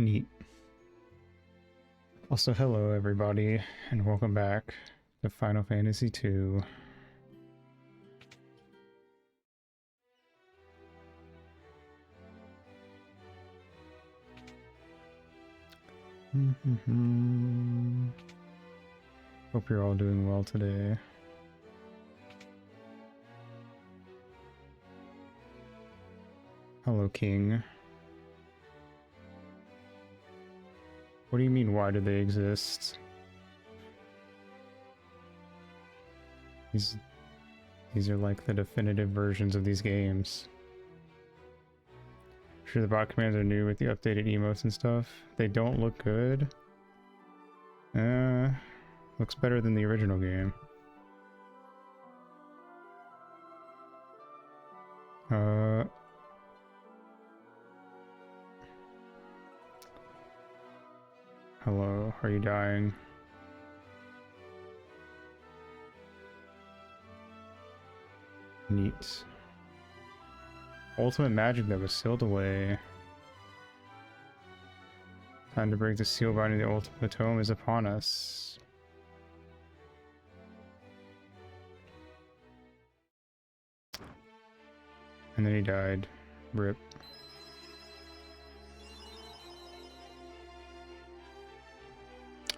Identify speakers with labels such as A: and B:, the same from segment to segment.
A: Neat. Also, hello everybody, and welcome back to Final Fantasy II. Hope you're all doing well today. Hello, King. What do you mean, why do they exist? These are like the definitive versions of these games. Sure, the bot commands are new with the updated emotes and stuff. They don't look good. Looks better than the original game. Hello, are you dying? Neat. Ultimate magic that was sealed away. Time to break the seal binding the ultimate tome is upon us. And then he died. Rip.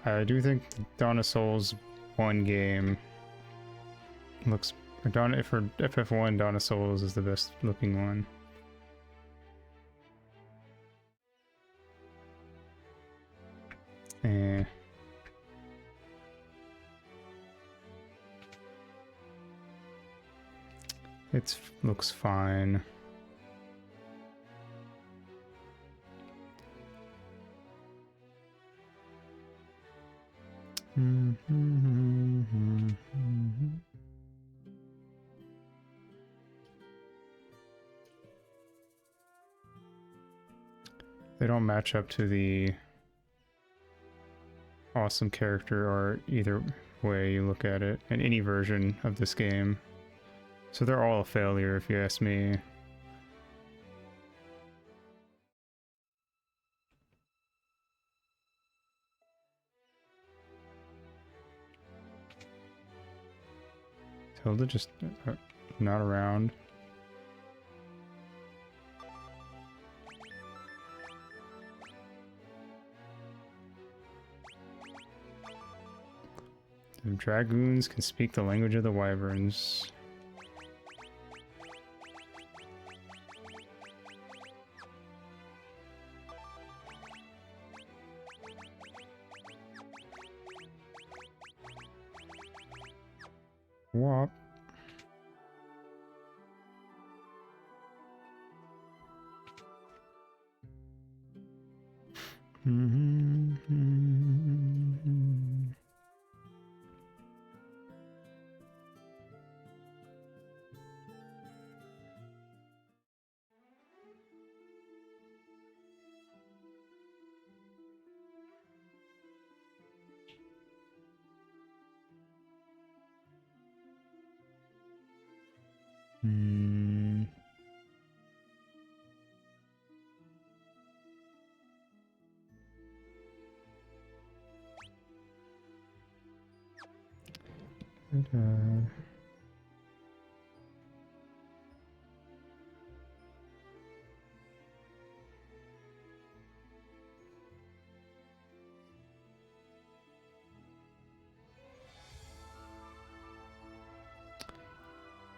A: I do think Dawn of Souls 1 game looks... for FF1, Dawn of Souls is the best looking one. It looks fine. They don't match up to the awesome character art either way you look at it in any version of this game. So they're all a failure if you ask me. Tilda just not around. The dragoons can speak the language of the wyverns. Wop.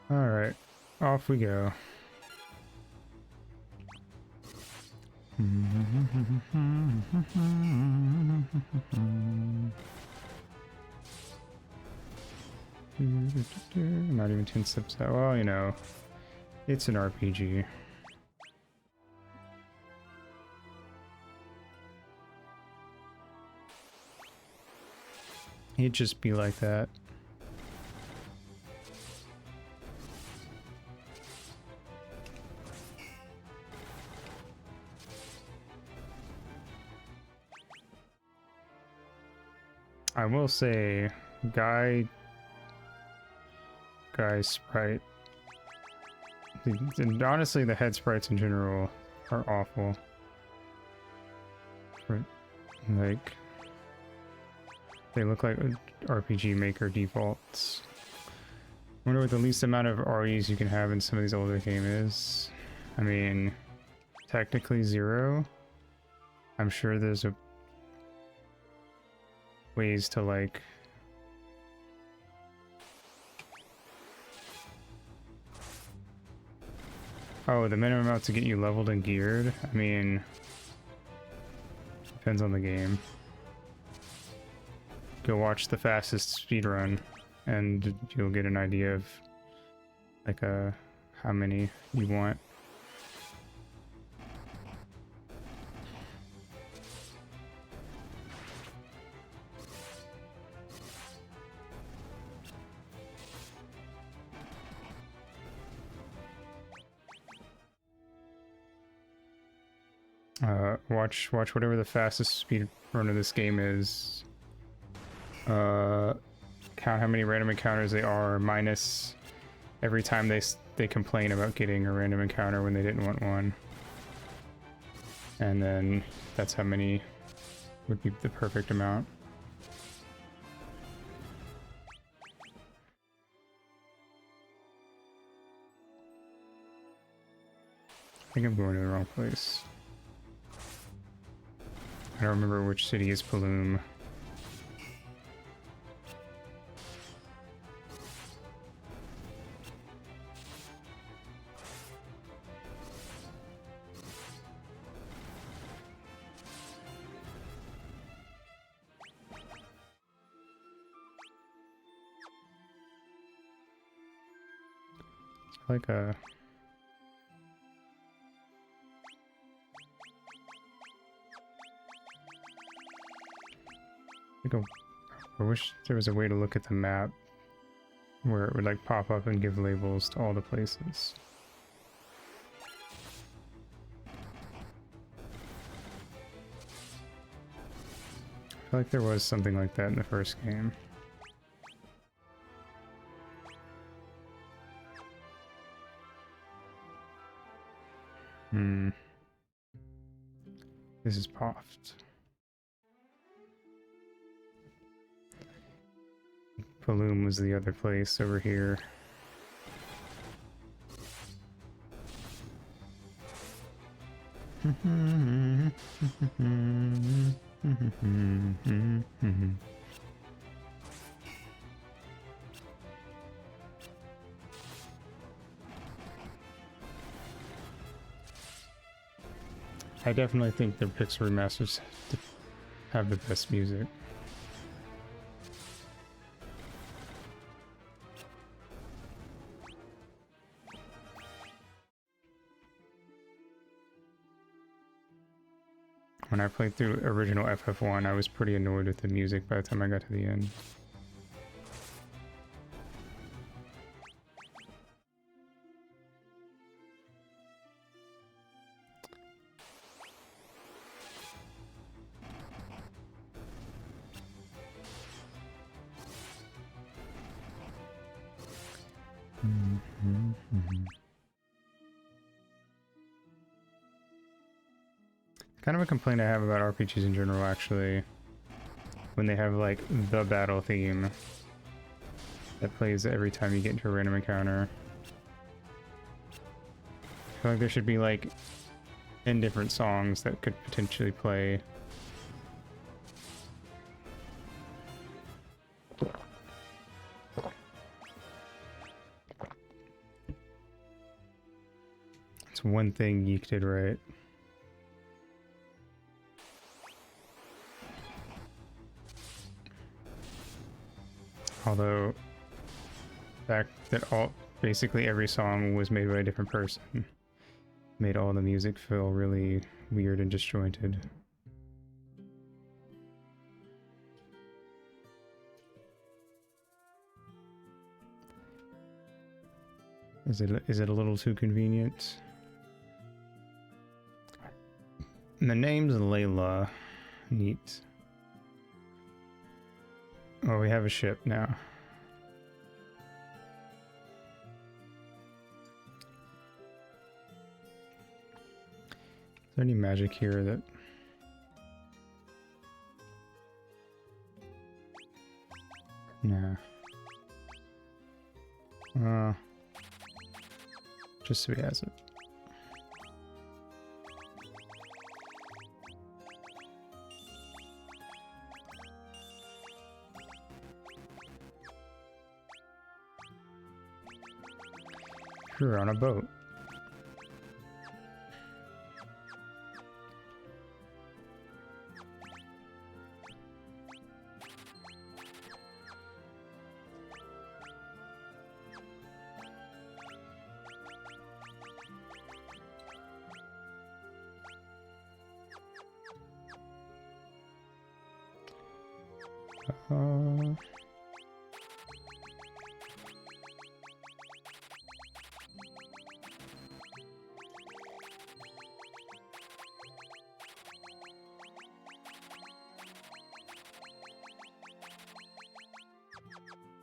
A: All right, off we go. Not even 10 steps out. Well, you know, it's an RPG. It'd just be like that. I will say, Guy sprite. And honestly, the head sprites in general are awful. For, like, they look like RPG Maker defaults. I wonder what the least amount of REs you can have in some of these older games is. I mean, technically 0. I'm sure there's ways to like oh, the minimum amount to get you leveled and geared. I mean, depends on the game. Go watch the fastest speedrun and you'll get an idea of like how many you want. Watch whatever the fastest speed run of this game is. Count how many random encounters they are, minus every time they complain about getting a random encounter when they didn't want one. And then that's how many would be the perfect amount. I think I'm going to the wrong place. I don't remember which city is Paloom. It's like a... I wish there was a way to look at the map where it would like pop up and give labels to all the places. I feel like there was something like that in the first game. This is Poft. Paloom was the other place over here. I definitely think the Pixel remasters have the best music. When I played through original FF1, I was pretty annoyed with the music by the time I got to the end. Kind of a complaint I have about RPGs in general, actually, when they have like the battle theme that plays every time you get into a random encounter. I feel like there should be like 10 different songs that could potentially play. It's one thing Yeek did right. Although, the fact that basically every song was made by a different person made all the music feel really weird and disjointed. Is it a little too convenient? And the name's Layla. Neat. Oh, we have a ship now. Is there any magic here that... No. Just so he has it. You're on a boat.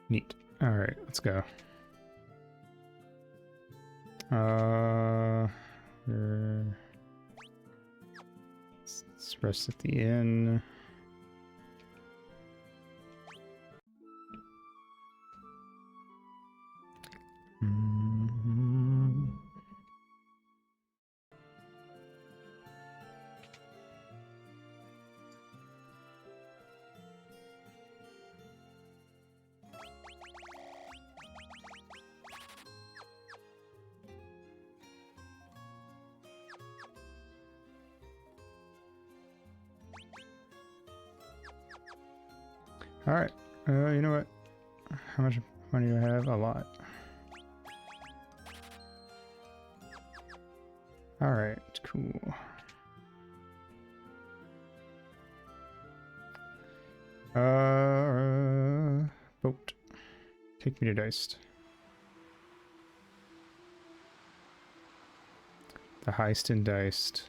A: Neat. All right, let's go. Let's rest at the inn. All right. You know what? How much money do I have? A lot. All right. Cool. Boat. Take me to Diced. The heist in Diced.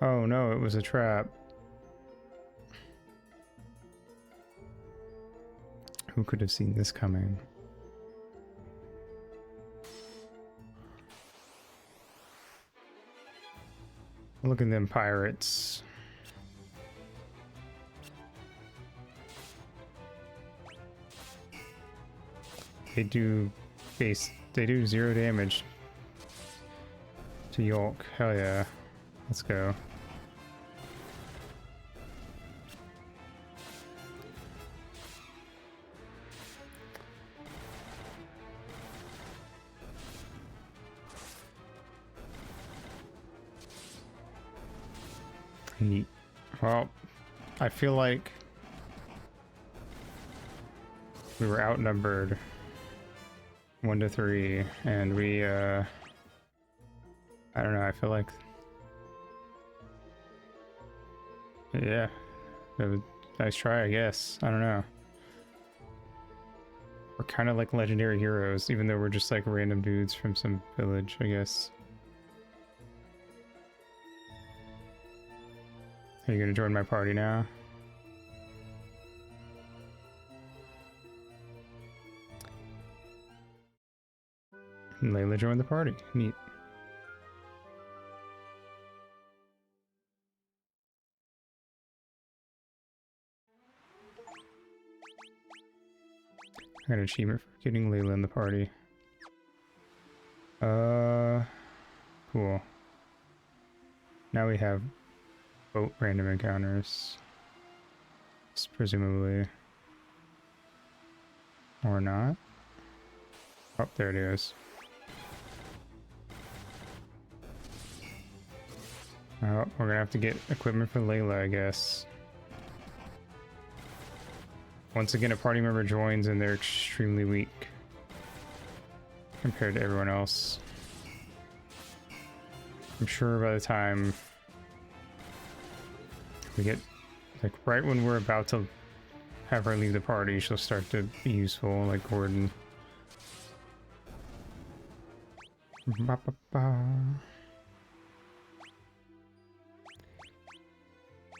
A: Oh no, it was a trap. Who could have seen this coming? Look at them pirates. They do 0 damage to York. Hell yeah. Let's go. Neat. Well, I feel like we were outnumbered 1 to 3, and we, I don't know, I feel like, yeah, it was a nice try, I guess. I don't know. We're kind of like legendary heroes, even though we're just like random dudes from some village, I guess. Are you gonna join my party now? And Layla joined the party. Neat. I got an achievement for getting Layla in the party. Cool. Now we have boat random encounters. Presumably. Or not. Oh, there it is. Oh, we're gonna have to get equipment for Layla, I guess. Once again, a party member joins and they're extremely weak compared to everyone else. I'm sure by the time we get, like, right when we're about to have her leave the party, she'll start to be useful, like Gordon. Ba, ba, ba.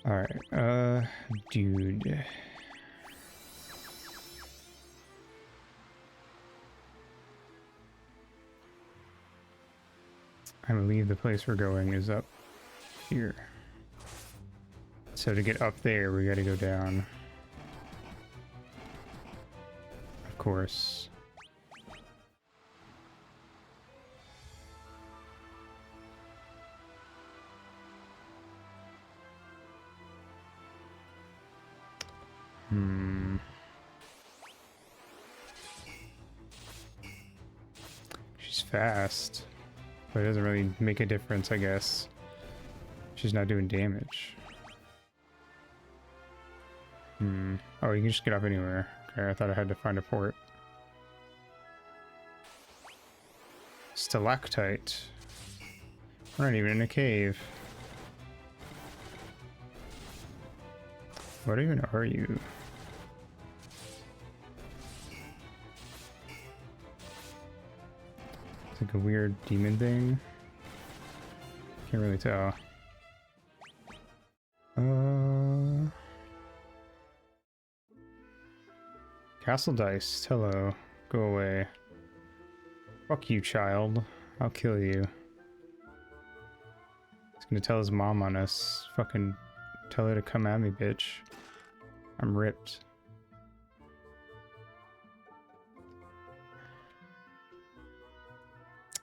A: Alright, dude. I believe the place we're going is up here. So to get up there, we gotta go down. Of course. She's fast, but it doesn't really make a difference, I guess. She's not doing damage. Oh, you can just get up anywhere. Okay, I thought I had to find a port. Stalactite. We're not even in a cave. What even are you? It's like a weird demon thing. Can't really tell. Castle dice. Hello. Go away. Fuck you, child. I'll kill you. He's gonna tell his mom on us. Fucking tell her to come at me, bitch. I'm ripped.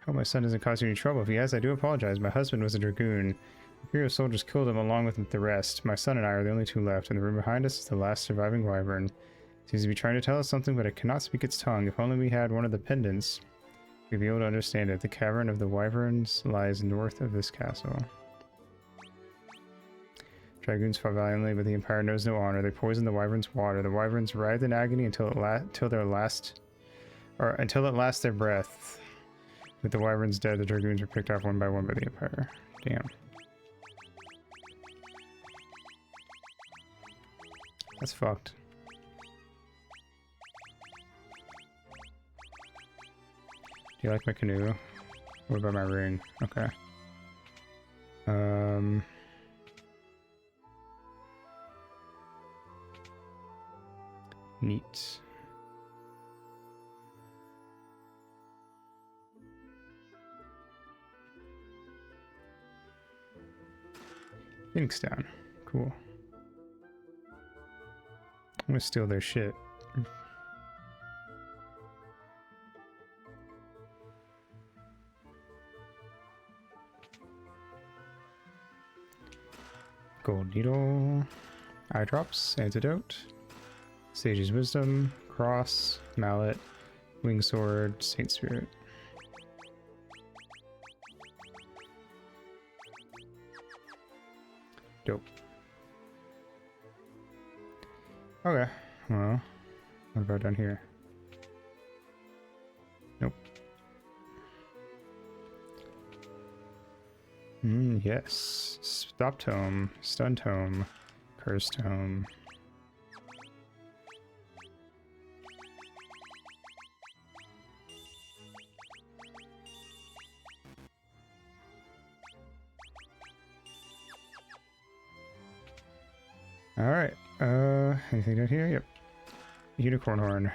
A: Hope my son doesn't cause you any trouble. If he has, I do apologize. My husband was a dragoon. Imperial soldiers killed him along with the rest. My son and I are the only two left, and the room behind us is the last surviving wyvern. It seems to be trying to tell us something, but it cannot speak its tongue. If only we had one of the pendants, we'd be able to understand it. The cavern of the wyverns lies north of this castle. Dragoons fought valiantly, but the Empire knows no honor. They poisoned the wyvern's water. The wyverns writhed in agony until it lasts their breath. With the wyverns dead, the dragoons were picked off one by one by the Empire. Damn. That's fucked. Do you like my canoe? What about my ring? Okay. Neat. Phoenix down. Cool. I'm gonna steal their shit. Gold needle. Eye drops. Antidote. Sage's wisdom. Cross. Mallet. Wing sword. Saint spirit. Dope. Okay, well, what about down here? Nope. Yes. Stop tome, stun tome, curse tome. Alright, anything down here? Yep. Unicorn horn.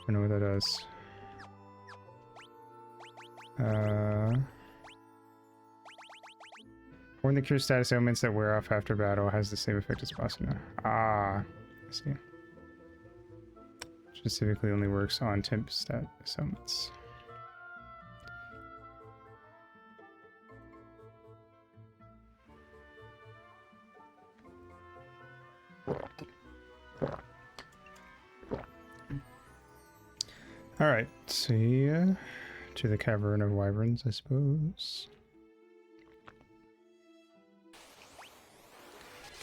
A: I know what that does. Horn that cures status ailments that wear off after battle has the same effect as Basuna. Ah, I see. Specifically only works on temp stat ailments. Alright, see ya. To the Cavern of Wyverns, I suppose.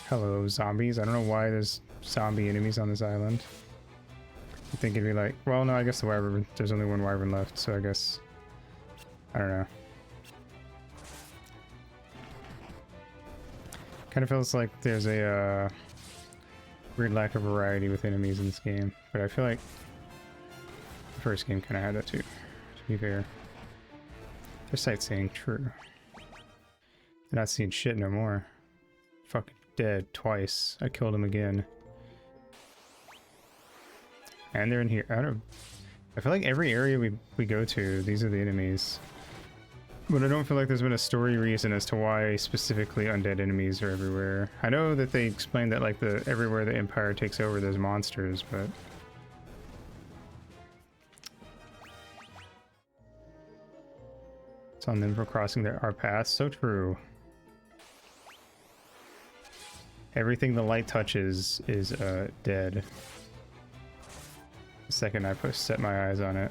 A: Hello, zombies. I don't know why there's zombie enemies on this island. I think it'd be like, well, no, I guess the wyvern, there's only one wyvern left, so I guess, I don't know. Kind of feels like there's a weird lack of variety with enemies in this game, but I feel like the first game kind of had that too, to be fair. They're sightseeing, true. They're not seeing shit no more. Fucking dead twice. I killed him again. And they're in here. I feel like every area we go to, these are the enemies. But I don't feel like there's been a story reason as to why specifically undead enemies are everywhere. I know that they explained that like everywhere the Empire takes over there's monsters, but it's on them for crossing our path. So true. Everything the light touches is dead. The second I set my eyes on it.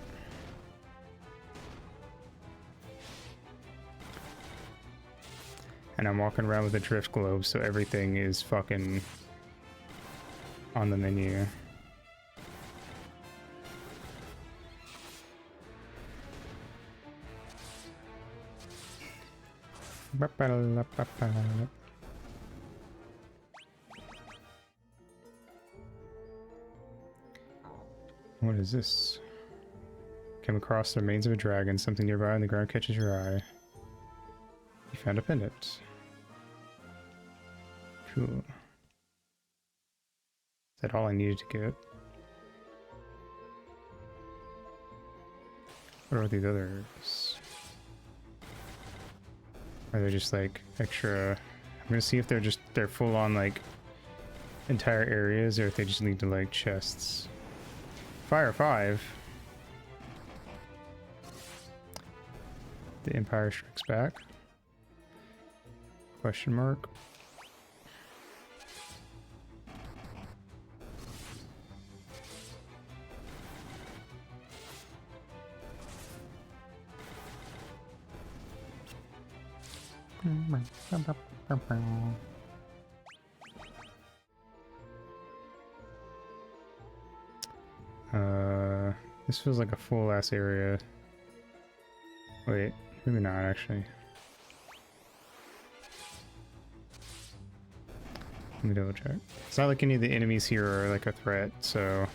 A: And I'm walking around with a drift globe, so everything is fucking on the menu. What is this? Came across the remains of a dragon. Something nearby on the ground catches your eye. You found a pendant. Cool. Is that all I needed to get? What are these others? Are they just like extra? I'm gonna see if they're full on like entire areas, or if they just lead to like chests. Fire 5. The Empire Strikes Back. Question mark. This feels like a full ass area. Wait, maybe not actually. Let me double check. It's not like any of the enemies here are like a threat, so.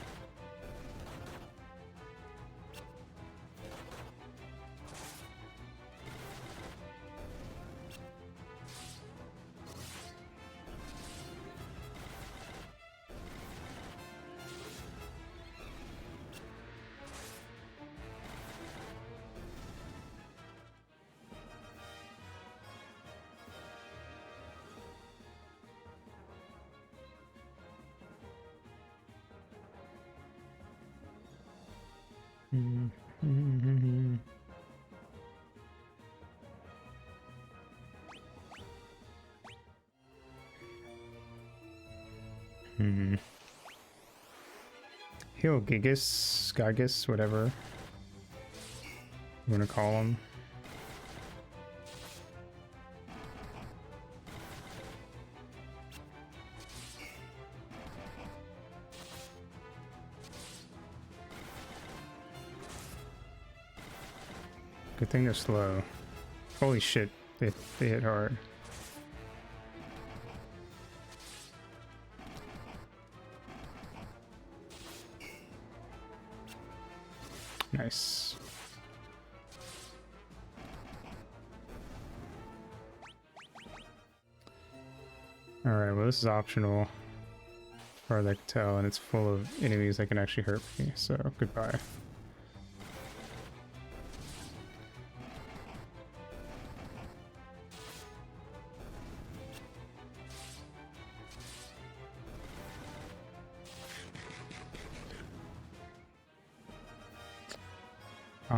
A: Heal Gigas, Gagus, whatever you want to call him. Good thing they're slow. Holy shit, they hit hard. Nice. Alright, well this is optional as far as I can tell, and it's full of enemies that can actually hurt me, so goodbye.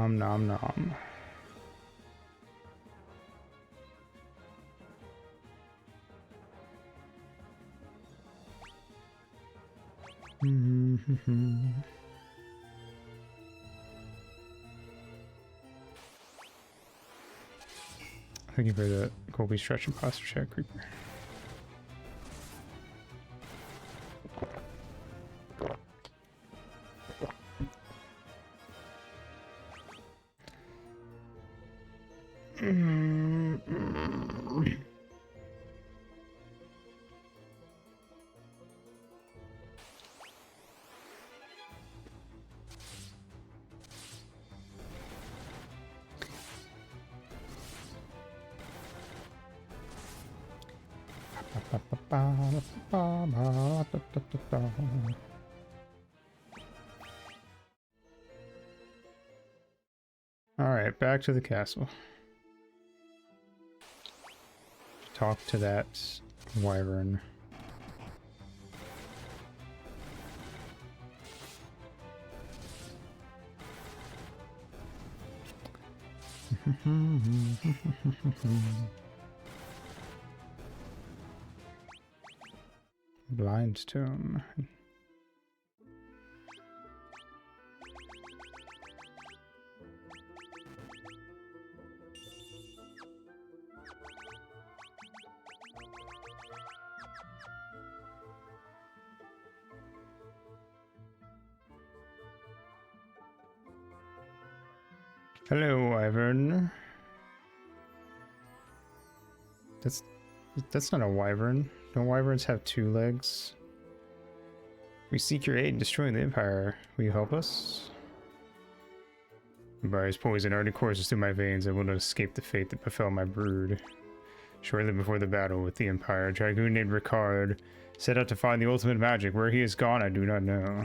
A: Nom nom. Thank you for the Colby stretch and posture check, Creeper. Alright, back to the castle. talk to that wyvern. Blind stone. Hello, wyvern. That's not a wyvern. Don't wyverns have 2 legs? We seek your aid in destroying the Empire. Will you help us? Empire's poison already courses through my veins. I will not escape the fate that befell my brood. Shortly before the battle with the Empire, a dragoon named Ricard set out to find the ultimate magic. Where he is gone, I do not know.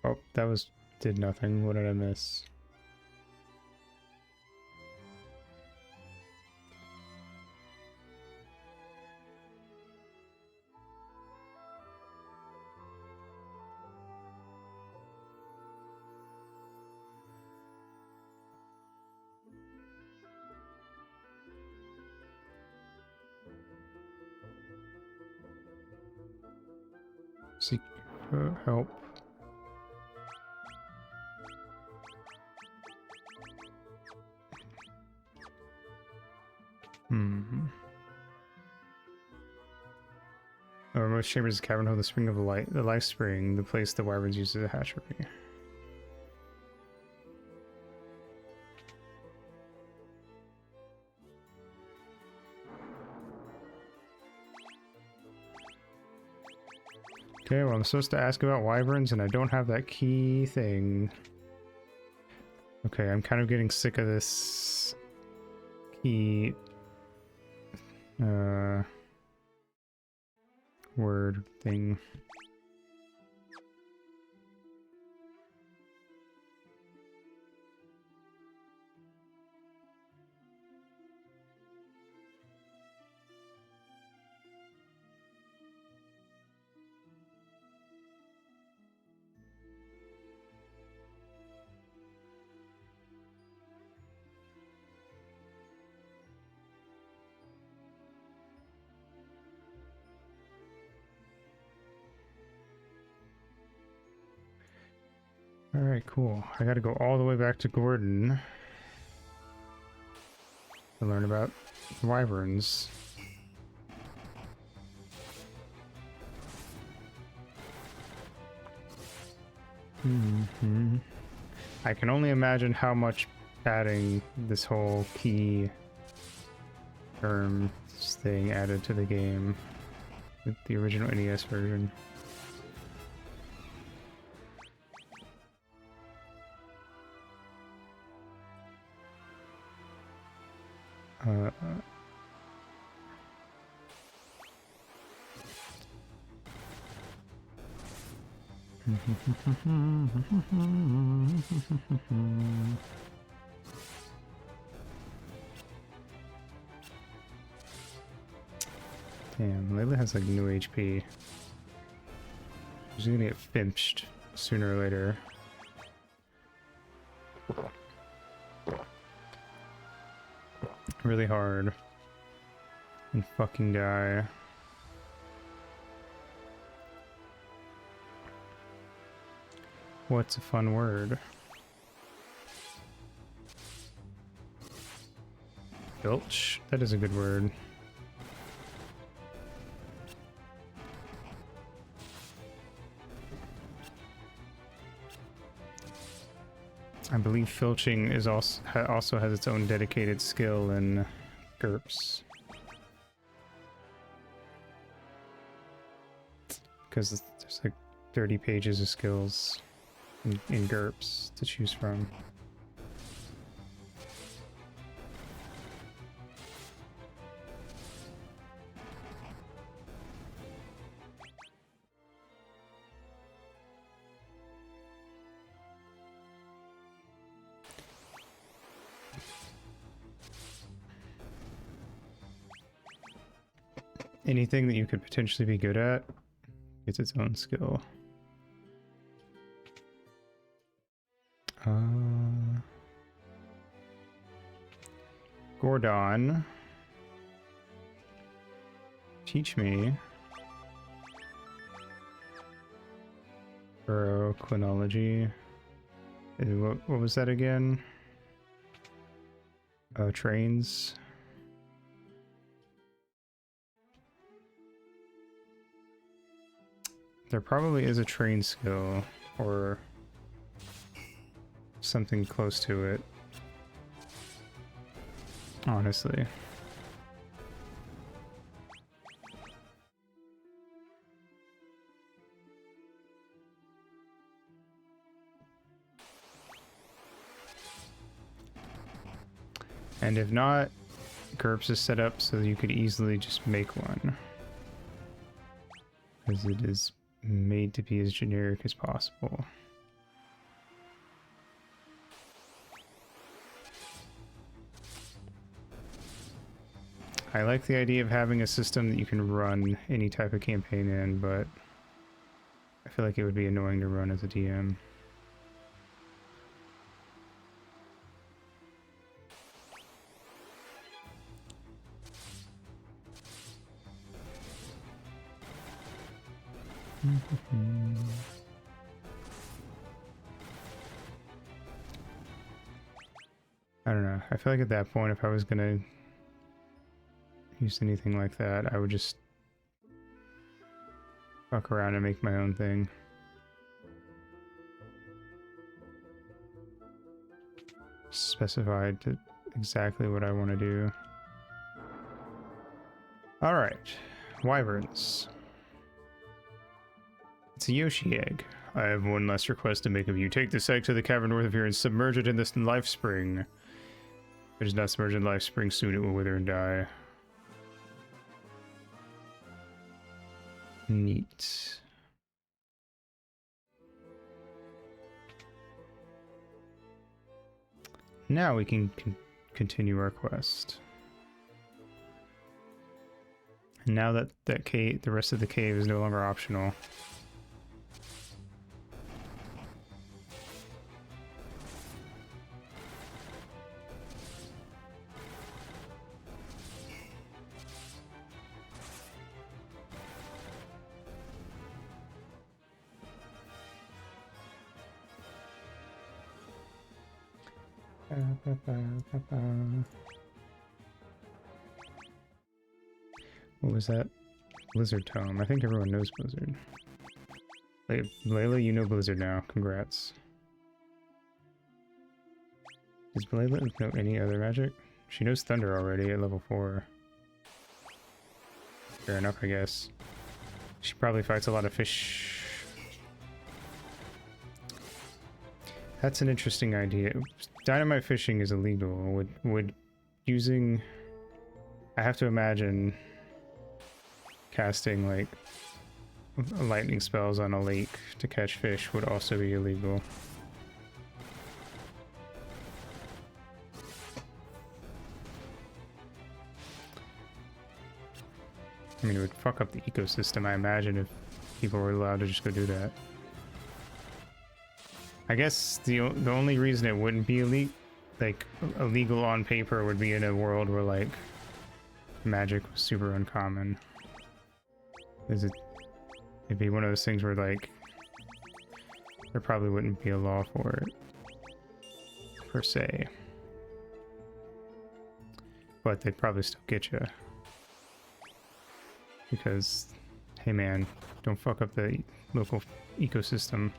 A: Oh, that did nothing. What did I miss? Seek help. Our most chambers is a cavern hold the spring of light, the life spring, the place the wyverns use as a hatchery. Okay, well I'm supposed to ask about wyverns and I don't have that key thing. Okay, I'm kind of getting sick of this key word thing. Alright, cool. I gotta go all the way back to Gordon to learn about wyverns. I can only imagine how much adding this whole key terms thing added to the game with the original NES version. Damn, Layla has like new HP. She's gonna get finched sooner or later. Really hard. And fucking die. What's a fun word? Filch? That is a good word. I believe filching is also has its own dedicated skill in GURPS. Because there's like 30 pages of skills in GURPS to choose from. anything that you could potentially be good at gets its own skill. Gordon, teach me Quinology. What was that again? Trains. There probably is a train skill or something close to it. Honestly. And if not, GURPS is set up so you could easily just make one. Because it is made to be as generic as possible. I like the idea of having a system that you can run any type of campaign in, but I feel like it would be annoying to run as a DM. I don't know. I feel like at that point, if I was gonna use anything like that, I would just fuck around and make my own thing. Specified to exactly what I want to do. Alright. Wyverns. It's a Yoshi egg. I have one last request to make of you. Take this egg to the cavern north of here and submerge it in this life spring. If it is not submerged in life spring, soon it will wither and die. Neat. Now we can continue our quest. And now that cave, the rest of the cave is no longer optional. What was that? Blizzard Tome. I think everyone knows Blizzard. Wait, Layla, you know Blizzard now. Congrats. Does Layla know any other magic? She knows Thunder already at level 4. Fair enough, I guess. She probably fights a lot of fish. That's an interesting idea. Dynamite fishing is illegal. Would using... I have to imagine casting, like, lightning spells on a lake to catch fish would also be illegal. I mean, it would fuck up the ecosystem, I imagine, if people were allowed to just go do that. I guess the only reason it wouldn't be illegal on paper would be in a world where, like, magic was super uncommon. It'd be one of those things where, like, there probably wouldn't be a law for it, per se. But they'd probably still get you. Because, hey man, don't fuck up the local ecosystem.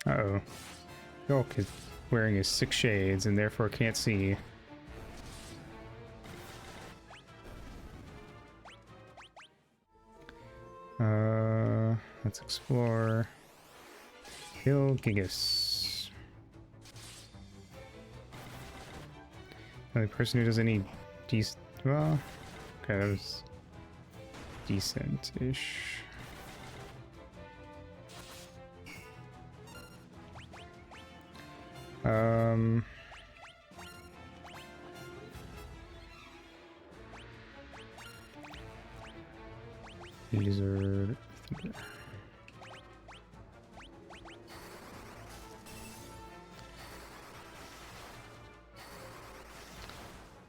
A: Uh-oh. Yolk is wearing his 6 shades and therefore can't see. Let's explore. Kill Gigas. The only person who does any well, okay, that was decent-ish. Lizard.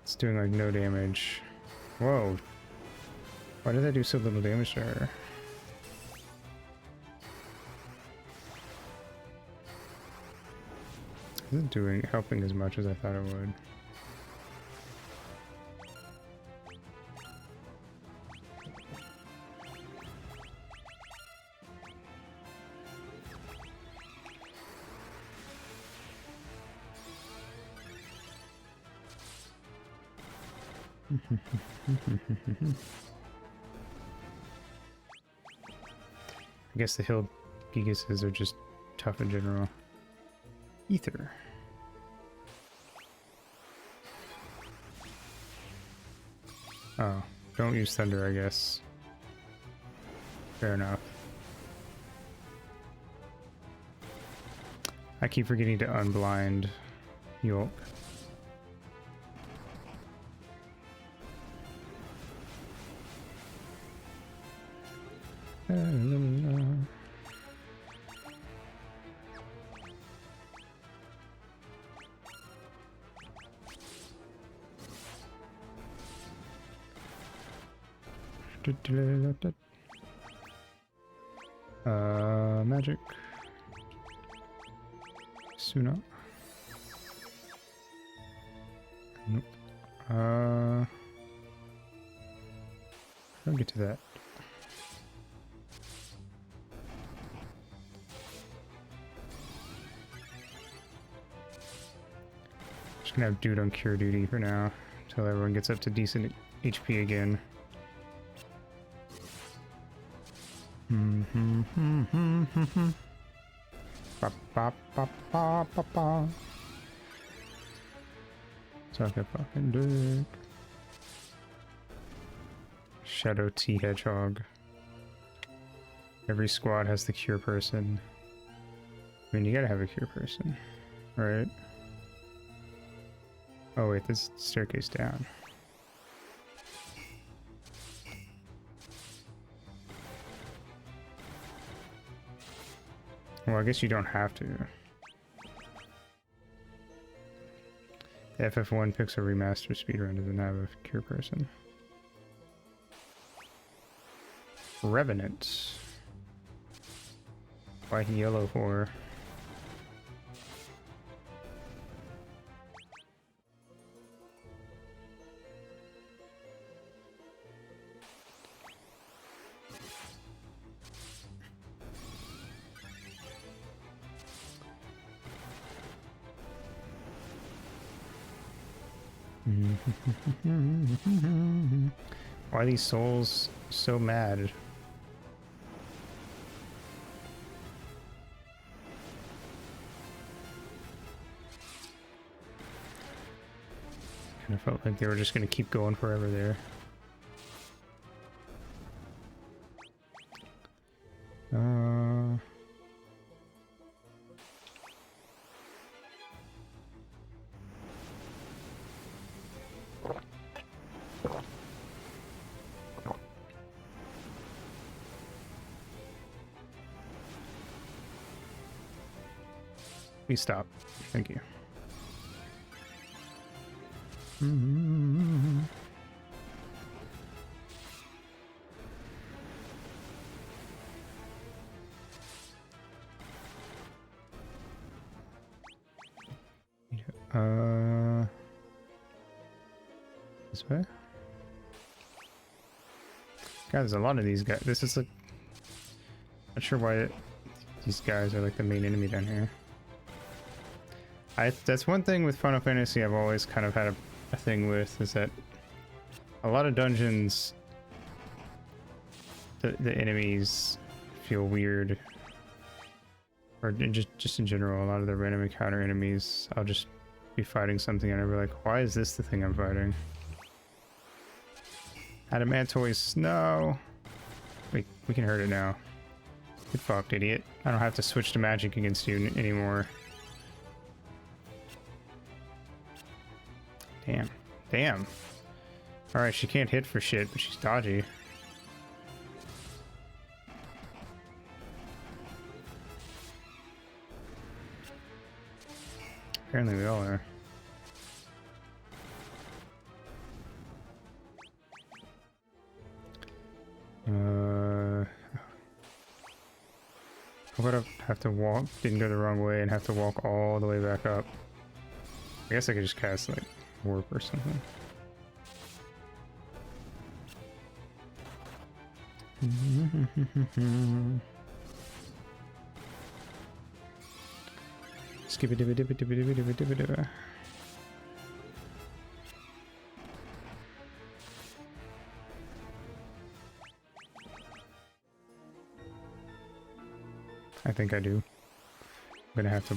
A: It's doing like no damage. Whoa. Why did I do so little damage to her? Isn't helping as much as I thought it would. I guess the hill gigases are just tough in general. Ether. Oh, don't use thunder, I guess. Fair enough. I keep forgetting to unblind Yolk. Magic. Suna. Nope. I'll get to that. Just gonna have dude on cure duty for now until everyone gets up to decent HP again. Suck a fucking dick. Shadow T Hedgehog. Every squad has the cure person. I mean, you gotta have a cure person, right? Oh wait, this staircase down. Well, I guess you don't have to. The FF1 Pixel Remaster speedrun doesn't have a cure person. Revenant. Why yellow for? Why are these souls so mad? Kind of felt like they were just gonna keep going forever there. Please stop. Thank you. This way? God, there's a lot of these guys. This is like... Not sure why these guys are like the main enemy down here. That's one thing with Final Fantasy I've always kind of had a thing with, is that a lot of dungeons, the enemies feel weird. Or just in general, a lot of the random encounter enemies, I'll just be fighting something and I'll be like, why is this the thing I'm fighting? Adamantoise, no! We can hurt it now. Get fucked, idiot. I don't have to switch to magic against you anymore. Damn. Damn. Alright, she can't hit for shit, but she's dodgy. Apparently we all are. How about I have to walk, didn't go the wrong way, and have to walk all the way back up? I guess I could just cast, like, warp or something. Skibidi-bidi-bidi-bidi-bidi-bidi-bidi. I think I do. I'm gonna have to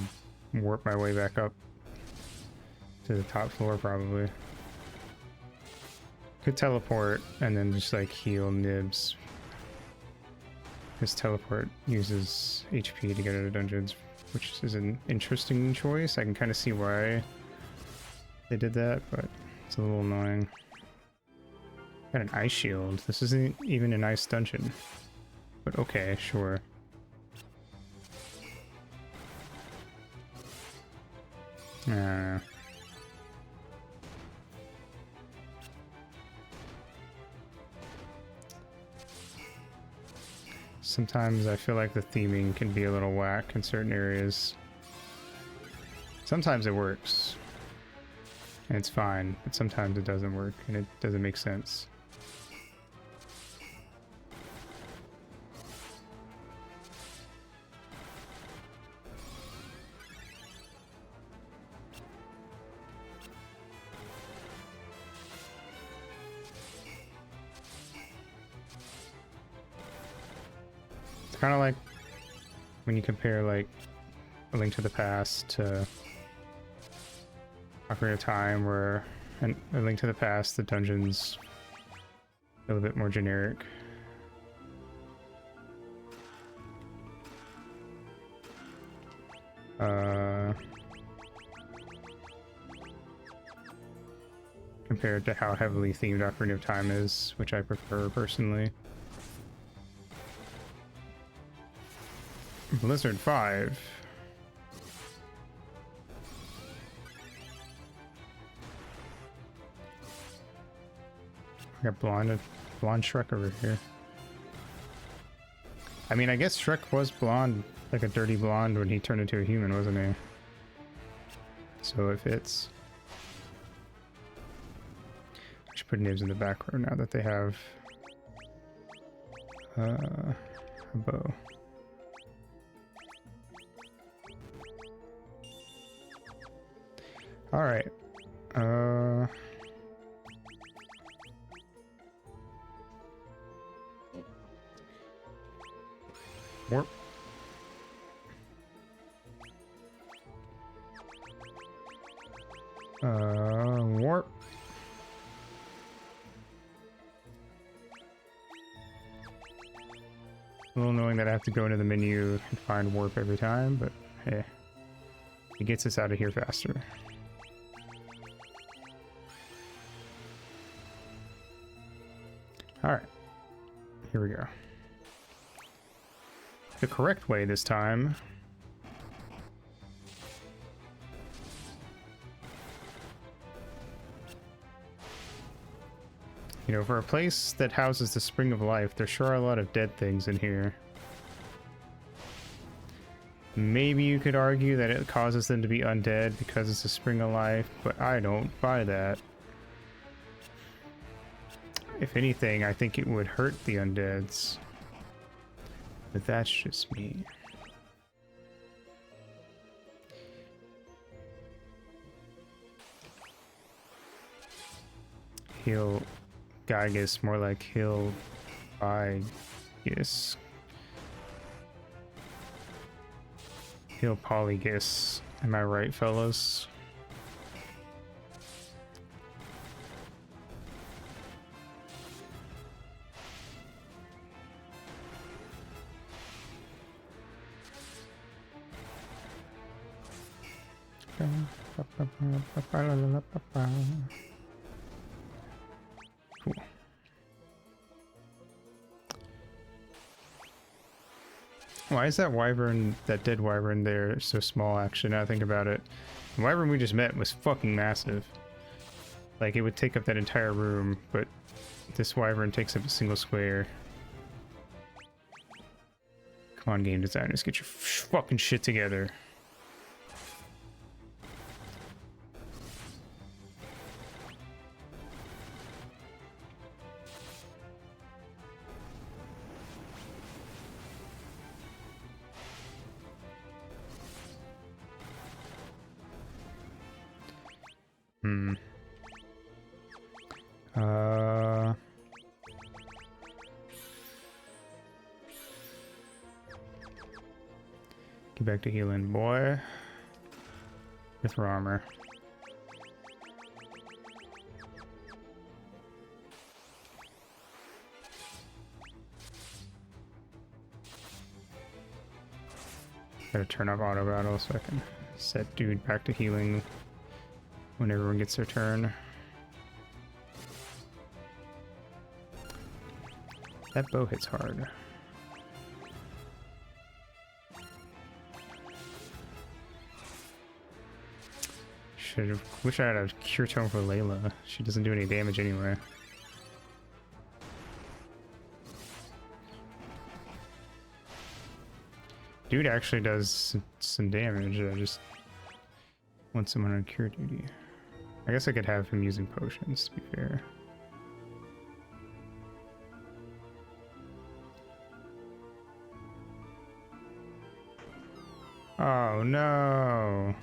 A: warp my way back up to the top floor, probably. Could teleport and then just like heal nibs. This teleport uses HP to get out of dungeons, which is an interesting choice. I can kind of see why they did that, but it's a little annoying. Got an ice shield. This isn't even an ice dungeon. But okay, sure. Sometimes I feel like the theming can be a little whack in certain areas. Sometimes it works, and it's fine, but sometimes it doesn't work, and it doesn't make sense. It's kind of like when you compare like A Link to the Past to Ocarina of Time, where in A Link to the Past the dungeons feel a bit more generic. Compared to how heavily themed Ocarina of Time is, which I prefer personally. Blizzard 5. I got blonde Shrek over here. I mean, I guess Shrek was blonde, like a dirty blonde when he turned into a human, wasn't he? So it fits. I should put nibs in the back row now that they have a bow. All right. Warp. Warp. A little annoying that I have to go into the menu and find warp every time, but hey, it gets us out of here faster. Alright, here we go. The correct way this time. You know, for a place that houses the Spring of Life, there sure are a lot of dead things in here. Maybe you could argue that it causes them to be undead because it's a Spring of Life, but I don't buy that. If anything, I think it would hurt the undeads. But that's just me. Heal Gygus, more like heal Gygus. Heal Polygus. Am I right, fellas? Cool. Why is that wyvern, that dead wyvern there, so small actually, now I think about it? The wyvern we just met was fucking massive. Like, it would take up that entire room, but this wyvern takes up a single square. Come on, game designers, get your fucking shit together. Get back to healing, boy. With armor. Gotta turn off auto battle so I can set dude back to healing when everyone gets their turn. That bow hits hard. Wish I had a cure tome for Layla. She doesn't do any damage anyway. Dude actually does some damage. I just want someone on cure duty. I guess I could have him using potions, to be fair. Oh no!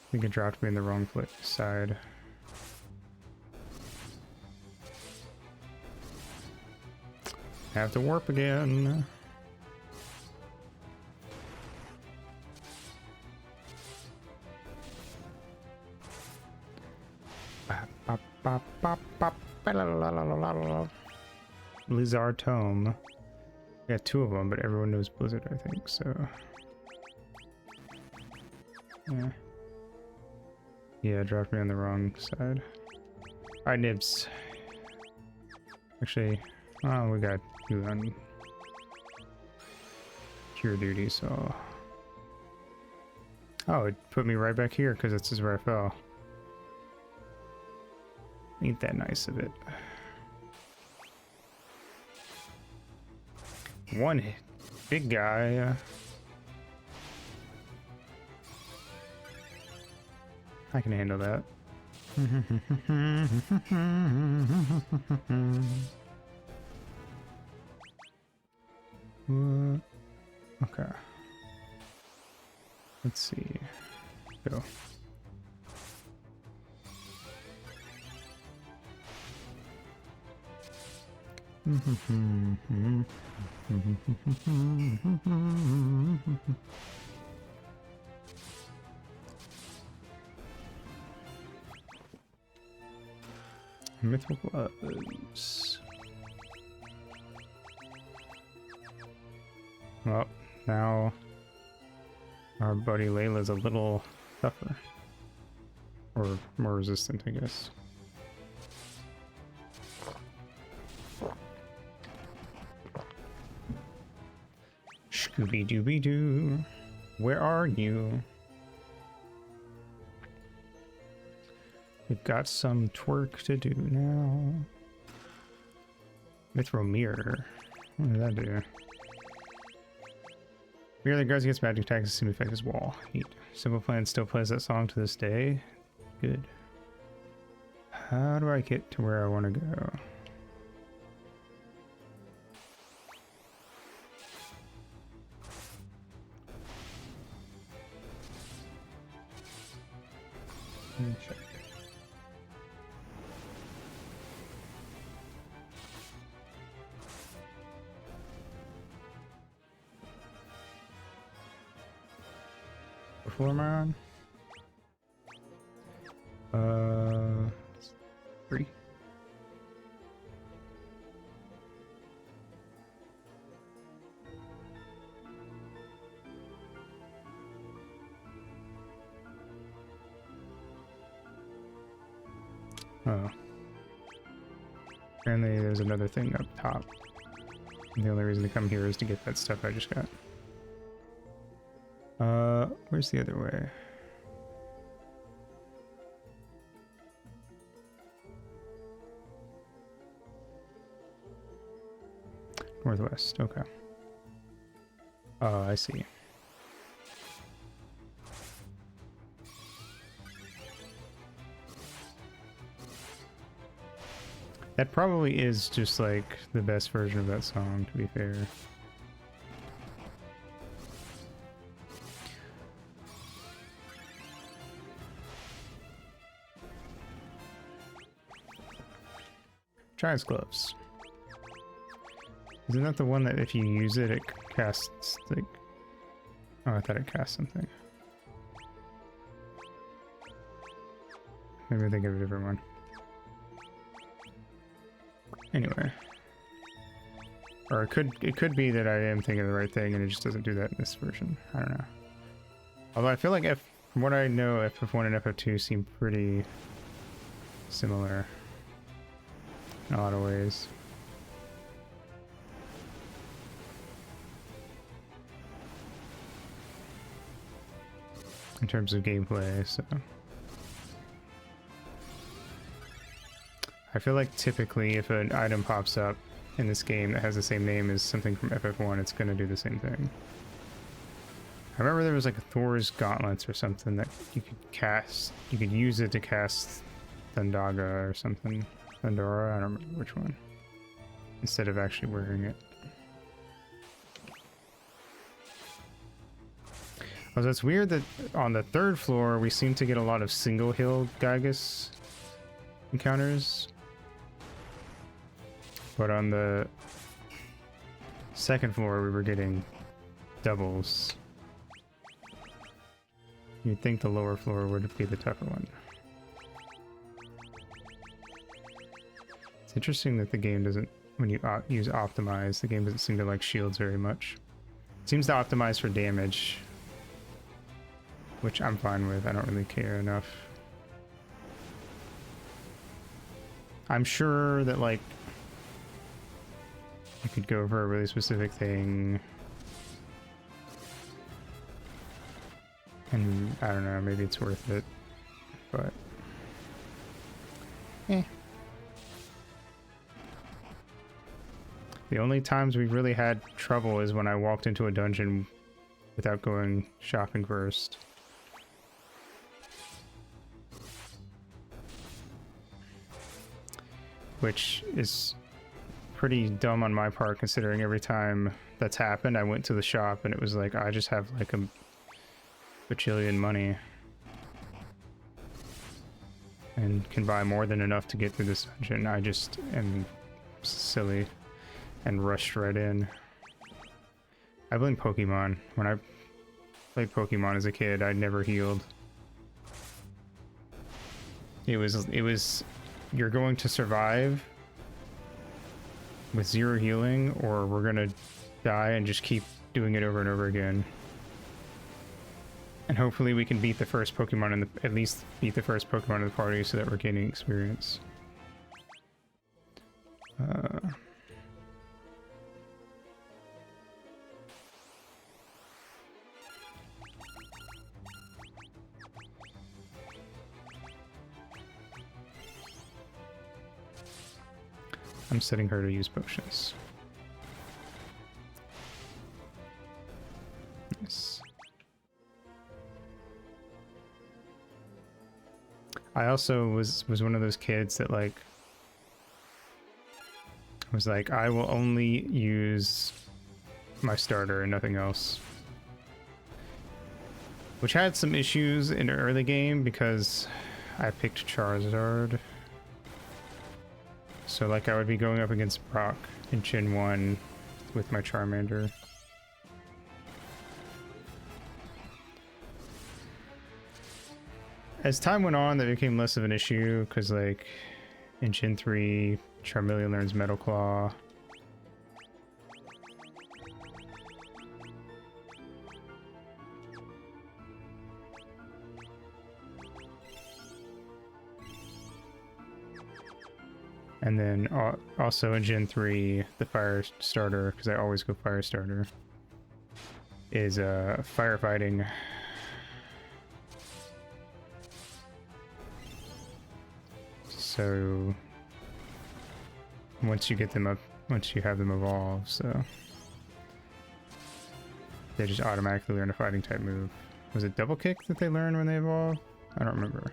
A: I think it dropped me in the wrong side. Have to warp again. Blizzard Tome. I got two of them, but everyone knows Blizzard, I think, so. Yeah. Yeah, it dropped me on the wrong side. Alright, Nibs. Actually, oh, we got you on cure duty, so. Oh, it put me right back here because this is where I fell. Ain't that nice of it. One hit. Big guy. I can handle that. Okay. Let's see. Go. Mythical gloves. Well, now our buddy Layla's a little tougher. Or more resistant, I guess. Scooby-Dooby-Doo, where are you? We've got some twerk to do now. Mithril Mirror. What does that do? Mirror that guards against magic attacks seem to affect his wall. Neat. Simple Plan still plays that song to this day. Good. How do I get to where I want to go? Let me check. Before am I on? 3. Oh. Apparently there's another thing up top. And the only reason to come here is to get that stuff I just got. Where's the other way? Northwest, okay. Oh, I see. That probably is just like the best version of that song, to be fair. Giant's Gloves. Isn't that the one that if you use it, it casts like... Oh, I thought it cast something. Maybe I think of a different one. Anyway. Or it could be that I am thinking of the right thing and it just doesn't do that in this version. I don't know. Although I feel like from what I know, FF1 and FF2 seem pretty similar in a lot of ways. In terms of gameplay, so... I feel like typically if an item pops up in this game that has the same name as something from FF1, it's gonna do the same thing. I remember there was like a Thor's Gauntlets or something that you could cast. You could use it to cast Thundaga or something. Thundora, I don't remember which one. Instead of actually wearing it. Also, it's weird that on the 3rd floor we seem to get a lot of single hill Gygus encounters. But on the 2nd floor we were getting doubles. You'd think the lower floor would be the tougher one. It's interesting that the game doesn't, when you use optimize, the game doesn't seem to like shields very much. It seems to optimize for damage, which I'm fine with. I don't really care enough. I'm sure that like you could go for a really specific thing. And I don't know, maybe it's worth it, but the only times we've really had trouble is when I walked into a dungeon without going shopping first. Which is pretty dumb on my part, considering every time that's happened I went to the shop and it was like I just have like a bajillion money and can buy more than enough to get through this dungeon. I just am silly and rushed right in. I blame Pokemon. When I played Pokemon as a kid, I never healed. It was you're going to survive with 0 healing, or we're gonna die and just keep doing it over and over again. And hopefully we can beat the first Pokemon at least beat the first Pokemon in the party so that we're gaining experience. I'm setting her to use potions. Nice. I also was one of those kids that like was like, I will only use my starter and nothing else. Which had some issues in the early game because I picked Charizard. So like I would be going up against Brock in Gen 1 with my Charmander. As time went on, that became less of an issue because like in Gen 3, Charmeleon learns Metal Claw. And then also in Gen 3, the fire starter, because I always go fire starter, is firefighting. So once you get them up, once you have them evolve, so they just automatically learn a fighting type move. Was it double kick that they learn when they evolve? I don't remember.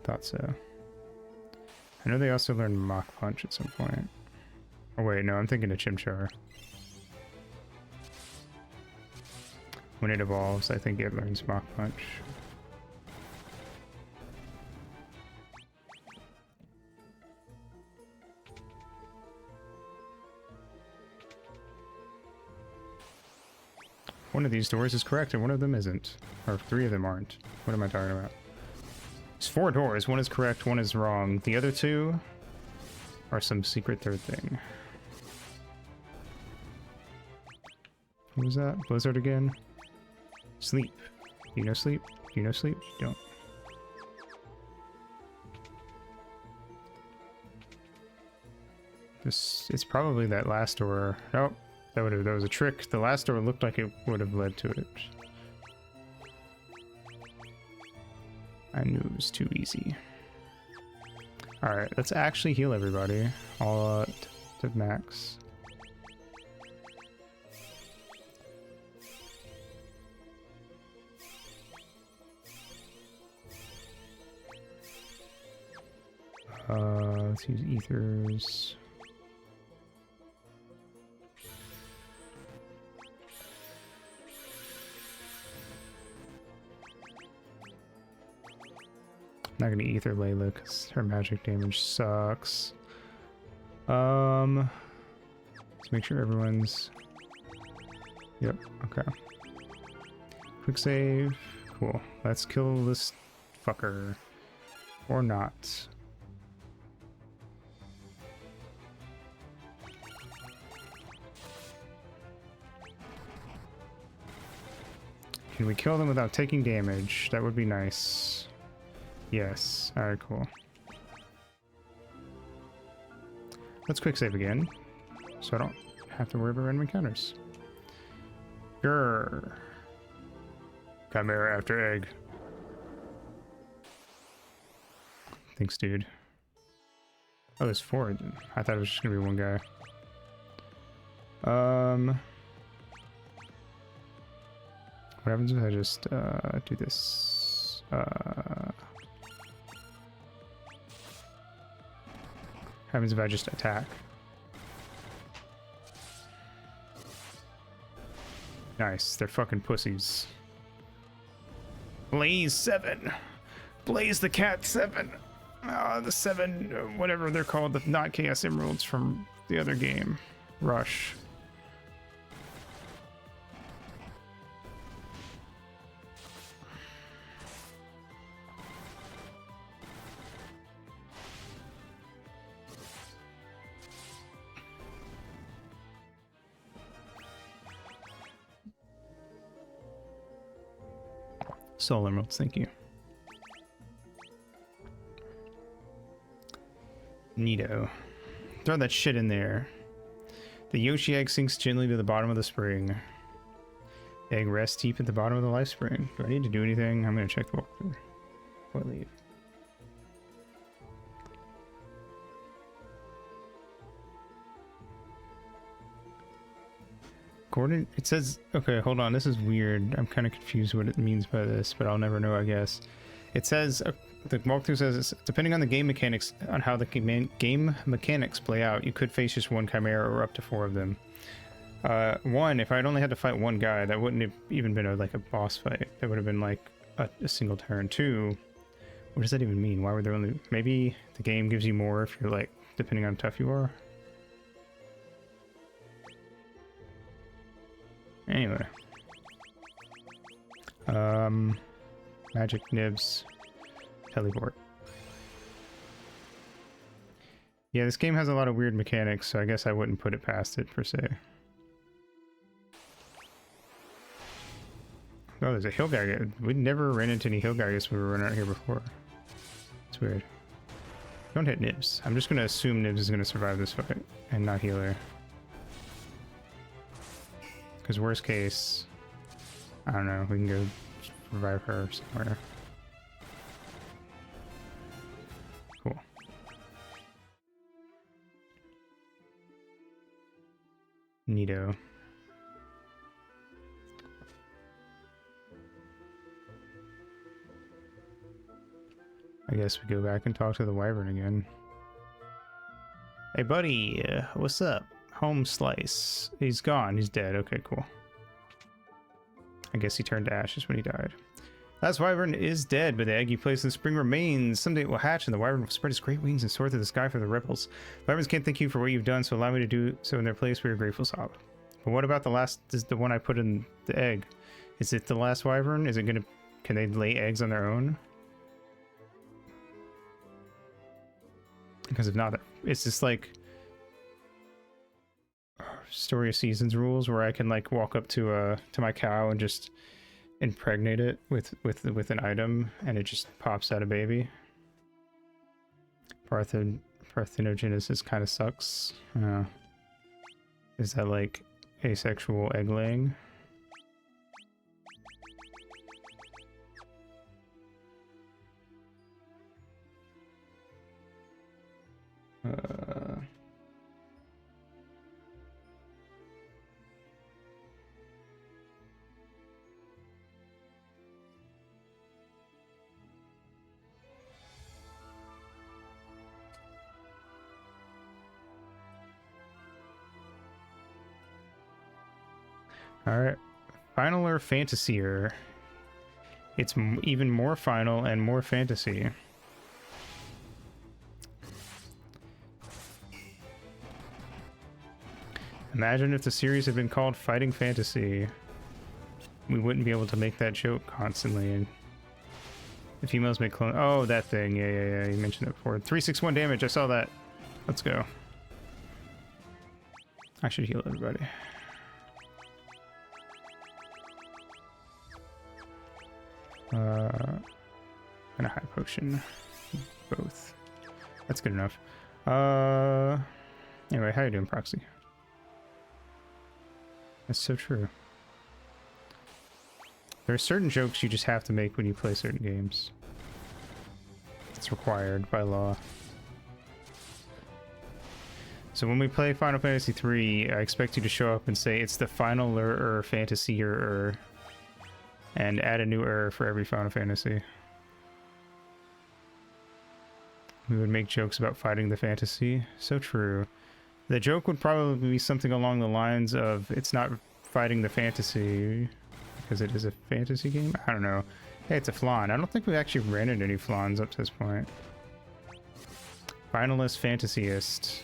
A: Thought so. I know they also learn Mach Punch at some point. Oh wait, no, I'm thinking of Chimchar. When it evolves, I think it learns Mach Punch. One of these doors is correct and one of them isn't. Or 3 of them aren't. What am I talking about? There's 4 doors. One is correct, one is wrong. The other 2 are some secret third thing. What was that? Blizzard again? Sleep. You know sleep? You know sleep? You don't. This, it's probably that last door. Oh, that was a trick. The last door looked like it would have led to it. I knew it was too easy. Alright, let's actually heal everybody. All to max. Let's use ethers. Not gonna ether Layla because her magic damage sucks. Let's make sure everyone's. Yep. Okay. Quick save. Cool. Let's kill this fucker, or not. Can we kill them without taking damage? That would be nice. Yes. Alright, cool. Let's quick save again, so I don't have to worry about random encounters. Grrr. Chimera after egg. Thanks, dude. Oh, there's 4. I thought it was just gonna be one guy. What happens if I just do this? Happens if I just attack? Nice, they're fucking pussies. Blaze 7! Blaze the Cat 7! The 7, whatever they're called, the not Chaos Emeralds from the other game. Rush. Soul Emeralds, thank you. Neato. Throw that shit in there. The Yoshi egg sinks gently to the bottom of the spring. Egg rests deep at the bottom of the life spring. Do I need to do anything? I'm gonna check the walkthrough before I leave. Gordon, it says, okay, hold on, this is weird. I'm kind of confused what it means by this, but I'll never know, I guess. It says, the walkthrough says, depending on the game mechanics, on how the game mechanics play out, you could face just one chimera or up to 4 of them. 1, if I'd only had to fight one guy, that wouldn't have even been like a boss fight. That would have been like a single turn. 2, what does that even mean? Why would there only, maybe the game gives you more if you're like, depending on how tough you are? Anyway. Magic nibs. Teleport. Yeah, this game has a lot of weird mechanics, so I guess I wouldn't put it past it, per se. Oh, there's a hill guy. We never ran into any hill guys when we were running out here before. It's weird. Don't hit Nibs. I'm just going to assume Nibs is going to survive this fight and not heal her. Because worst case, I don't know, we can go revive her somewhere. Cool. Neato. I guess we go back and talk to the wyvern again. Hey buddy, what's up? Home slice. He's gone. He's dead. Okay, cool. I guess he turned to ashes when he died. Last wyvern is dead, but the egg you placed in the spring remains. Someday it will hatch, and the wyvern will spread its great wings and soar through the sky for the rebels. Wyverns can't thank you for what you've done, so allow me to do so in their place. We are grateful, Sob. But what about the last? Is the one I put in the egg? Is it the last wyvern? Is it gonna? Can they lay eggs on their own? Because if not, it's just like Story of Seasons rules, where I can like walk up to my cow and just impregnate it with an item, and it just pops out a baby. Parthenogenesis kind of sucks. Is that like asexual egg laying? Alright, final or fantasier? It's even more final and more fantasy. Imagine if the series had been called Fighting Fantasy. We wouldn't be able to make that joke constantly. And the females make clone. Oh, that thing. Yeah. You mentioned it before. 361 damage. I saw that. Let's go. I should heal everybody. And a high potion. Both. That's good enough. Anyway, how you doing, Proxy? That's so true. There are certain jokes you just have to make when you play certain games. It's required by law. So when we play Final Fantasy III, I expect you to show up and say it's the final fantasy and add a new for every Final Fantasy. We would make jokes about fighting the fantasy. So true. The joke would probably be something along the lines of, it's not fighting the fantasy because it is a fantasy game? I don't know. Hey, it's a flan. I don't think we've actually ran into any flans up to this point. Finalist, fantasyist.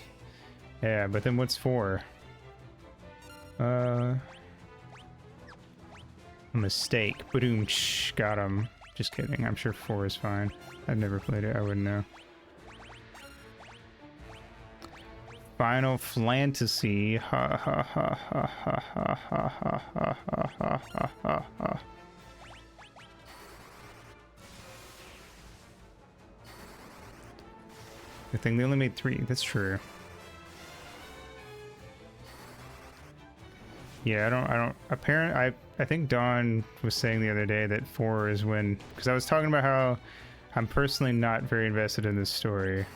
A: Yeah, but then what's 4? A mistake. Boom, got him. Just kidding. I'm sure 4 is fine. I've never played it. I wouldn't know. Final Fantasy. Ha ha ha ha ha ha ha ha ha ha ha ha ha. Good thing they only made 3. That's true. Yeah, I think Dawn was saying the other day that 4 is when, because I was talking about how I'm personally not very invested in this story.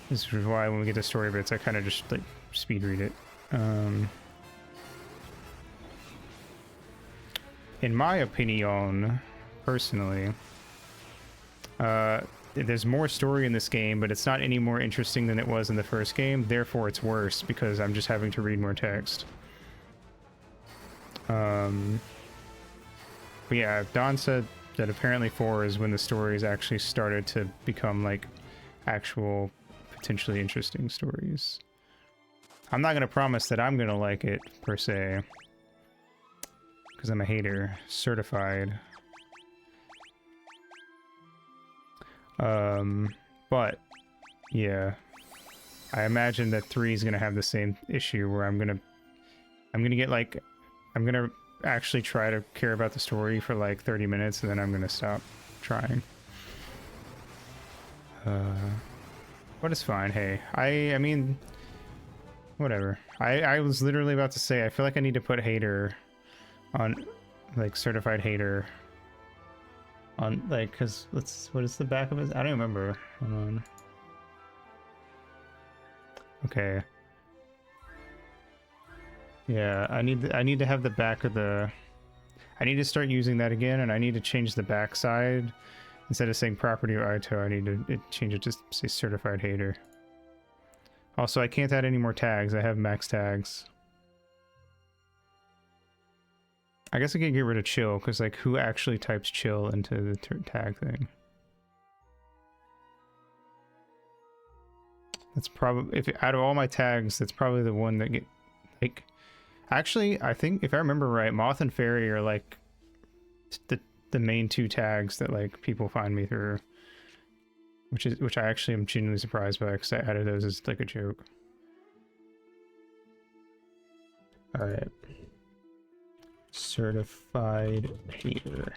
A: This is why when we get to story bits, I kind of just like speed read it. In my opinion, personally, there's more story in this game, but it's not any more interesting than it was in the first game. Therefore, it's worse because I'm just having to read more text. But yeah, Don said that apparently 4 is when the stories actually started to become like actual potentially interesting stories. I'm not going to promise that I'm going to like it per se, because I'm a hater, certified. But yeah, I imagine that 3 is gonna have the same issue where I'm gonna get like, I'm gonna actually try to care about the story for like 30 minutes and then I'm gonna stop trying. But it's fine. Hey, I mean, whatever. I was literally about to say, I feel like I need to put hater on, like, certified hater on, like, because what is the back of it? I don't remember. Hold on. Okay. Yeah, I need to have the back of the, I need to start using that again, and I need to change the back side. Instead of saying property or ITO, I need to change it to say certified hater. Also, I can't add any more tags. I have max tags. I guess I can get rid of chill, because like, who actually types chill into the tag thing? That's probably, if out of all my tags, that's probably the one that get, like, actually, I think if I remember right, Moth and Fairy are like the main 2 tags that like people find me through, which I actually am genuinely surprised by, because I added those as like a joke. All right, certified hater.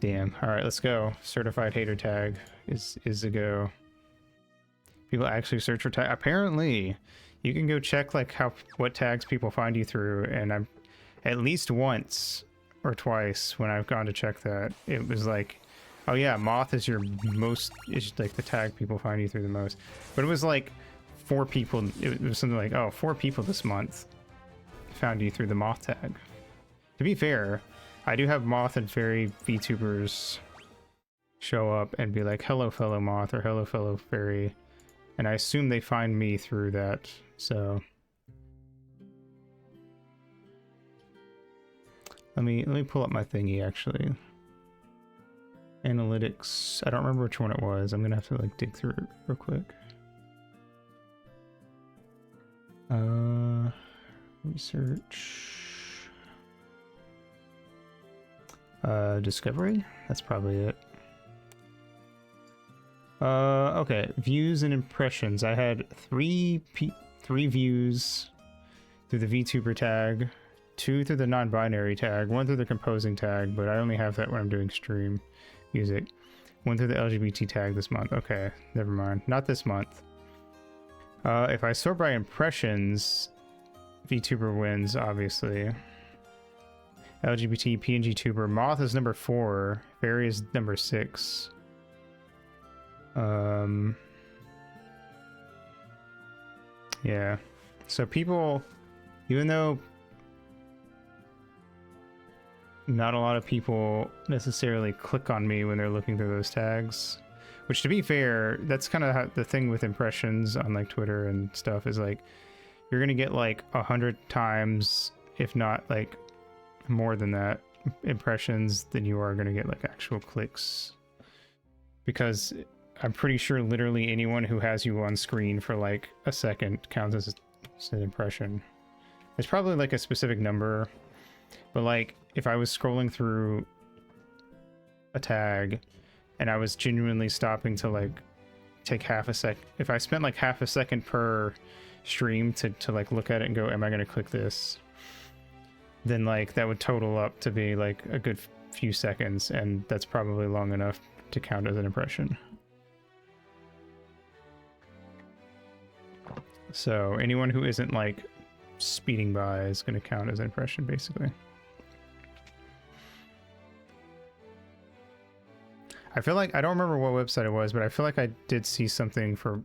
A: Damn. All right, let's go. Certified hater tag is a go. People actually search for tag. Apparently, you can go check like what tags people find you through, and I'm at least once or twice when I've gone to check that, it was like, oh yeah, moth is is like the tag people find you through the most. But it was like 4 people. It was something like, oh, 4 people this month found you through the moth tag. To be fair, I do have moth and fairy VTubers show up and be like, hello fellow moth or hello fellow fairy, and I assume they find me through that. So let me pull up my thingy actually. Analytics, I don't remember which one it was. I'm gonna have to like dig through it real quick. Research. Discovery? That's probably it. Okay, views and impressions. I had 3 views through the VTuber tag, 2 through the non-binary tag, 1 through the composing tag, but I only have that when I'm doing stream music. 1 through the LGBT tag this month. Okay, never mind. Not this month. If I sort by impressions, VTuber wins, obviously. LGBT, PNG tuber. Moth is number 4. Fairy is number 6. Yeah. So people, even though not a lot of people necessarily click on me when they're looking through those tags, which to be fair, that's kind of the thing with impressions on like Twitter and stuff, is like, you're gonna get like 100 times, if not like more than that, impressions than you are gonna get like actual clicks, because I'm pretty sure literally anyone who has you on screen for like a second counts as an impression. There's probably like a specific number, but like if I was scrolling through a tag and I was genuinely stopping to like take half a sec, if I spent like half a second per stream to like look at it and go, am I gonna click this, then like that would total up to be like a good few seconds, and that's probably long enough to count as an impression. So anyone who isn't like speeding by is going to count as an impression, basically. I feel like, I don't remember what website it was, but I feel like I did see something for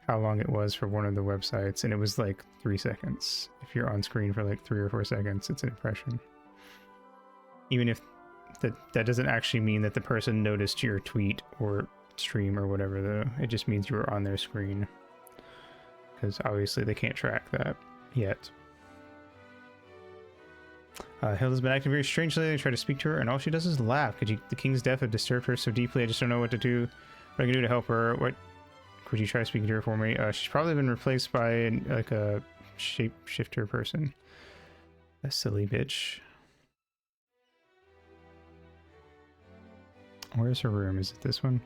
A: how long it was for one of the websites, and it was like 3 seconds. If you're on screen for like 3 or 4 seconds, it's an impression. Even if that doesn't actually mean that the person noticed your tweet or stream or whatever, though. It just means you were on their screen, because obviously they can't track that yet. Hilda's been acting very strangely. I try to speak to her, and all she does is laugh. The king's death had disturbed her so deeply. I just don't know what to do. What I can do to help her. What could you try speaking to her for me? She's probably been replaced by like a shapeshifter person. A silly bitch. Where's her room? Is it this one?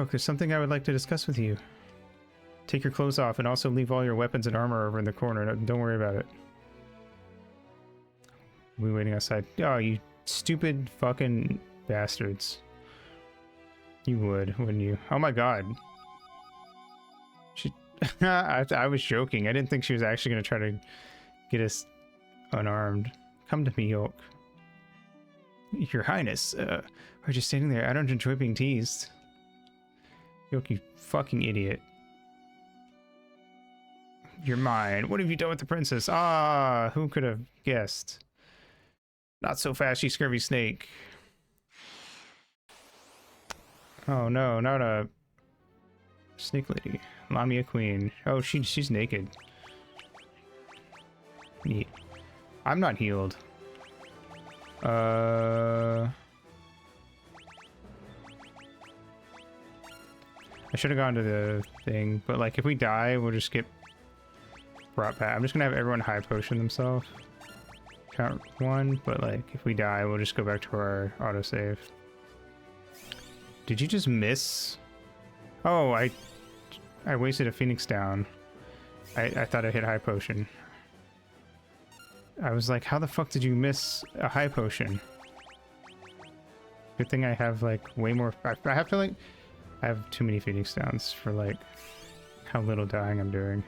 A: Look, there's something I would like to discuss with you. Take your clothes off and also leave all your weapons and armor over in the corner. Don't worry about it. We waiting outside. Oh, you stupid fucking bastards. You would, wouldn't you? Oh my god. She... I was joking. I didn't think she was actually going to try to get us unarmed. Come to me, York. Your Highness, are you standing there? I don't enjoy being teased. York, you fucking idiot. You're mine. What have you done with the princess? Ah, who could have guessed? Not so fast, you scurvy snake. Oh no, not a snake lady. Lamia queen. Oh, she's naked. Neat. I'm not healed. I should have gone to the thing, but like if we die, we'll just get brought back. I'm just gonna have everyone high potion themselves. Count one, but like if we die, we'll just go back to our autosave. Did you just miss? Oh, I wasted a phoenix down. I thought I hit high potion. I was like, how the fuck did you miss a high potion? Good thing I have like way more. I have to like. I have too many phoenix downs for like how little dying I'm doing.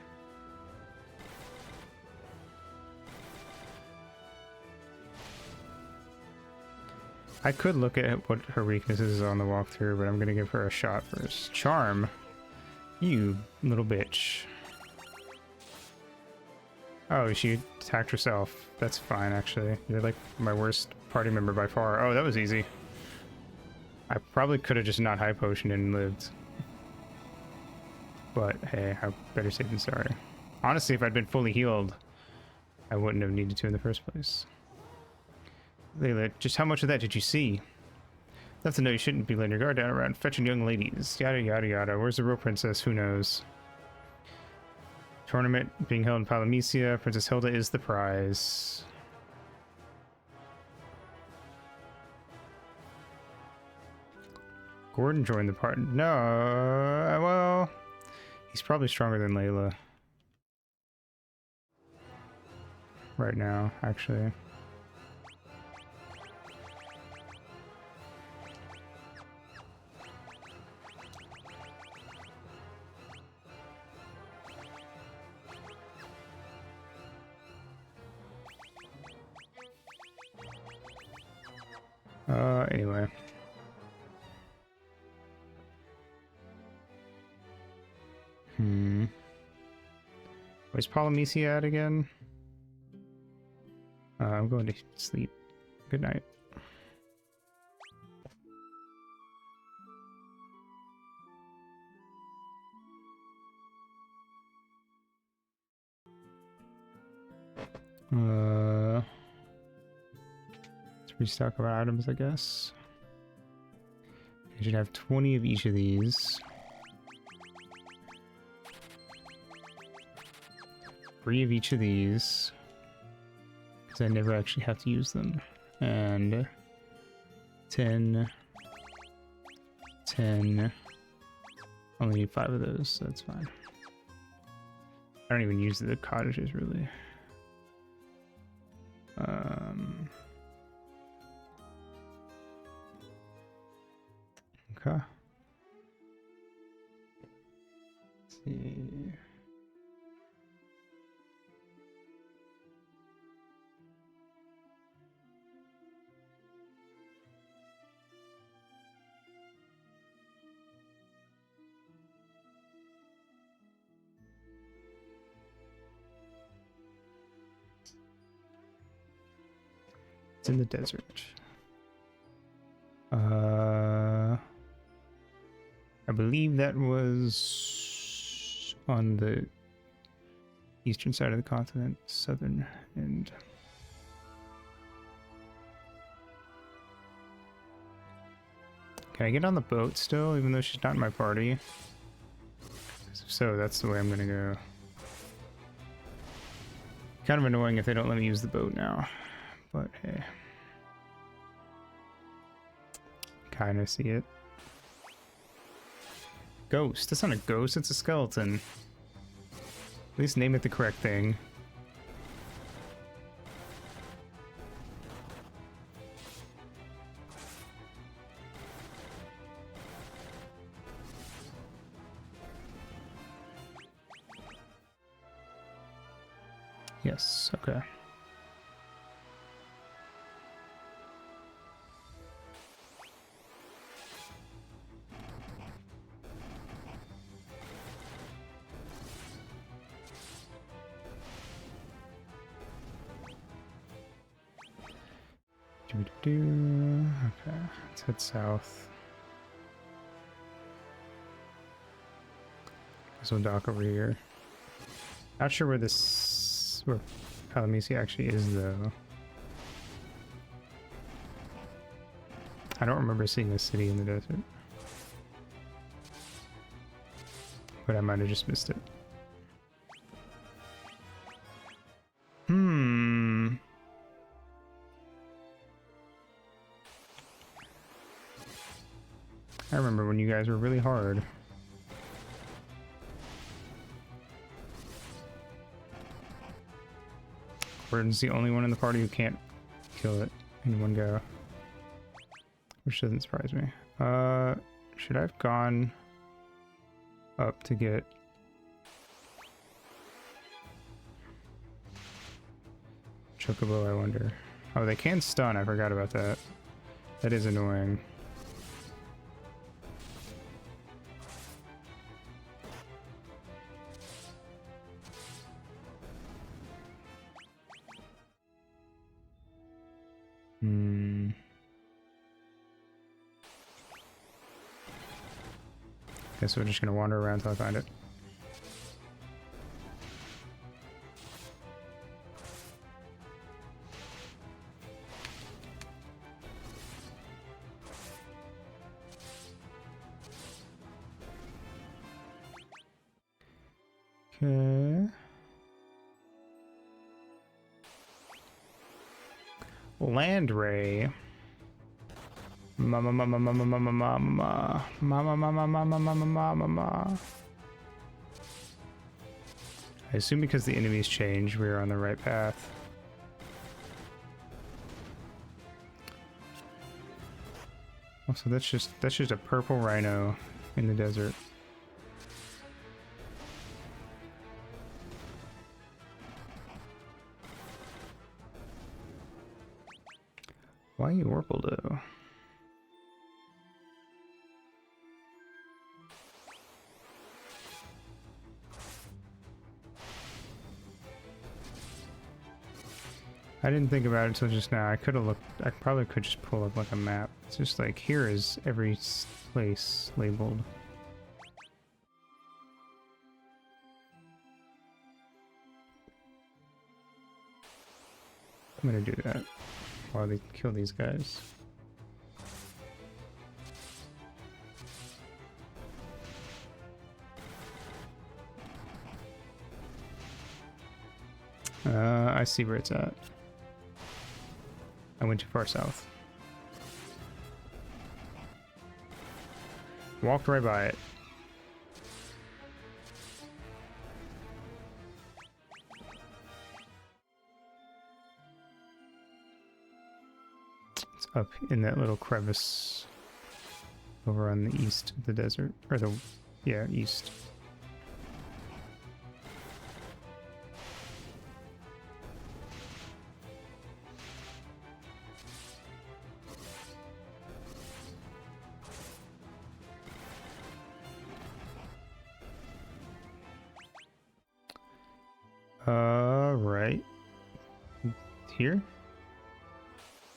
A: I could look at what her weaknesses is on the walkthrough, but I'm gonna give her a shot first. Charm. You little bitch. Oh, she attacked herself. That's fine, actually. You're like my worst party member by far. Oh, that was easy. I probably could have just not high potioned and lived. But hey, I'm better safe than sorry. Honestly, if I'd been fully healed, I wouldn't have needed to in the first place. Layla, just how much of that did you see? Enough to know you shouldn't be letting your guard down around fetching young ladies. Yada yada yada. Where's the real princess? Who knows? Tournament being held in Palamecia. Princess Hilda is the prize. Gordon joined the party. No, well, he's probably stronger than Layla. Right now, actually. Anyway. Where's Palamecia at again? I'm going to sleep. Good night. Let's restock our items, I guess. I should have 20 of each of these. 3 of each of these. Because I never actually have to use them. And 10. 10. Only need 5 of those, so that's fine. I don't even use the cottages, really. Okay. Let's see. It's in the desert. I believe that was on the eastern side of the continent, southern end. Can I get on the boat still, even though she's not in my party? So that's the way I'm gonna go. Kind of annoying if they don't let me use the boat now, but hey. Kind of see it. Ghost. That's not a ghost, it's a skeleton. At least name it the correct thing. Yes, okay. Okay, let's head south. Guess we'll dock over here. Not sure where where Palamisi actually is though. I don't remember seeing a city in the desert. But I might have just missed it. I remember when you guys were really hard. Gordon's the only one in the party who can't kill it in one go. Which doesn't surprise me. Should I have gone up to get... Chocobo, I wonder. Oh, they can stun. I forgot about that. That is annoying. Guess we're just gonna wander around until I find it. Okay. Land Ray. Mama, mama, mama, mama, mama, mama, mama, mama, mama, mama, mama. I assume because the enemies change, we're on the right path. Also, that's just a purple rhino in the desert. Why Orpaldo? I didn't think about it until just now. I could have looked. I probably could just pull up like a map. It's just like here is every place labeled. I'm gonna do that while they kill these guys. I see where it's at. I went too far south. Walked right by it. It's up in that little crevice over on the east of the desert. Or the, yeah, east. Right here?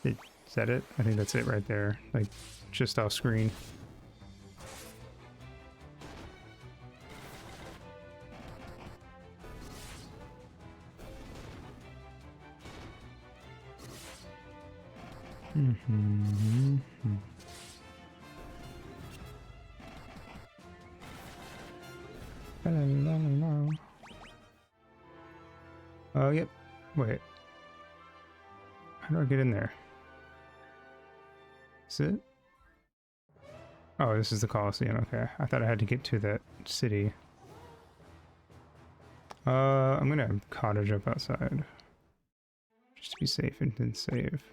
A: Is that it? I think that's it right there, like just off screen. Oh, yep. Wait. How do I get in there? Is it? Oh, this is the Coliseum. Okay, I thought I had to get to that city. I'm gonna cottage up outside. Just to be safe and then save.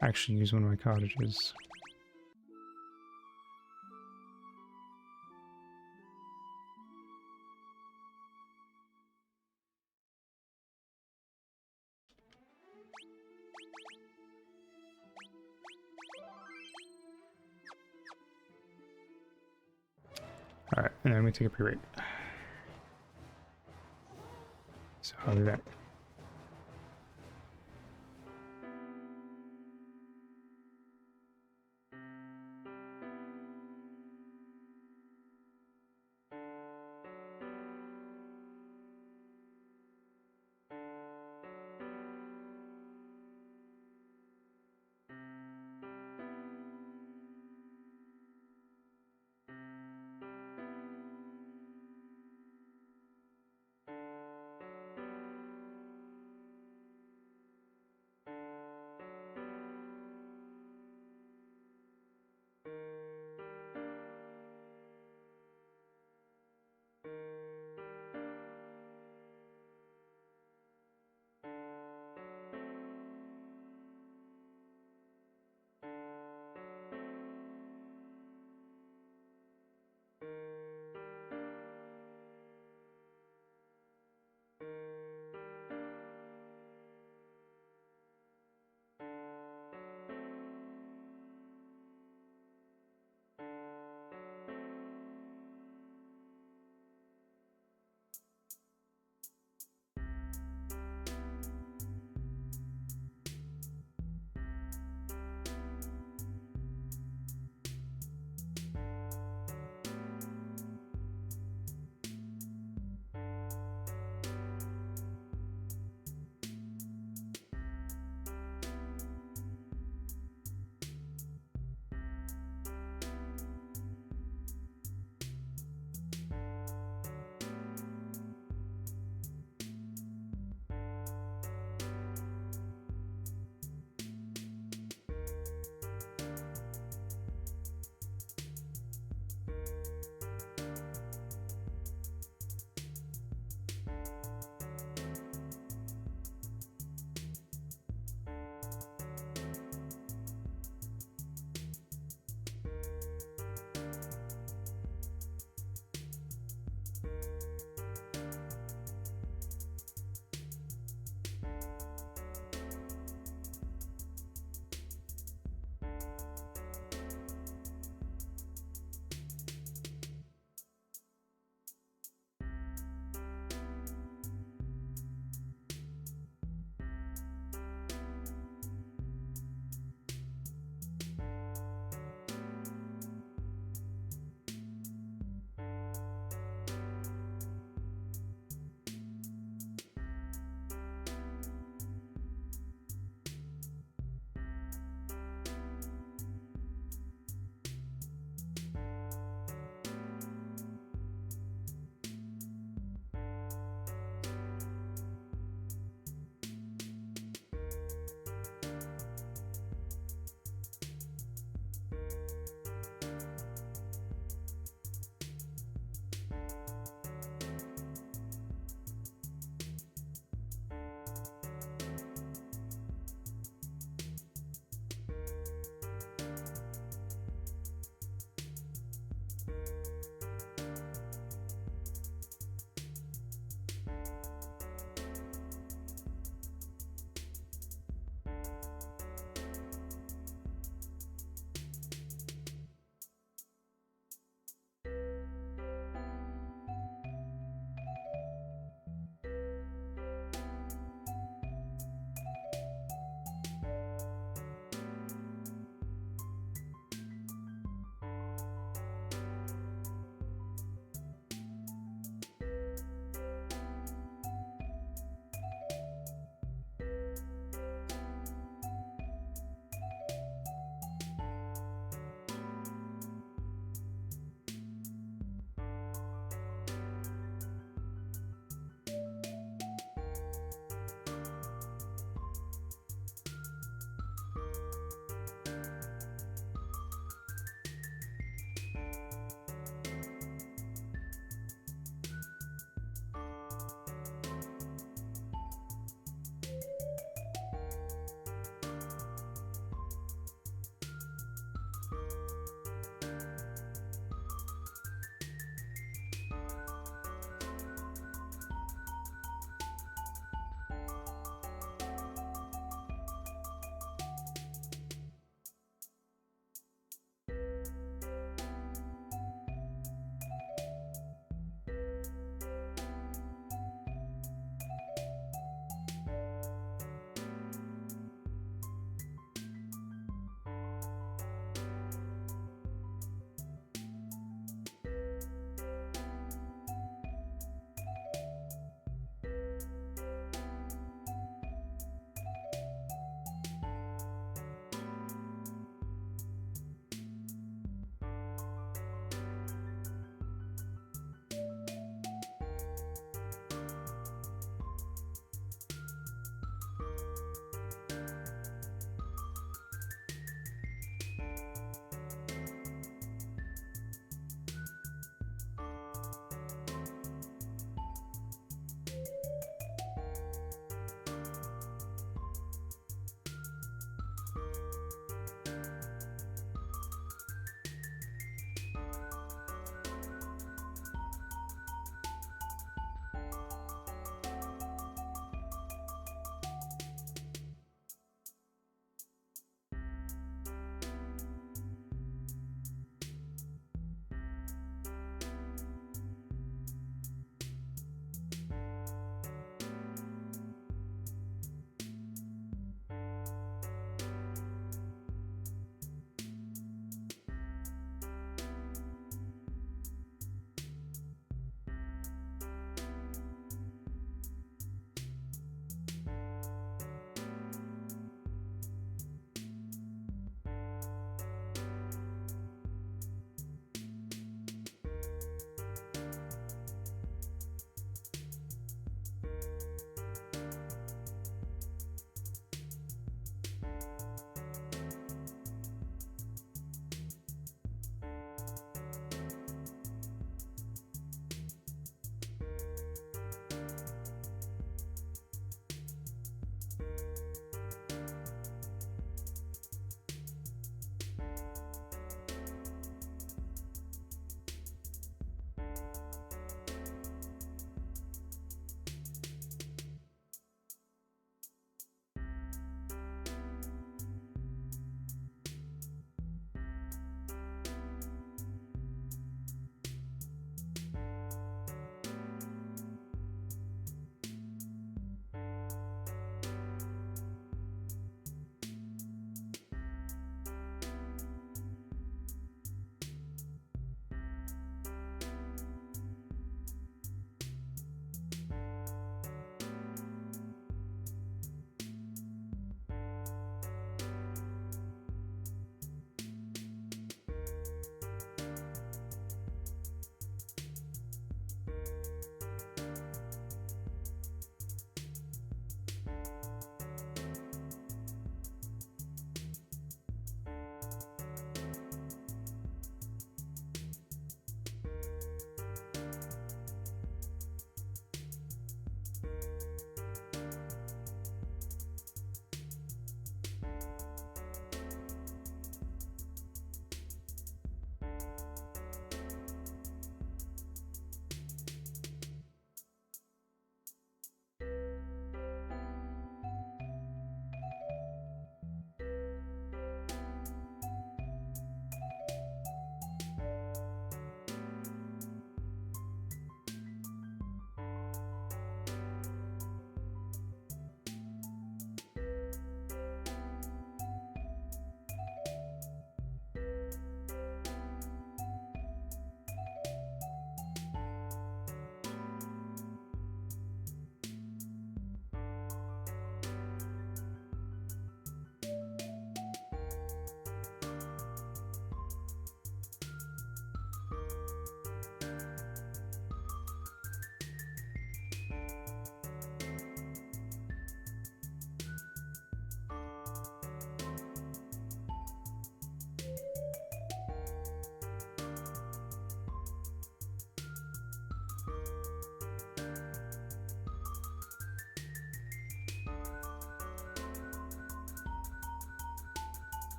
A: Actually use one of my cottages. Alright, and then we take a pre-rate. So I'll do that.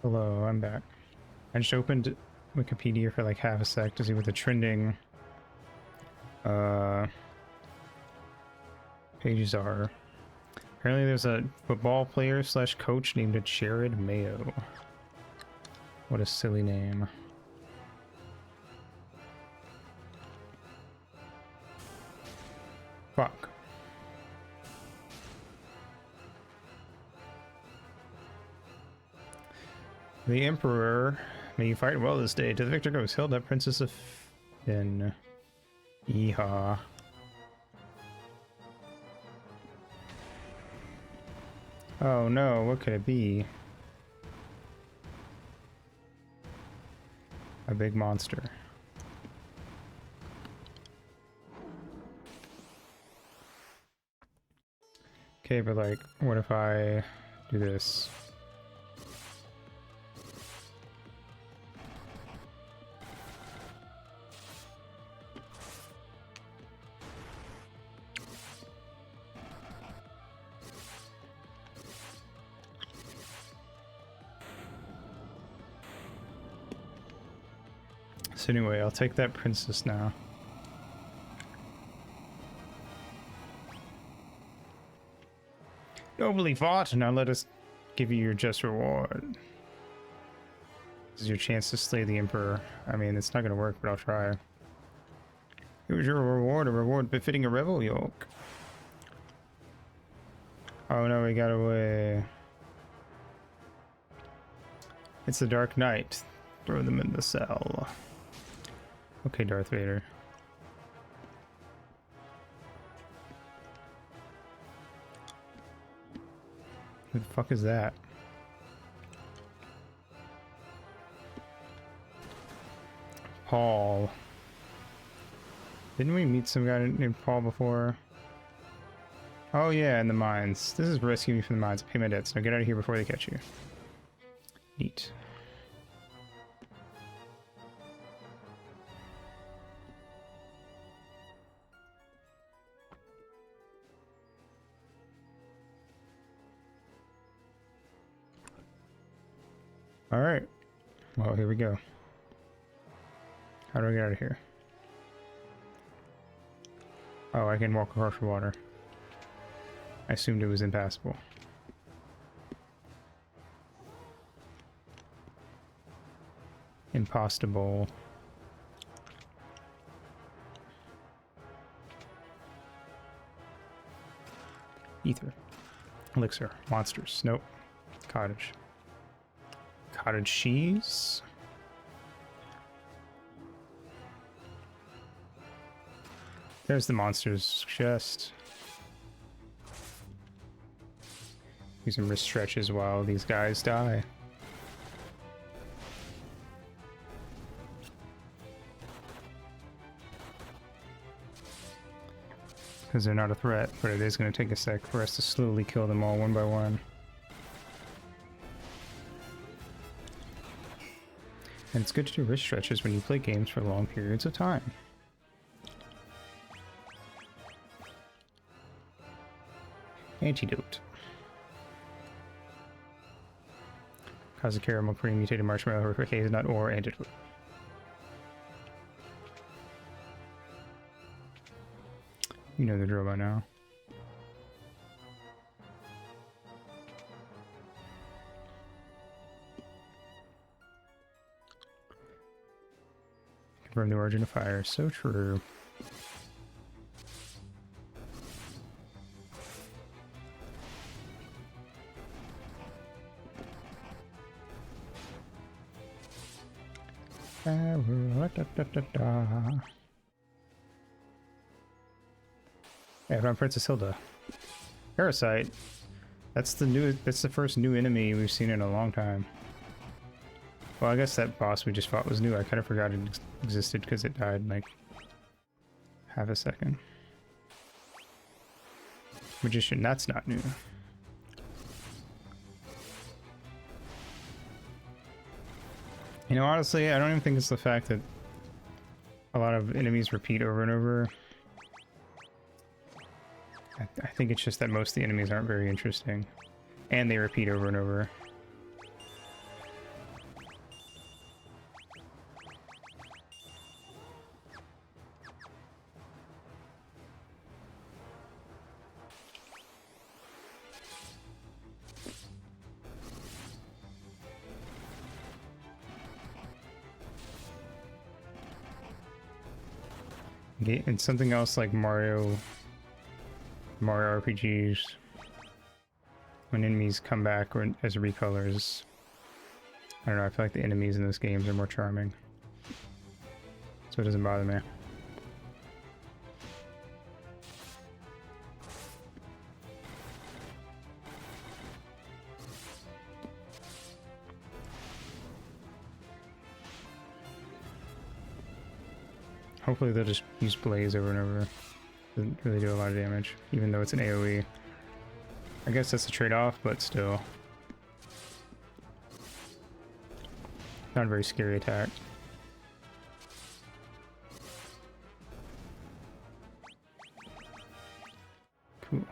A: Hello, I'm back. I just opened Wikipedia for like half a sec to see what the trending pages are. Apparently there's a football player slash coach named Jared Mayo. What a silly name. Fuck. The Emperor, may you fight well this day. To the victor goes Hilda, Princess of Finn. Yeehaw. Oh no, what could it be? A big monster. Okay, but like, what if I do this? So anyway, I'll take that princess now. Nobly fought, now let us give you your just reward. This is your chance to slay the Emperor. I mean, it's not gonna work, but I'll try. Here's your reward, a reward befitting a rebel yoke. Oh no, we got away. It's the Dark Knight. Throw them in the cell. Okay, Darth Vader. Who the fuck is that? Paul. Didn't we meet some guy named Paul before? Oh yeah, in the mines. This is rescue me from the mines. Pay my debts. Now get out of here before they catch you. Neat. Alright. Well, here we go. How do I get out of here? Oh, I can walk across the water. I assumed it was impassable. Impossible. Ether. Elixir. Monsters. Nope. Cottage. Cottage cheese? There's the monster's chest. Do some wrist stretches while these guys die. Because they're not a threat, but it is going to take a sec for us to slowly kill them all one by one. And it's good to do wrist stretches when you play games for long periods of time. Antidote. Cause a caramel cream, mutated marshmallow, horrific hazelnut, or antidote. You know the drill by now. Confirm the origin of fire. So true. Yeah, I'm Princess Hilda. Parasite. That's the first new enemy we've seen in a long time. Well, I guess that boss we just fought was new. I kind of forgot it existed because it died in like half a second. Magician, that's not new. You know, honestly, I don't even think it's the fact that a lot of enemies repeat over and over. I think it's just that most of the enemies aren't very interesting. And they repeat over and over. And something else like Mario RPGs, when enemies come back or as recolors. I don't know, I feel like the enemies in those games are more charming. So it doesn't bother me. Hopefully they'll just use Blaze over and over. Doesn't really do a lot of damage, even though it's an AoE. I guess that's a trade-off, but still. Not a very scary attack. Cool.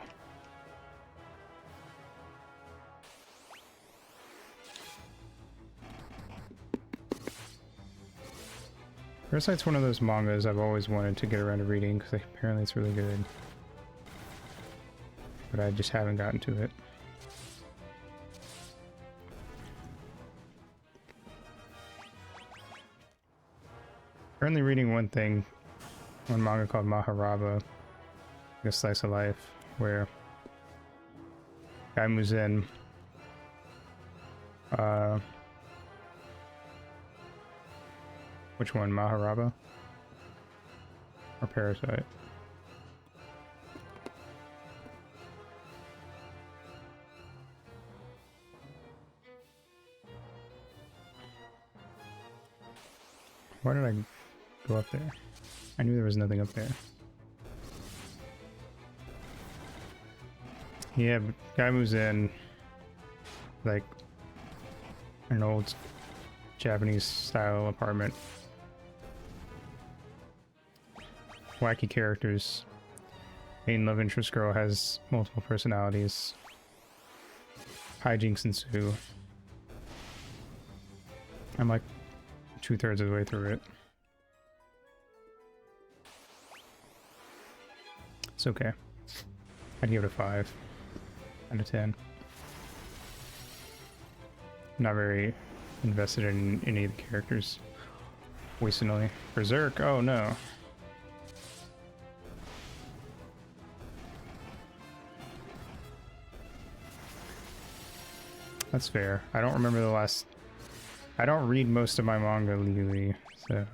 A: Parasite's one of those mangas I've always wanted to get around to reading because apparently it's really good. But I just haven't gotten to it. Currently reading one manga called Maharaba, a slice of life, where guy moves in. Which one, Maharaba or Parasite? Why did I go up there? I knew there was nothing up there. Yeah, guy moves in like an old Japanese style apartment. Wacky characters. Main love interest girl has multiple personalities. Hijinks ensue. I'm like 2/3 of the way through it. It's okay. I'd give it a 5 out of 10. Not very invested in any of the characters. Wastingly. Berserk? Oh no. That's fair. I don't remember the last... I don't read most of my manga legally, so...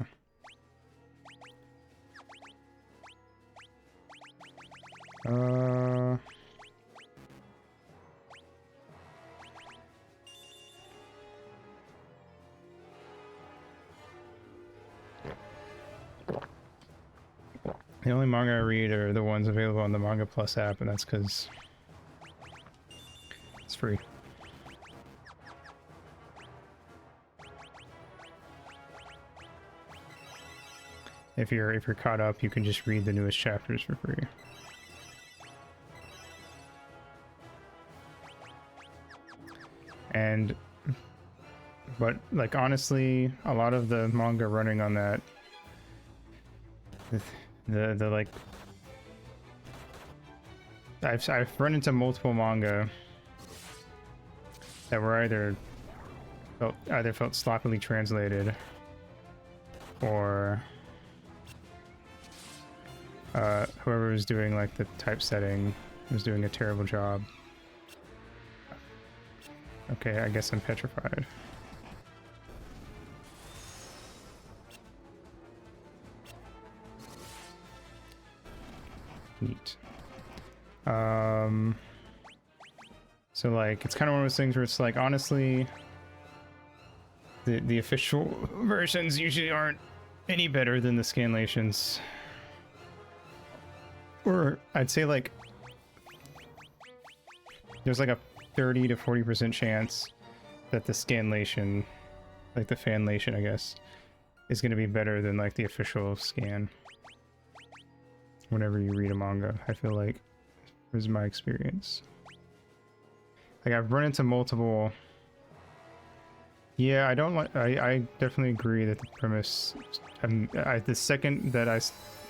A: The only manga I read are the ones available on the Manga Plus app, and that's because it's free. If you're caught up, you can just read the newest chapters for free. But like honestly, a lot of the manga running on that, the like, I've run into multiple manga that were either felt sloppily translated, or whoever was doing like the typesetting was doing a terrible job. Okay, I guess I'm petrified. Neat. So like, it's kind of one of those things where it's like, honestly, the official versions usually aren't any better than the scanlations. Or I'd say like, there's like a 30 to 40% chance that the scanlation, like the fanlation, I guess, is going to be better than like the official scan. Whenever you read a manga, I feel like this is my experience. Like I've run into multiple. Yeah, I don't like. I definitely agree that the premise. The second that I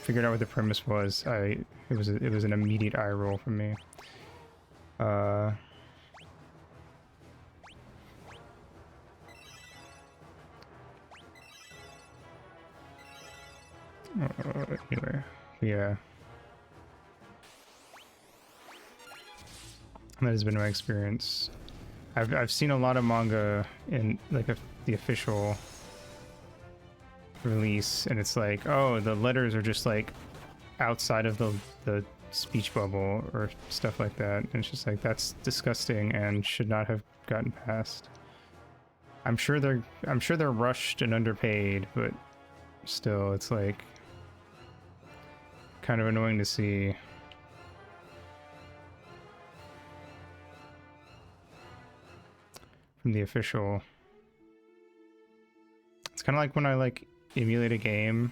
A: figured out what the premise was, it was an immediate eye roll for me. Anyway, yeah. That has been my experience. I've seen a lot of manga in like the official release, and it's like, oh, the letters are just like outside of the speech bubble or stuff like that, and it's just like, that's disgusting and should not have gotten past. I'm sure they're rushed and underpaid, but still, it's like kind of annoying to see. From the official. It's kind of like when I like emulate a game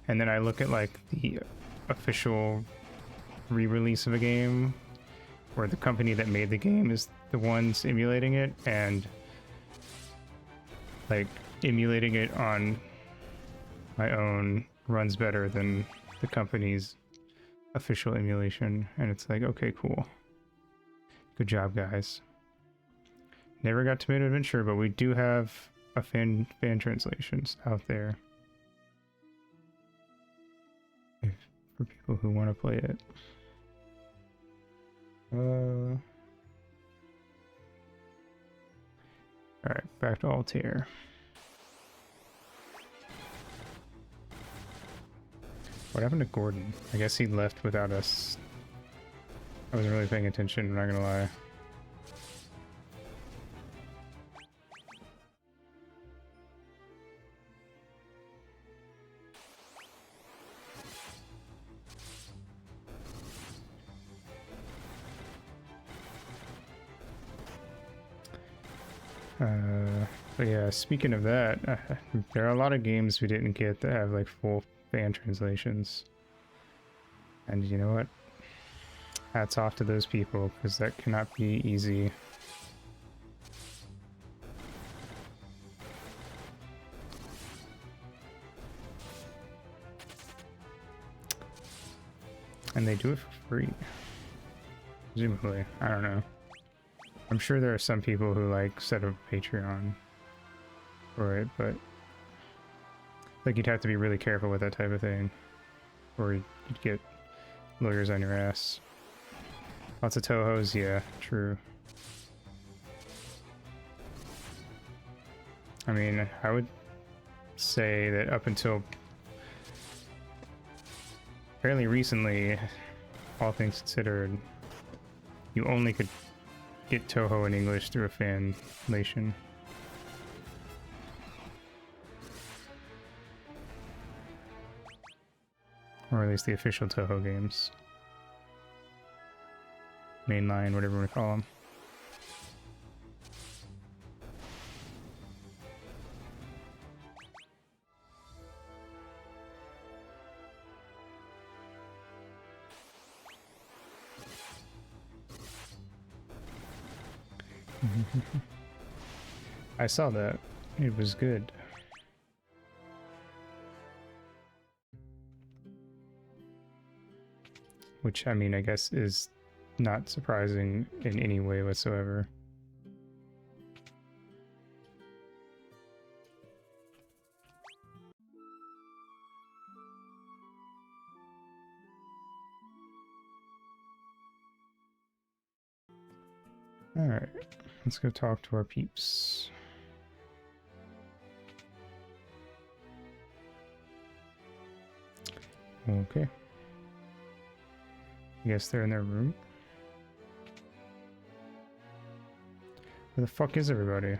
A: and then I look at like the official re-release of a game where the company that made the game is the ones emulating it, and like emulating it on my own runs better than the company's official emulation, and it's like, okay, cool. Good job, guys. Never got Tomato Adventure, but we do have a fan translations out there for people who want to play it. Alright, back to Altair. What happened to Gordon? I guess he left without us. I wasn't really paying attention, I'm not gonna lie. But yeah, speaking of that, there are a lot of games we didn't get that have like full fan translations. And you know what? Hats off to those people, because that cannot be easy. And they do it for free. Presumably. I don't know. I'm sure there are some people who like set up Patreon for it, but like you'd have to be really careful with that type of thing, or you'd get lawyers on your ass. Lots of Tohos, yeah, true. I mean, I would say that up until fairly recently, all things considered, you only could get Toho in English through a fanlation. Or at least the official Toho games. Mainline, whatever we call them. I saw that. It was good. Which, I mean, I guess is not surprising in any way whatsoever. Alright, let's go talk to our peeps. Okay. I guess they're in their room. Where the fuck is everybody?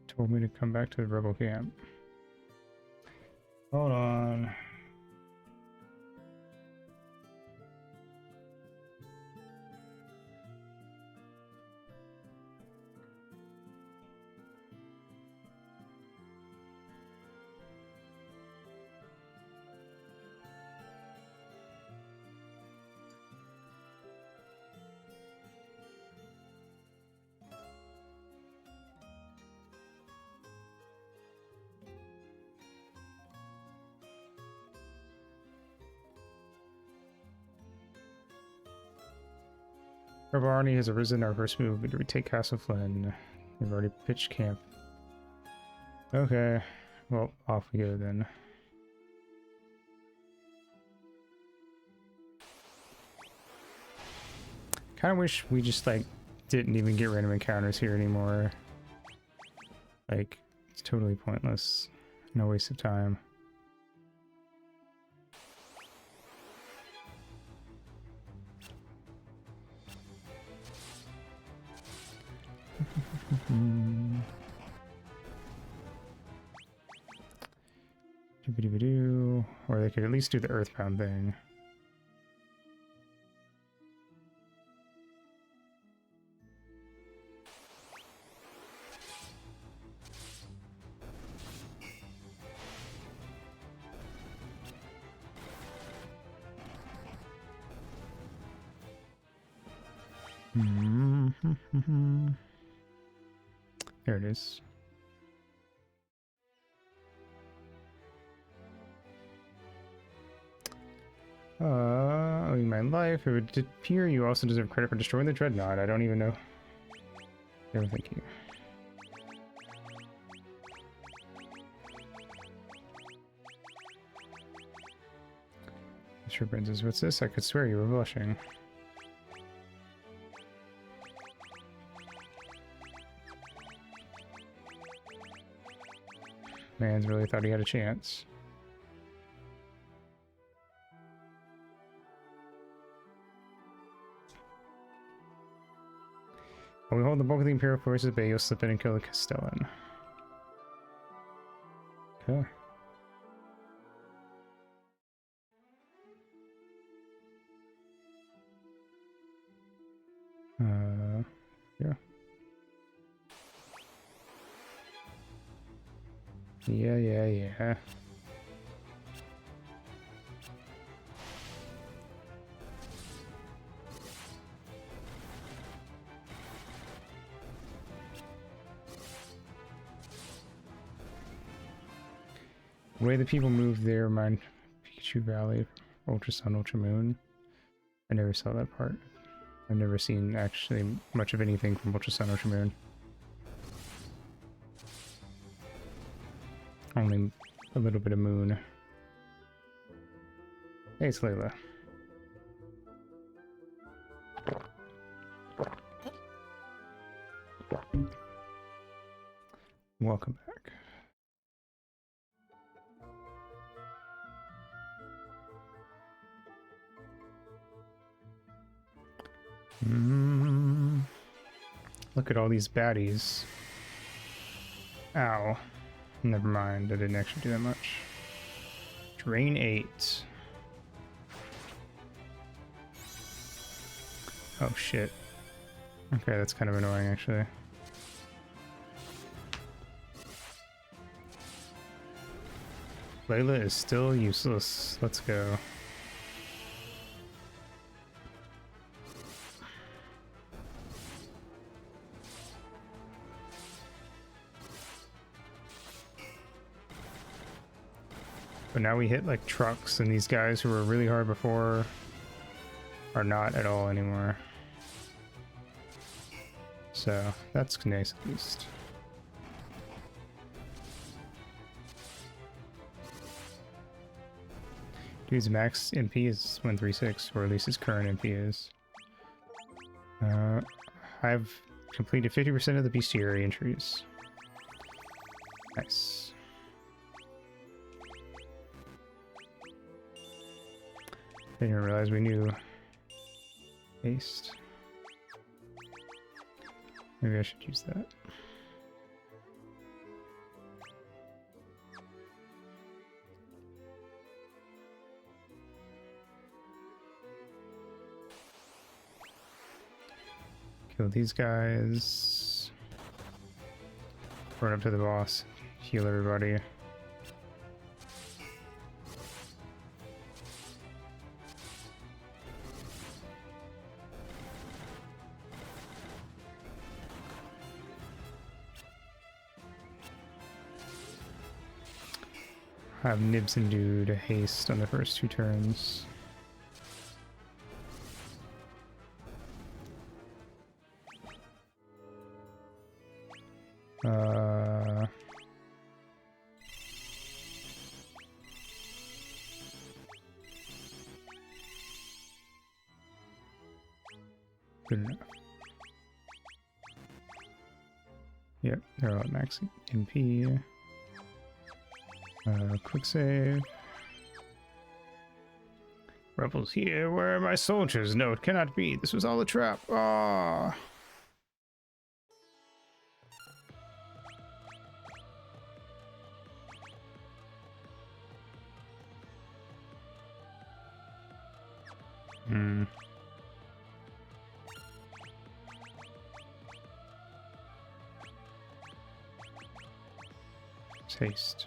A: Told me to come back to the rebel camp. Hold on. Rebel army has arisen. Our first move to retake Castle Flynn. We've already pitched camp. Okay, well, off we go then. Kind of wish we just, like, didn't even get random encounters here anymore. Like, it's totally pointless. No waste of time. Or they could at least do the earthbound thing. There it is. Owing my life, it would appear you also deserve credit for destroying the dreadnought. I don't even know. No, thank you. Mr. Princess, what's this? I could swear you were blushing. Man's really thought he had a chance. When we hold the bulk of the Imperial forces at bay, you'll slip in and kill the Castellan. Okay. Yeah. Yeah. The way the people move there, mind Pikachu Valley, Ultra Sun, Ultra Moon. I never saw that part. I've never seen actually much of anything from Ultra Sun, Ultra Moon. Only a little bit of Moon. Hey, it's Layla. Welcome back. Look at all these baddies. Ow. Never mind, I didn't actually do that much. Drain 8. Oh shit. Okay, that's kind of annoying actually. Layla is still useless. Let's go. But now we hit like trucks, and these guys who were really hard before are not at all anymore. So that's nice at least. Dude's max MP is 136, or at least his current MP is. I've completed 50% of the bestiary entries. Nice. Didn't even realize we knew haste. Maybe I should use that. Kill these guys. Run up to the boss. Heal everybody. Have Nibs and Dude haste on the first 2 turns. Good enough. Yep, they're all at max MP. Quick save. Rebels here, where are my soldiers? No, it cannot be. This was all a trap. Ah. Hmm. Taste.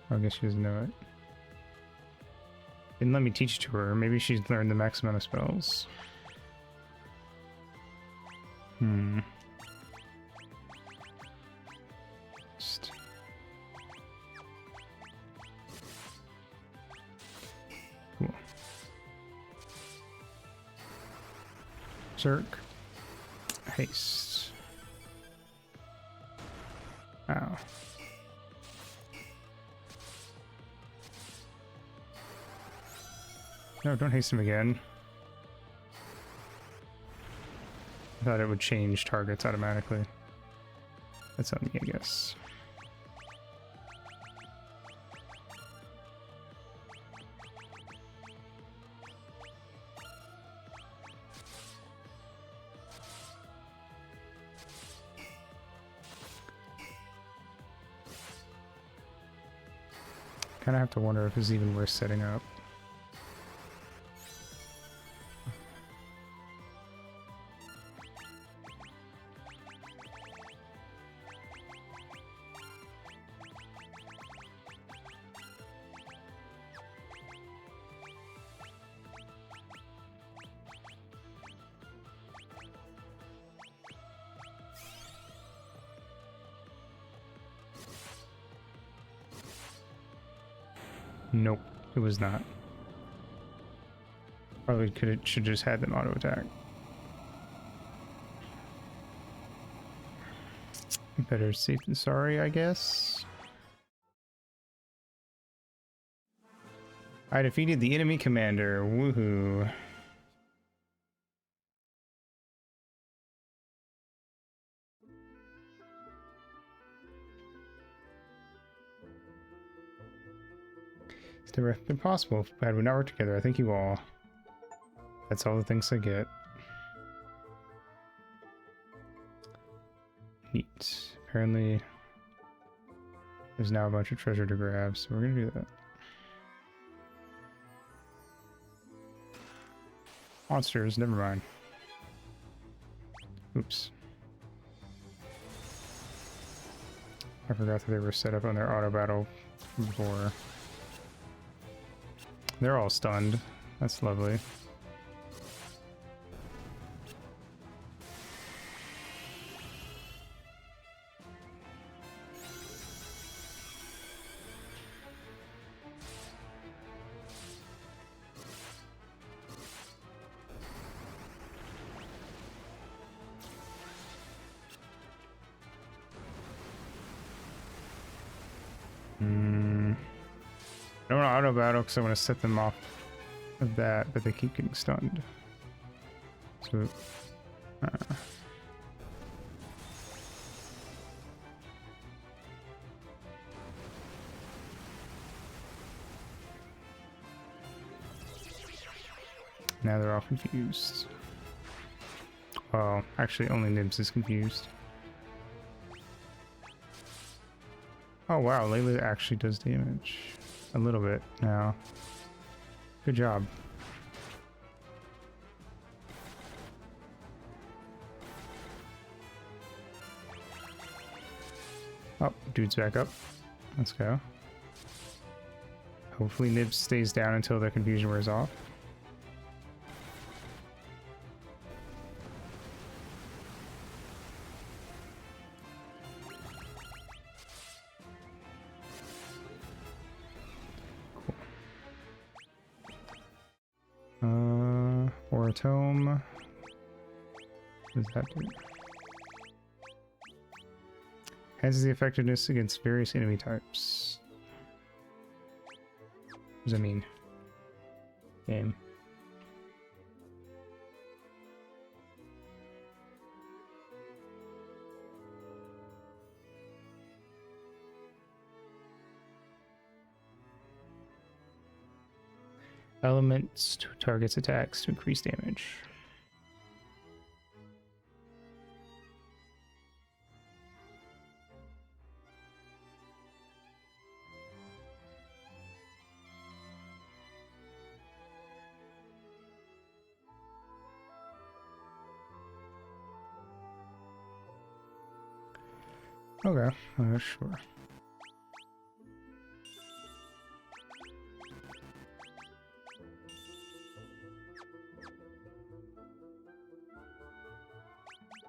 A: I guess she doesn't know it. Didn't let me teach to her. Maybe she's learned the max amount of spells. Just... Cool. Zerk. Haste. Ow. No, don't haste him again. I thought it would change targets automatically. That's on me, I guess. Kind of have to wonder if it's even worth setting up. Nope, it was not. Probably should just had them auto attack. Better safe than sorry, I guess. I defeated the enemy commander. Woohoo. It's never been possible had we not worked together. I thank you all. That's all the thanks I get. Neat. Apparently, there's now a bunch of treasure to grab, so we're gonna do that. Monsters, never mind. Oops. I forgot that they were set up on their auto battle before. They're all stunned. That's lovely. I don't want to auto battle because I want to set them off of that, but they keep getting stunned. So, now they're all confused. Well, actually, only Nibs is confused. Oh wow, Layla actually does damage. A little bit now. Good job. Oh, dude's back up. Let's go. Hopefully Nibs stays down until the confusion wears off. Tome. What does that do? Enhances the effectiveness against various enemy types. What does that mean? Game. Elements to targets attacks to increase damage. Okay, sure.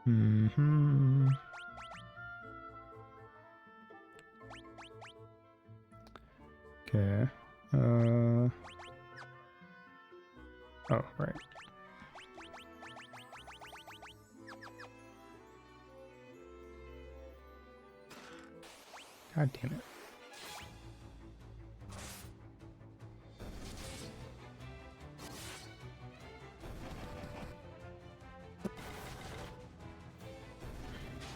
A: Mm-hmm. Okay. Oh, right. God damn it.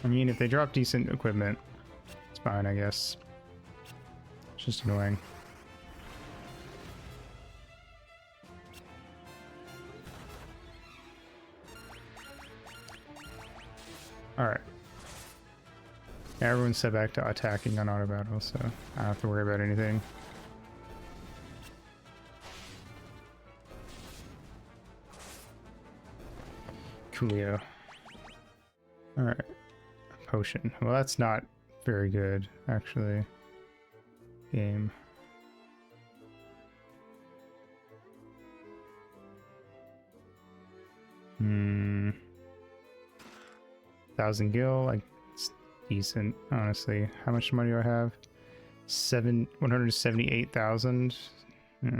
A: I mean, if they drop decent equipment, it's fine, I guess. It's just annoying. Alright. Everyone's set back to attacking on auto battle, so I don't have to worry about anything. Coolio. Alright. Potion. Well, that's not very good, actually. Game. Hmm. 1,000 gil, like, it's decent, honestly. How much money do I have? 178,000. Yeah.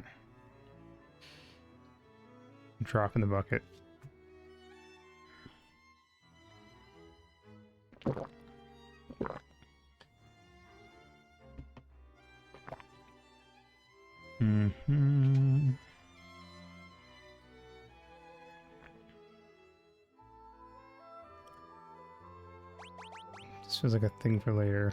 A: Drop in the bucket. Mm-hmm. This feels like a thing for later.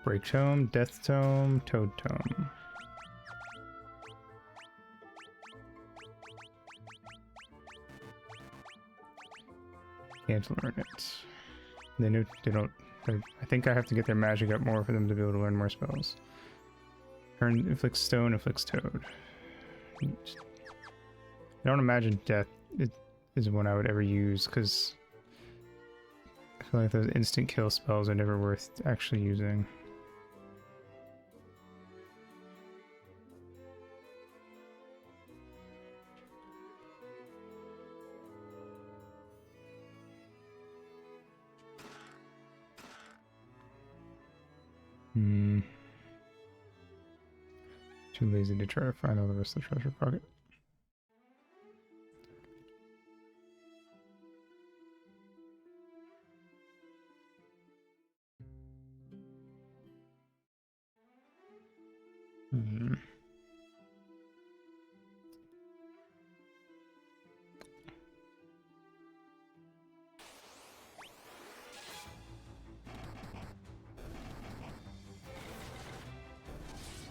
A: Break Tome, Death Tome, Toad Tome. Can't learn it. They don't. I think I have to get their magic up more for them to be able to learn more spells. Turn inflicts stone, inflicts toad. I don't imagine death is one I would ever use because I feel like those instant kill spells are never worth actually using. Too lazy to try to find all the rest of the treasure pocket.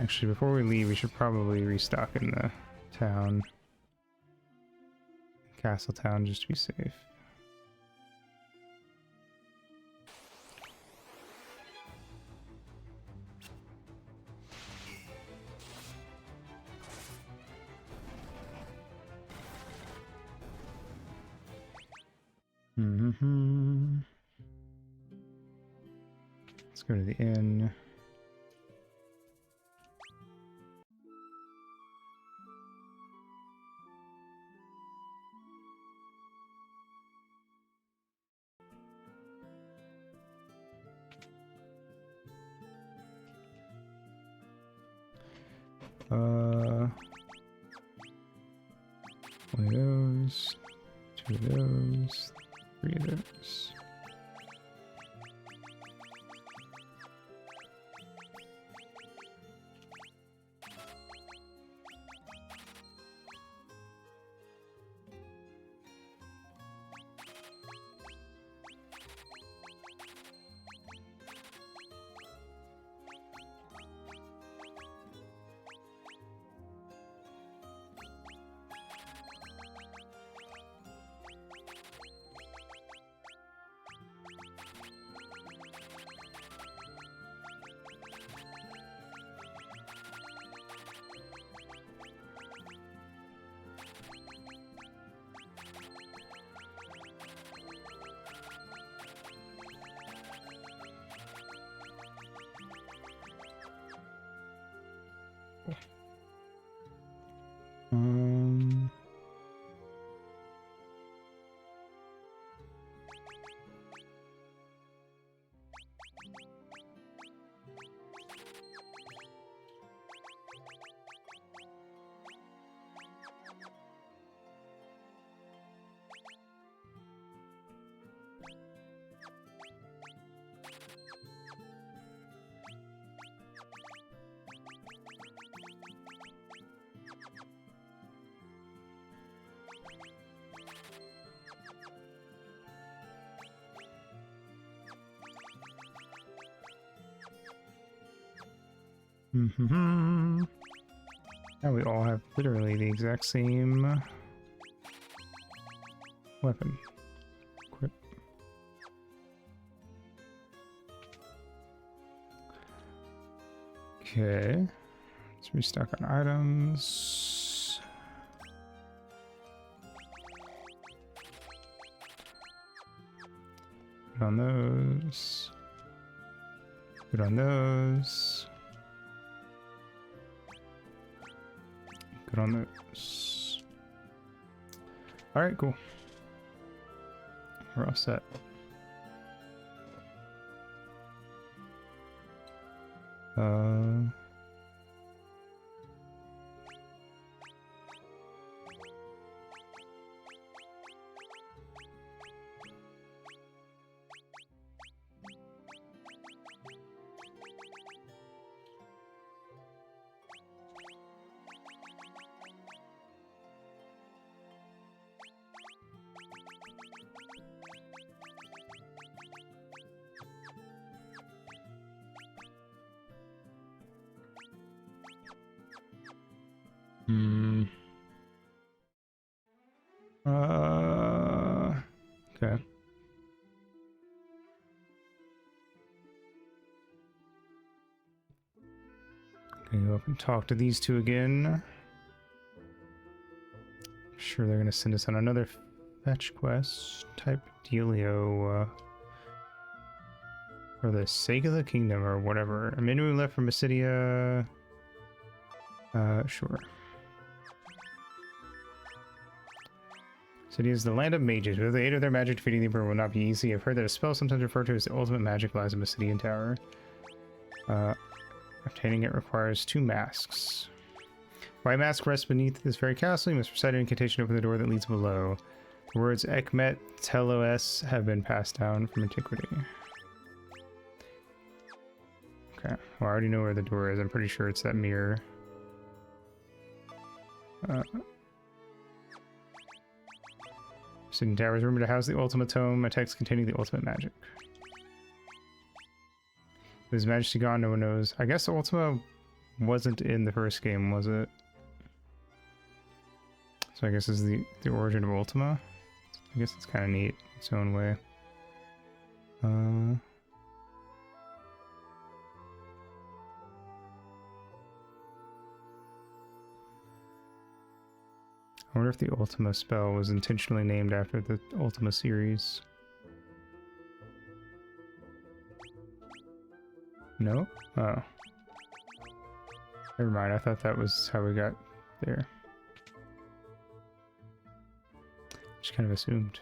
A: Actually, before we leave, we should probably restock in the town. Castle town, just to be safe. Let's go to the inn. 2 of those, 3 of those. Um, now we all have literally the exact same weapon. Equip. Okay. Let's restock on items. Put on those. Put on those. Put on those. Alright, cool. We're all set. Okay. Okay, go up and talk to these two again. I'm sure they're gonna send us on another fetch quest type dealio. For the sake of the kingdom or whatever. A menu left from Basidia. Sure. City is the land of mages. With the aid of their magic, defeating the Emperor will not be easy. I've heard that a spell sometimes referred to as the ultimate magic lies in Basidian Tower. Obtaining it requires 2 masks. White mask rests beneath this very castle. You must recite an incantation to open the door that leads below. The words Ekmet Telos have been passed down from antiquity. Okay, well, I already know where the door is. I'm pretty sure it's that mirror. Basidian Tower is rumored to house the Ultima Tome, a text containing the ultimate magic. With his majesty gone, no one knows. I guess Ultima wasn't in the first game, was it? So I guess this is the origin of Ultima. I guess it's kind of neat in its own way. I wonder if the Ultima spell was intentionally named after the Ultima series. No? Oh. Never mind, I thought that was how we got there. Just kind of assumed.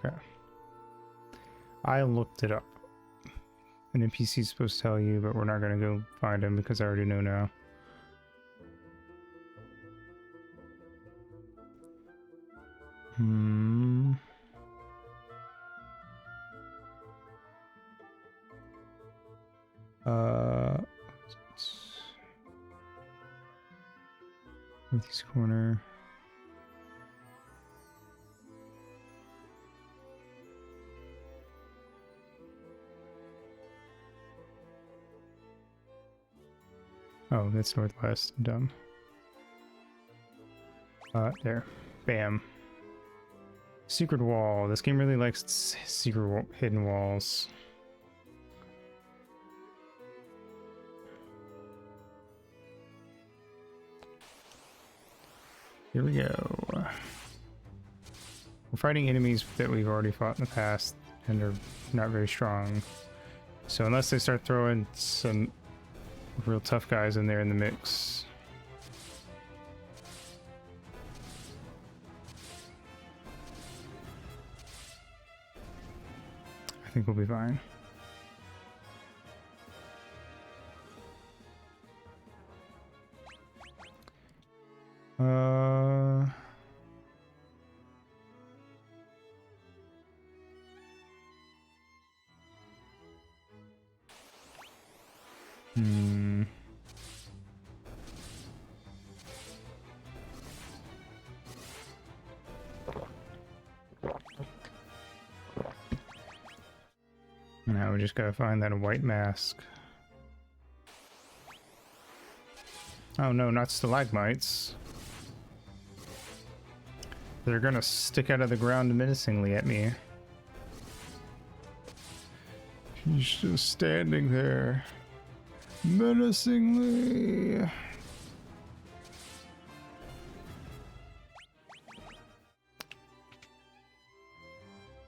A: Okay. I looked it up. An NPC is supposed to tell you, but we're not going to go find him because I already know now. Hmm. Northeast corner. Oh, that's northwest. I'm dumb. There. Bam. Secret wall. This game really likes hidden walls. Here we go. We're fighting enemies that we've already fought in the past, and they're not very strong. So unless they start throwing some real tough guys in there in the mix. I think we'll be fine. Now we just gotta find that white mask. Oh no, not stalagmites. They're gonna stick out of the ground menacingly at me. She's just standing there. Menacingly.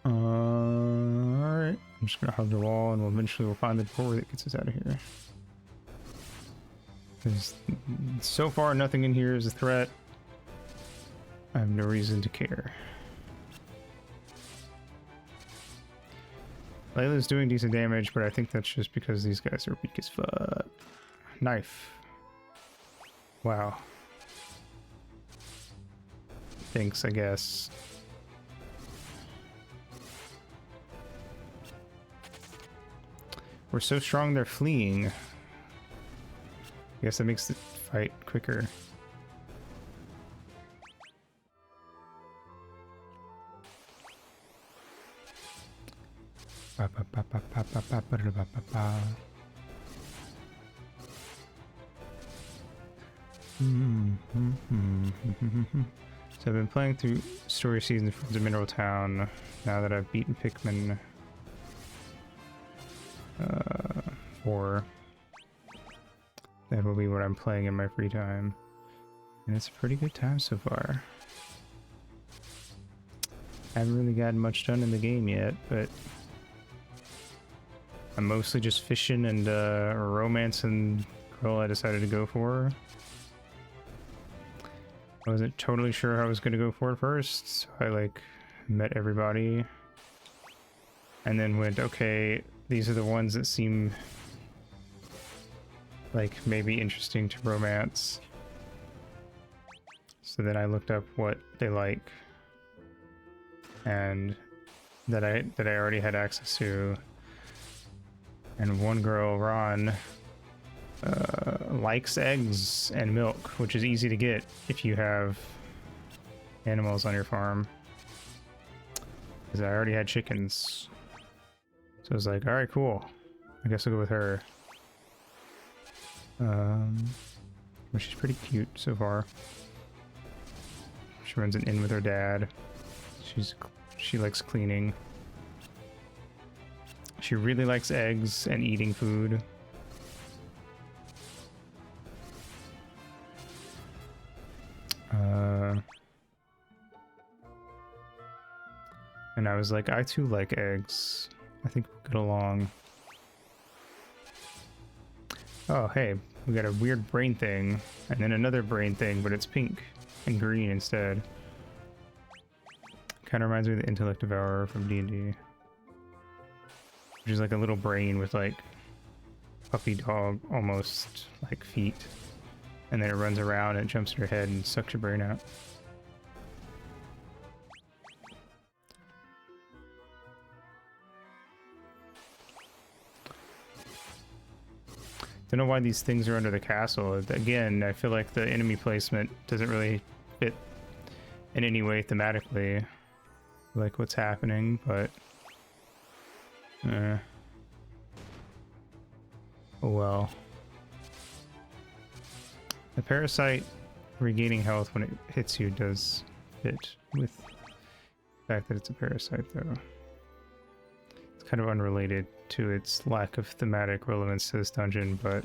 A: Alright. I'm just gonna hug the wall and eventually we'll find the door that gets us out of here. Because so far nothing in here is a threat. I have no reason to care. Layla's doing decent damage, but I think that's just because these guys are weak as fuck. Knife. Wow. Thanks, I guess. We're so strong they're fleeing. I guess that makes the fight quicker. So I've been playing through story season for the Mineral Town now that I've beaten Pikmin 4. That will be what I'm playing in my free time. And it's a pretty good time so far. I haven't really gotten much done in the game yet, but I'm mostly just fishing and romancing girl I decided to go for. I wasn't totally sure how I was going to go for it first, so I like met everybody and then went, okay, these are the ones that seem like maybe interesting to romance. So then I looked up what they like and that I already had access to. And one girl, Ron, likes eggs and milk, which is easy to get if you have animals on your farm. Because I already had chickens. So I was like, alright, cool. I guess I'll go with her. But she's pretty cute so far. She runs an inn with her dad. She likes cleaning. She really likes eggs and eating food. And I was like, I too like eggs. I think we'll get along. Oh, hey, we got a weird brain thing, and then another brain thing, but it's pink and green instead. Kind of reminds me of the Intellect Devourer from D&D. Which is like a little brain with like puppy dog almost like feet. And then it runs around and jumps in your head and sucks your brain out. Don't know why these things are under the castle. Again, I feel like the enemy placement doesn't really fit in any way thematically, like what's happening, but oh well. The parasite regaining health when it hits you does fit with the fact that it's a parasite, though. It's kind of unrelated to its lack of thematic relevance to this dungeon, but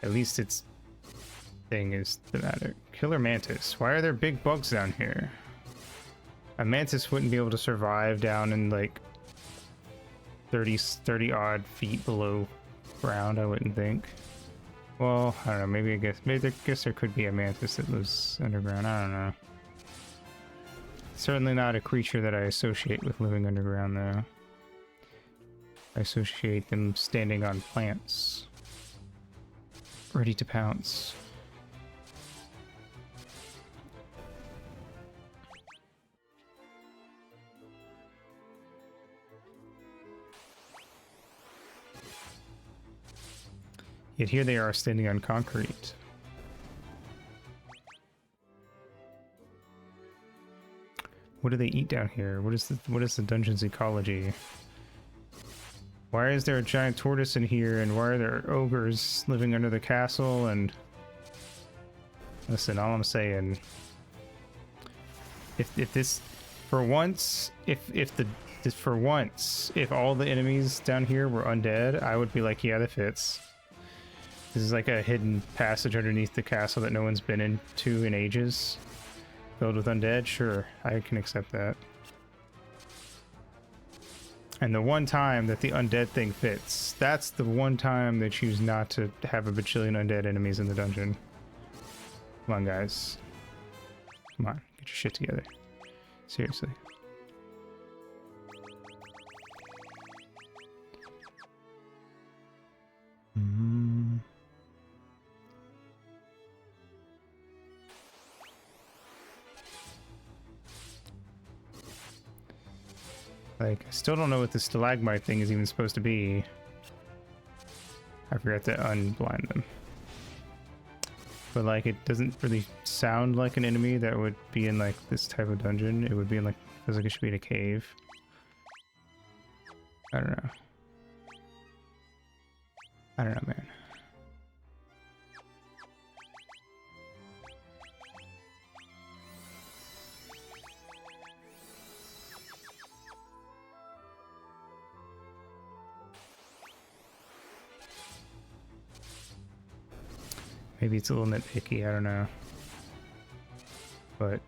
A: at least its thing is thematic. Killer mantis. Why are there big bugs down here? A mantis wouldn't be able to survive down in like 30 odd feet below ground, I wouldn't think. Well, I don't know, maybe I guess there could be a mantis that lives underground. I don't know. Certainly not a creature that I associate with living underground, though. I associate them standing on plants, ready to pounce. Yet here they are standing on concrete. What do they eat down here? What is the dungeon's ecology? Why is there a giant tortoise in here, and why are there ogres living under the castle? And listen, all I'm saying, if this, for once, if all the enemies down here were undead, I would be like, yeah, that fits. This is like a hidden passage underneath the castle that no one's been into in ages, filled with undead. Sure, I can accept that. And the one time that the undead thing fits, that's the one time they choose not to have a bajillion undead enemies in the dungeon. Come on, guys. Come on, get your shit together. Seriously. Like, I still don't know what the stalagmite thing is even supposed to be. I forgot to unblind them. But like, it doesn't really sound like an enemy that would be in like this type of dungeon. It would be in like, feels like it should be in a cave. I don't know. I don't know, man. Maybe it's a little nitpicky, I don't know. But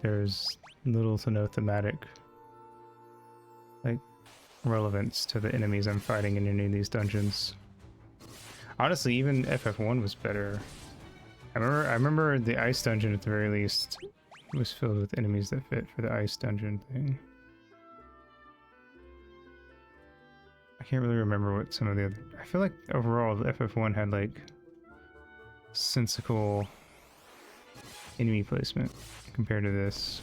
A: there's little to no thematic like relevance to the enemies I'm fighting in any of these dungeons. Honestly, even FF1 was better. I remember the ice dungeon at the very least was filled with enemies that fit for the ice dungeon thing. I can't really remember what some of the other... I feel like overall the FF1 had like sensical enemy placement compared to this.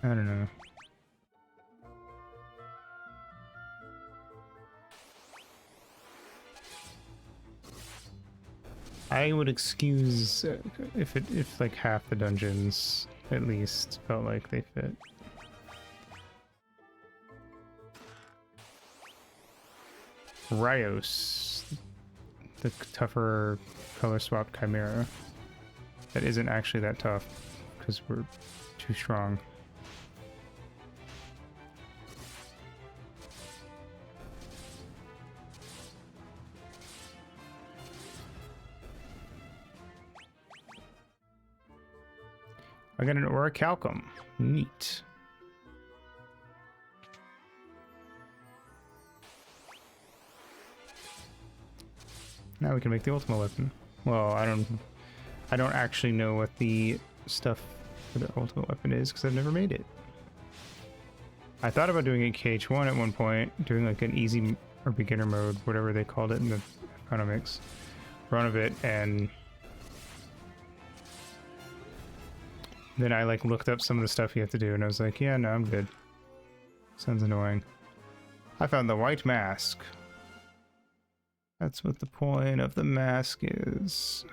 A: I don't know. I would excuse if like half the dungeons at least felt like they fit. Rios, the tougher color swapped chimera. That isn't actually that tough because we're too strong. I got an orichalcum. Neat. Now we can make the ultimate weapon. Well, I don't actually know what the stuff for the ultimate weapon is because I've never made it. I thought about doing a KH1 at one point, doing like an easy or beginner mode, whatever they called it in the economics run of it, and then I like looked up some of the stuff you have to do, and I was like, yeah, no, I'm good. Sounds annoying. I found the white mask. That's what the point of the mask is.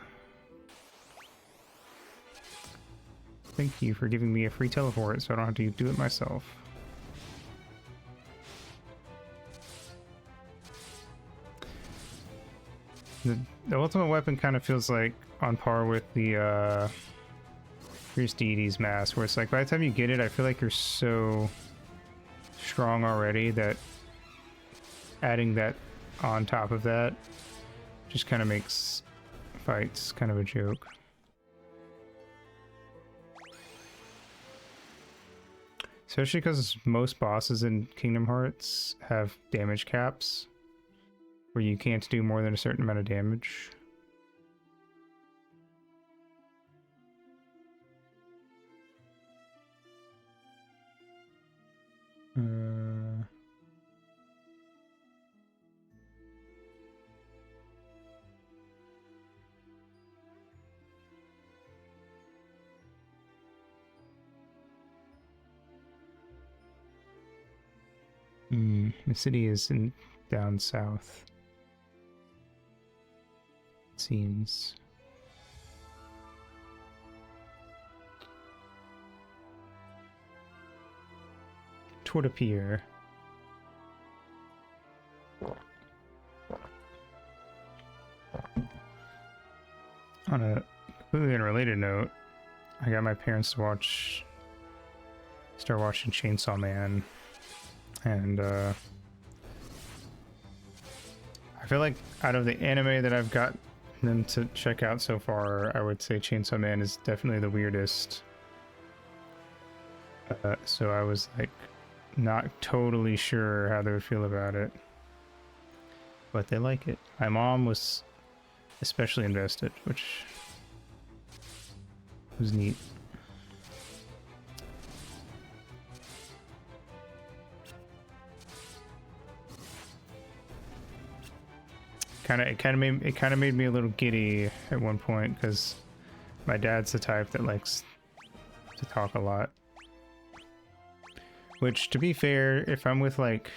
A: Thank you for giving me a free teleport so I don't have to do it myself. The ultimate weapon kind of feels like on par with the Fierce Deity's mask, where it's like by the time you get it, I feel like you're so strong already that adding that on top of that just kind of makes fights kind of a joke. Especially because most bosses in Kingdom Hearts have damage caps where you can't do more than a certain amount of damage. The city is down south. It seems. It would appear. On a completely unrelated note, I got my parents to start watching Chainsaw Man, and I feel like out of the anime that I've got them to check out so far, I would say Chainsaw Man is definitely the weirdest. So I was like not totally sure how they would feel about it, but they like it. My mom was especially invested, which was neat. It kind of made me a little giddy at one point because my dad's the type that likes to talk a lot. Which, to be fair, if I'm with like,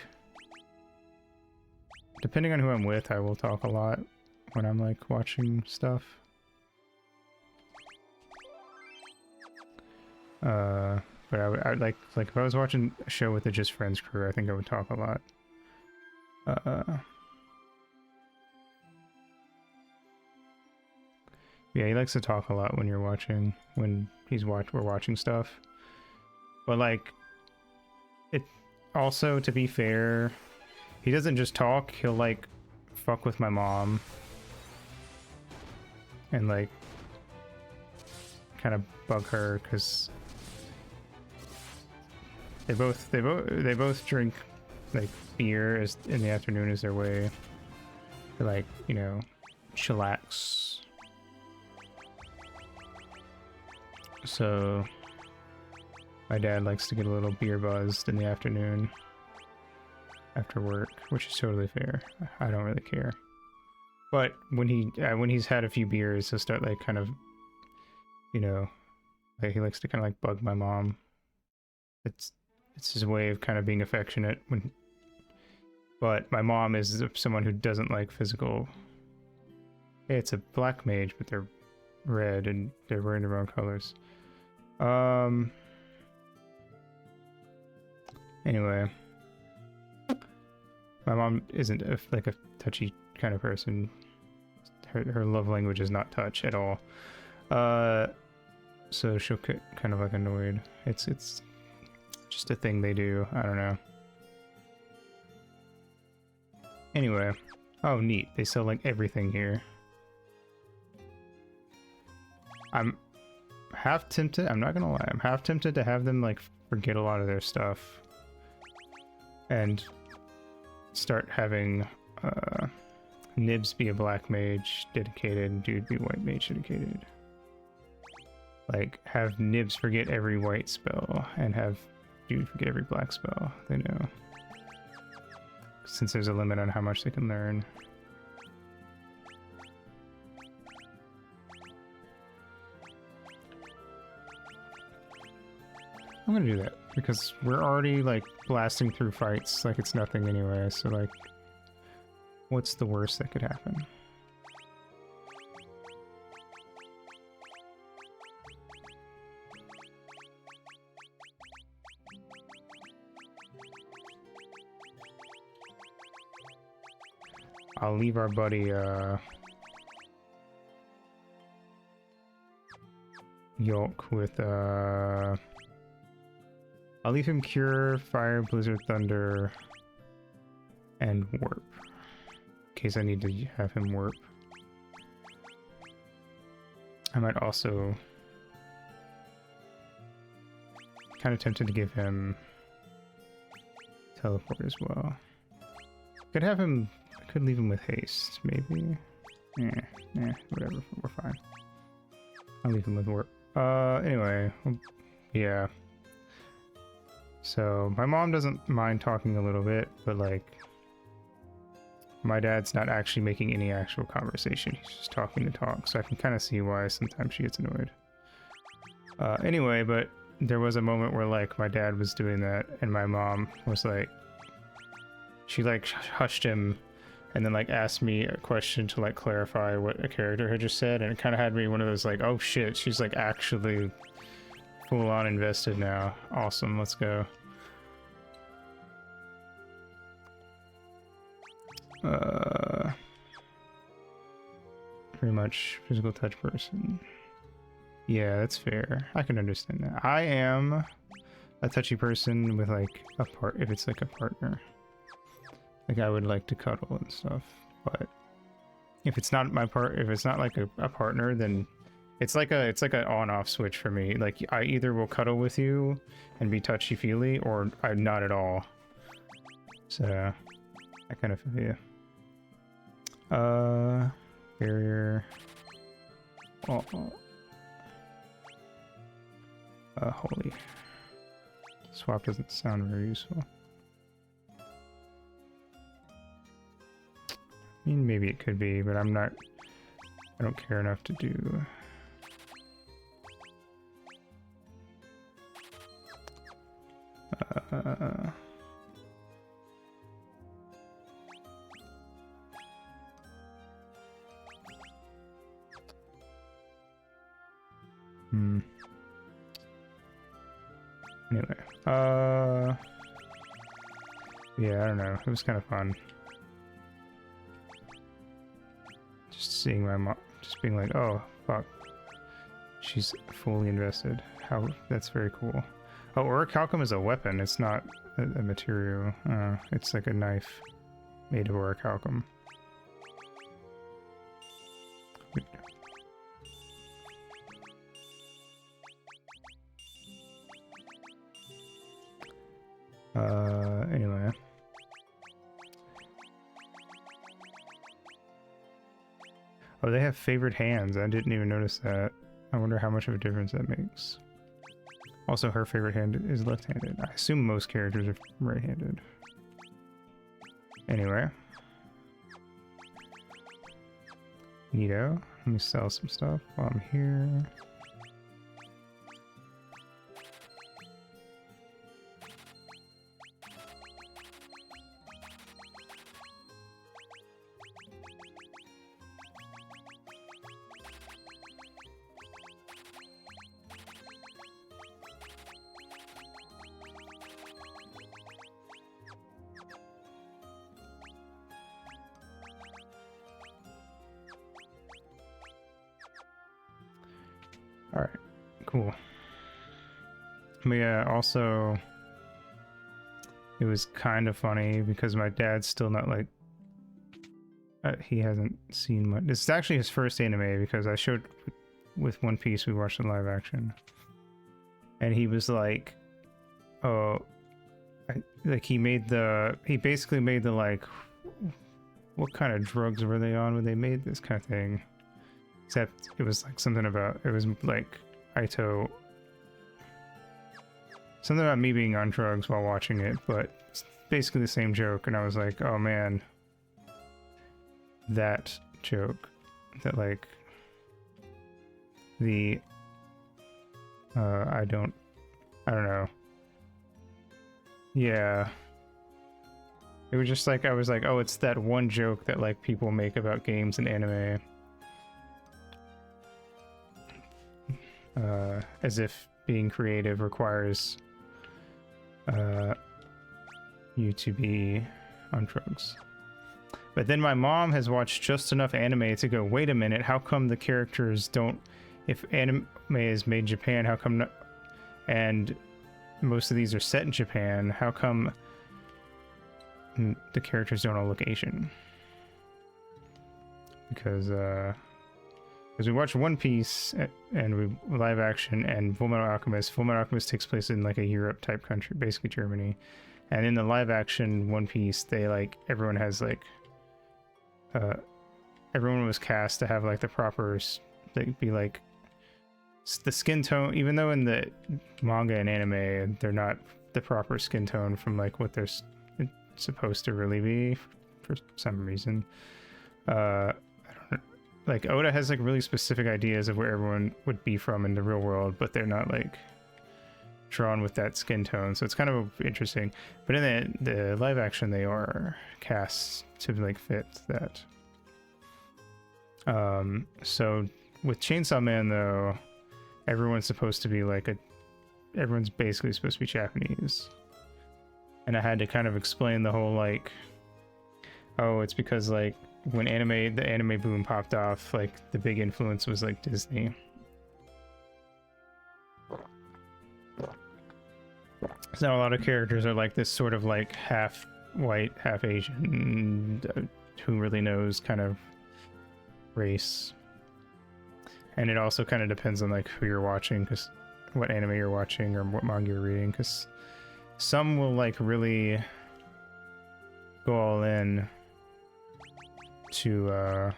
A: depending on who I'm with, I will talk a lot when I'm like watching stuff. But I like if I was watching a show with the Just Friends crew, I think I would talk a lot. Yeah, he likes to talk a lot when you're watching, when we're watching stuff. But like, it also, to be fair, he doesn't just talk, he'll like fuck with my mom and like kind of bug her because they both drink like beer in the afternoon as their way to like, you know, chillax. So my dad likes to get a little beer buzzed in the afternoon after work, which is totally fair. I don't really care. But when he's had a few beers, he'll start like kind of, you know, like he likes to kind of like bug my mom. It's his way of kind of being affectionate but my mom is someone who doesn't like physical. Hey, it's a black mage, but they're red and they're wearing the wrong colors. Anyway, my mom isn't like a touchy kind of person. Her love language is not touch at all. So she'll get kind of like annoyed. It's just a thing they do. I don't know. Anyway, oh neat, they sell like everything here. half tempted, I'm not gonna lie, I'm half tempted to have them like forget a lot of their stuff and start having Nibs be a black mage dedicated and Dude be a white mage dedicated. Like, have Nibs forget every white spell and have Dude forget every black spell. They know. Since there's a limit on how much they can learn. I'm gonna do that because we're already like blasting through fights like it's nothing anyway, so like what's the worst that could happen? I'll leave our buddy Yolk with I'll leave him Cure, Fire, Blizzard, Thunder, and Warp. In case I need to have him Warp. I might also... kind of tempted to give him Teleport as well. Could have him... I could leave him with Haste, maybe. Whatever, we're fine. I'll leave him with Warp. Anyway, yeah. So, my mom doesn't mind talking a little bit, but like, my dad's not actually making any actual conversation. He's just talking to talk, so I can kind of see why sometimes she gets annoyed. Anyway, but there was a moment where like my dad was doing that, and my mom was like, she like hushed him, and then like asked me a question to like clarify what a character had just said, and it kind of had me one of those like, oh shit, she's like actually full on invested now. Awesome, let's go. Pretty much physical touch person. Yeah, that's fair. I can understand that. I am a touchy person with like a if it's like a partner. Like I would like to cuddle and stuff, but if it's not my if it's not like a partner, then it's like an on-off switch for me. Like I either will cuddle with you and be touchy-feely, or I'm not at all. So I kind of feel you. Barrier. Holy. Swap doesn't sound very useful. I mean, maybe it could be, but I don't care enough to do. Anyway, yeah, I don't know. It was kind of fun. Just seeing my mom, just being like, oh, fuck. She's fully invested. That's very cool. Oh, orichalcum is a weapon. It's not a material. It's like a knife made of orichalcum. Anyway. Oh, they have favored hands. I didn't even notice that. I wonder how much of a difference that makes. Also, her favorite hand is left-handed. I assume most characters are right-handed. Anyway. Neato. Let me sell some stuff while I'm here. Alright, cool. But yeah, also, it was kind of funny because my dad's still not like, he hasn't seen much. This is actually his first anime because I showed with One Piece, we watched the live action, and he was like, "Oh, like he basically made the like, what kind of drugs were they on when they made this kind of thing?" Except it was like something about, it was like Aito, something about me being on drugs while watching it, but it's basically the same joke. And I was like, oh man, that joke, that like the I don't know. Yeah. It was just like, I was like, oh, it's that one joke that like people make about games and anime. As if being creative requires you to be on drugs. But then my mom has watched just enough anime to go, wait a minute, how come the characters don't, if anime is made in Japan, how come not, and most of these are set in Japan, how come the characters don't all look Asian? Because we watched One Piece and we live action and Fullmetal Alchemist. Fullmetal Alchemist takes place in like a Europe type country, basically Germany. And in the live action One Piece, they like, everyone has like, everyone was cast to have like the proper, like be like the skin tone, even though in the manga and anime they're not the proper skin tone from like what they're supposed to really be for some reason. Like Oda has like really specific ideas of where everyone would be from in the real world, but they're not like drawn with that skin tone, so it's kind of interesting. But in the live action, they are cast to like fit that. So with Chainsaw Man though, everyone's supposed to be like everyone's basically supposed to be Japanese, and I had to kind of explain the whole like, oh, it's because like when the anime boom popped off, like the big influence was like Disney. So a lot of characters are like this sort of like half white, half Asian, who really knows kind of race. And it also kind of depends on like who you're watching, because what anime you're watching or what manga you're reading, because some will like really go all in to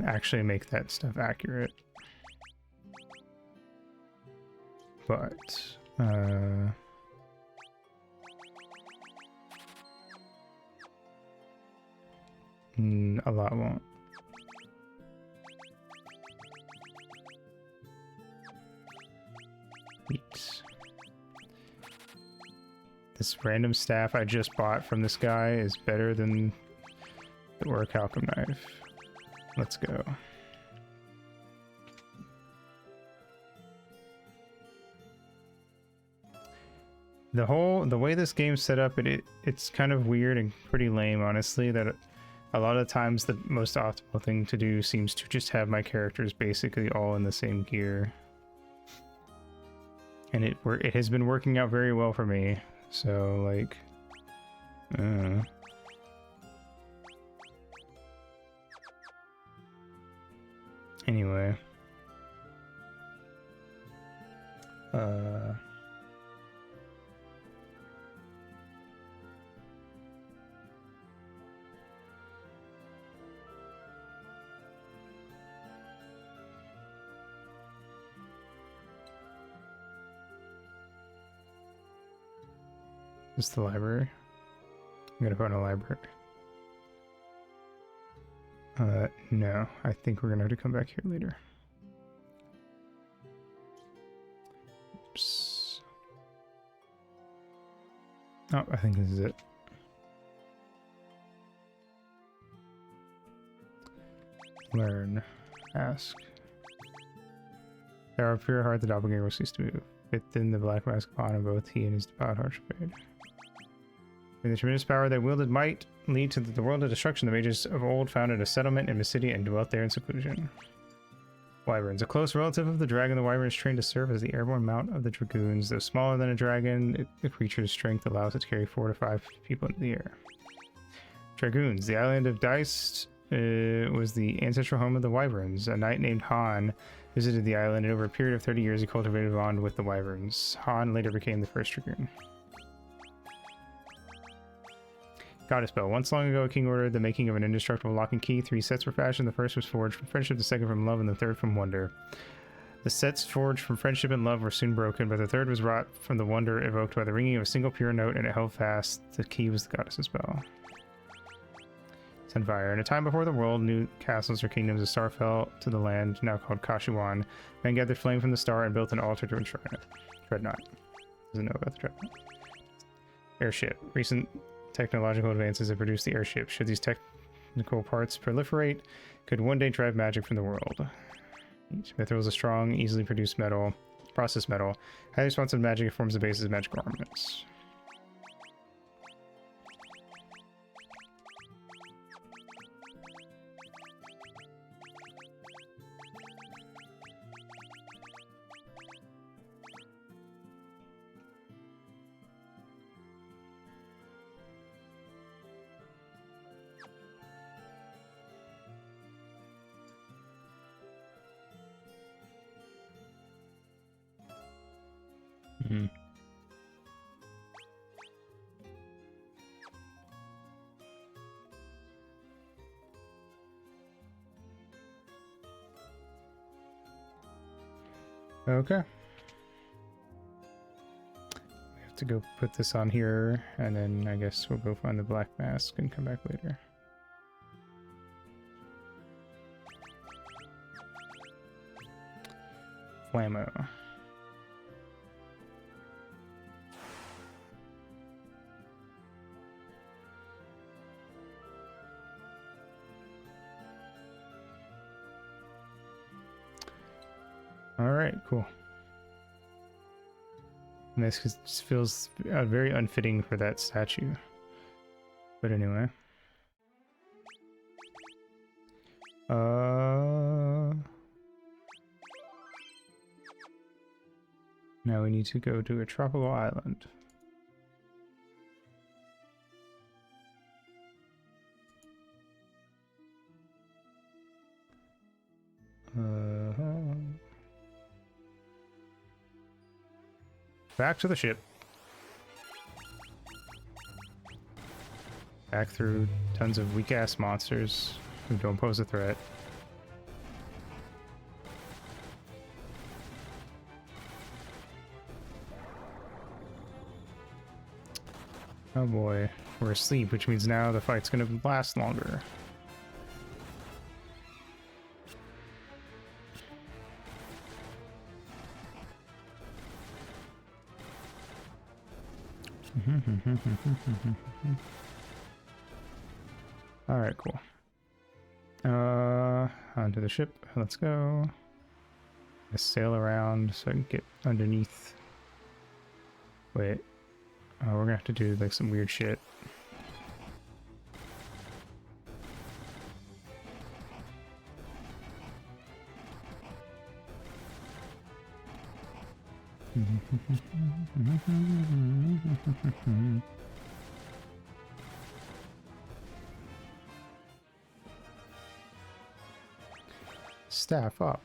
A: actually make that stuff accurate. But a lot won't. Eat. This random staff I just bought from this guy is better than the orichalcum knife. Let's go. The way this game's set up, it's kind of weird and pretty lame, honestly, that a lot of times the most optimal thing to do seems to just have my characters basically all in the same gear. And it has been working out very well for me. So like anyway. Is the library? I'm gonna find a library. No, I think we're gonna have to come back here later. Oops. Oh, I think this is it. Learn. Ask. There are pure heart, the doppelganger will cease to move. Within the black mask upon him, both he and his devout heart shall fade. With the tremendous power they wielded might lead to the world of destruction. The mages of old founded a settlement in the city and dwelt there in seclusion. Wyverns. A close relative of the dragon, the wyvern is trained to serve as the airborne mount of the dragoons. Though smaller than a dragon, the creature's strength allows it to carry 4 to 5 people into the air. Dragoons. The island of Dice was the ancestral home of the wyverns. A knight named Han visited the island, and over a period of 30 years he cultivated a bond with the wyverns. Han later became the first dragoon. Goddess Bell. Once long ago, a king ordered the making of an indestructible lock and key. 3 sets were fashioned. The first was forged from friendship, the second from love, and the third from wonder. The sets forged from friendship and love were soon broken, but the third was wrought from the wonder evoked by the ringing of a single pure note, and it held fast. The key was the goddess's bell. Sunfire. In a time before the world, new castles or kingdoms, a star fell to the land, now called Kashuan. Men gathered flame from the star and built an altar to enshrine it. Dreadnought. Doesn't know about the Dreadnought. Airship. Recent technological advances have produced the airship. Should these technical parts proliferate, could one day drive magic from the world. Mithril is a strong, easily produced metal, processed metal. Highly responsive magic, it forms the basis of magical armaments. Mm-hmm. Okay. We have to go put this on here, and then I guess we'll go find the black mask and come back later. Flammo. Alright, cool. And this just feels very unfitting for that statue. But anyway. Now we need to go to a tropical island. Back to the ship. Back through tons of weak-ass monsters who don't pose a threat. Oh boy, we're asleep, which means now the fight's gonna last longer. Alright, cool. Onto the ship. Let's go. Let's sail around so I can get underneath. Wait. Oh, we're gonna have to do like some weird shit. Staff up.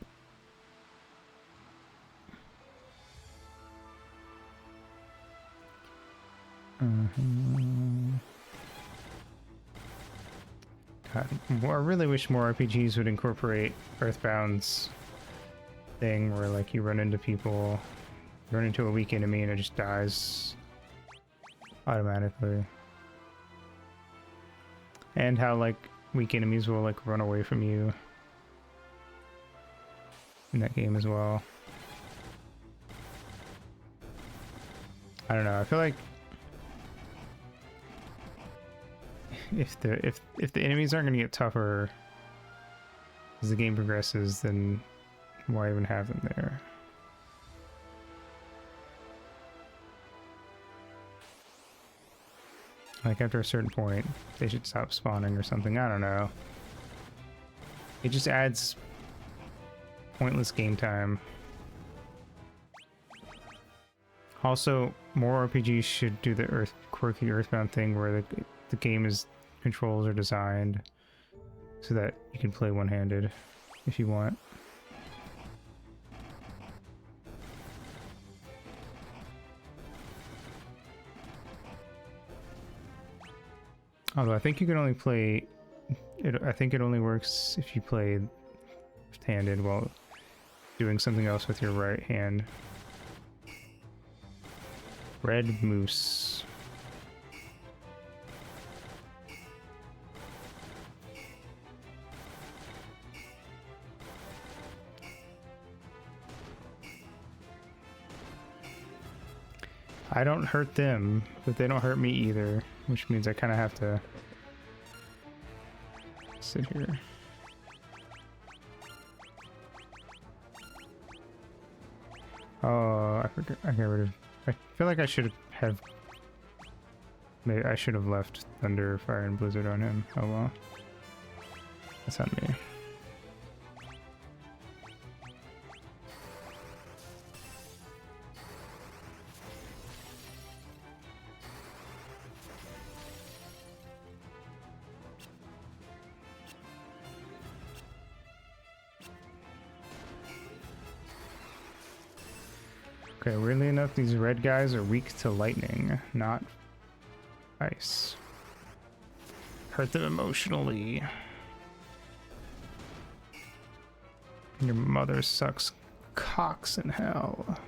A: God, I really wish more RPGs would incorporate Earthbound's thing where like you run into people, run into a weak enemy and it just dies automatically. And how like weak enemies will like run away from you in that game as well. I don't know, I feel like if the enemies aren't gonna get tougher as the game progresses, then why even have them there? Like after a certain point, they should stop spawning or something. I don't know. It just adds pointless game time. Also, more RPGs should do the quirky Earthbound thing where the game is controls are designed so that you can play one-handed if you want. Although I think you can only play it, I think it only works if you play left-handed while doing something else with your right hand. Red moose. I don't hurt them, but they don't hurt me either, which means I kind of have to sit here. Oh, I forgot. I got rid of. I feel like I should have. Maybe I should have left Thunder, Fire, and Blizzard on him. Oh well. That's on me. Okay, weirdly enough, these red guys are weak to lightning, not ice. Hurt them emotionally. Your mother sucks cocks in hell.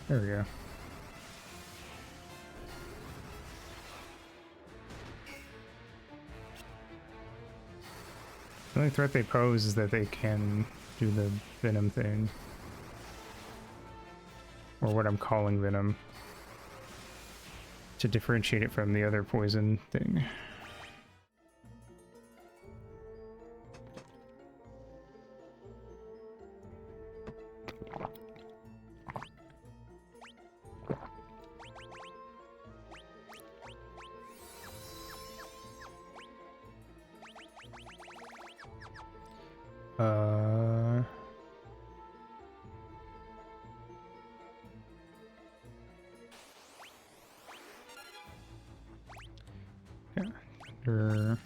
A: There we go. The only threat they pose is that they can do the venom thing. Or what I'm calling venom. To differentiate it from the other poison thing. Yeah, sure.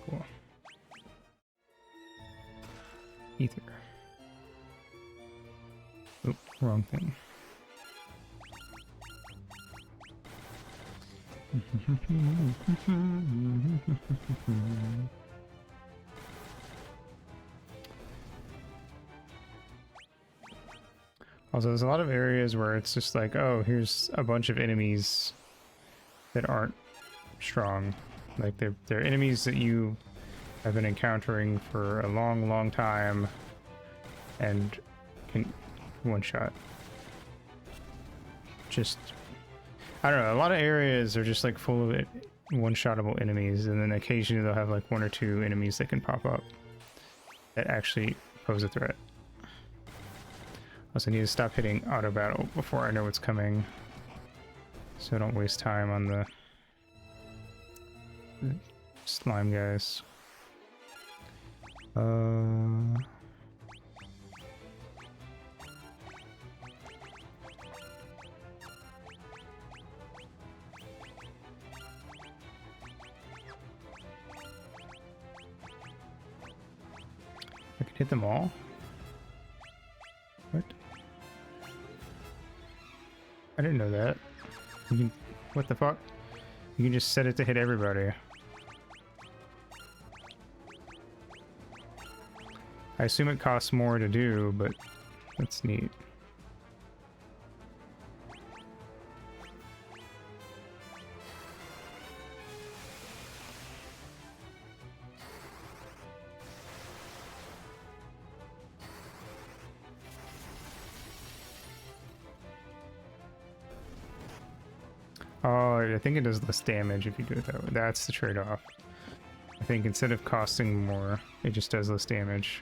A: Cool. Ether. Oop, wrong thing. Also, there's a lot of areas where it's just like, oh, here's a bunch of enemies that aren't strong. Like, they're enemies that you have been encountering for a long, long time and can one-shot. Just, I don't know, a lot of areas are just like full of one-shottable enemies, and then occasionally they'll have like one or two enemies that can pop up that actually pose a threat. Also, I need to stop hitting auto battle before I know what's coming, so I don't waste time on the slime guys. I can hit them all? What? I didn't know that. You can, what the fuck? You can just set it to hit everybody. I assume it costs more to do, but that's neat. Oh, I think it does less damage if you do it that way. That's the trade-off. I think instead of costing more, it just does less damage.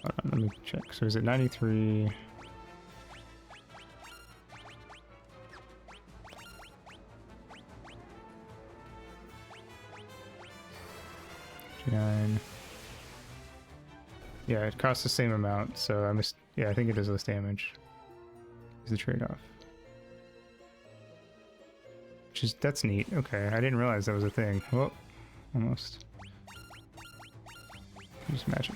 A: Hold on, let me check. So is it 93? Yeah, it costs the same amount, so I'm just, yeah, I think it does less damage. Is the trade-off. Which is, that's neat. Okay, I didn't realize that was a thing. Well, almost. Just magic.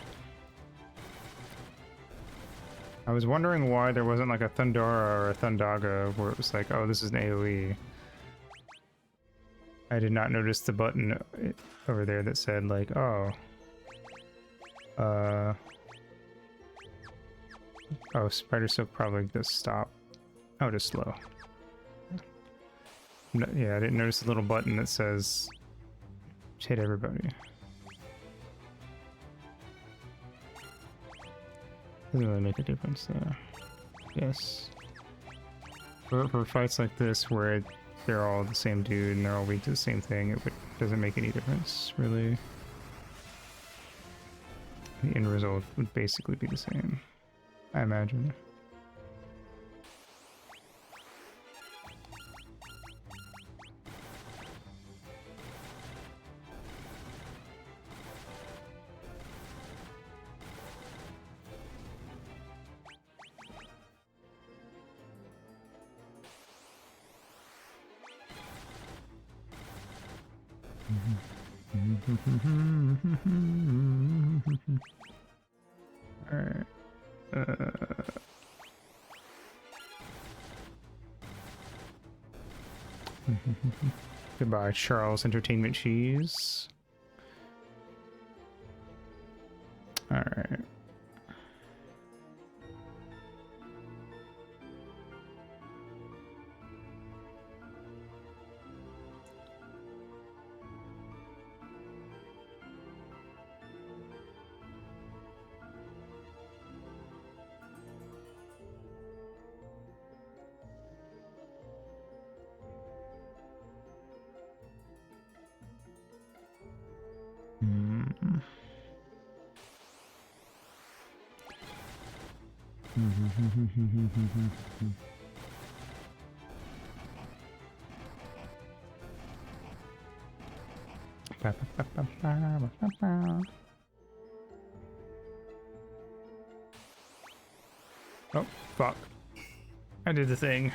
A: I was wondering why there wasn't like a Thundara or a Thundaga where it was like, oh, this is an AoE. I did not notice the button over there that said like, oh, oh, Spider Silk probably does stop. Oh, just slow. No, yeah, I didn't notice the little button that says hit everybody. Doesn't really make a difference there. Yes. For fights like this where they're all the same dude and they're all weak to the same thing, it doesn't make any difference, really. The end result would basically be the same, I imagine. Alright. Goodbye, Charles Entertainment Cheese. Alright. Oh, fuck. I did the thing.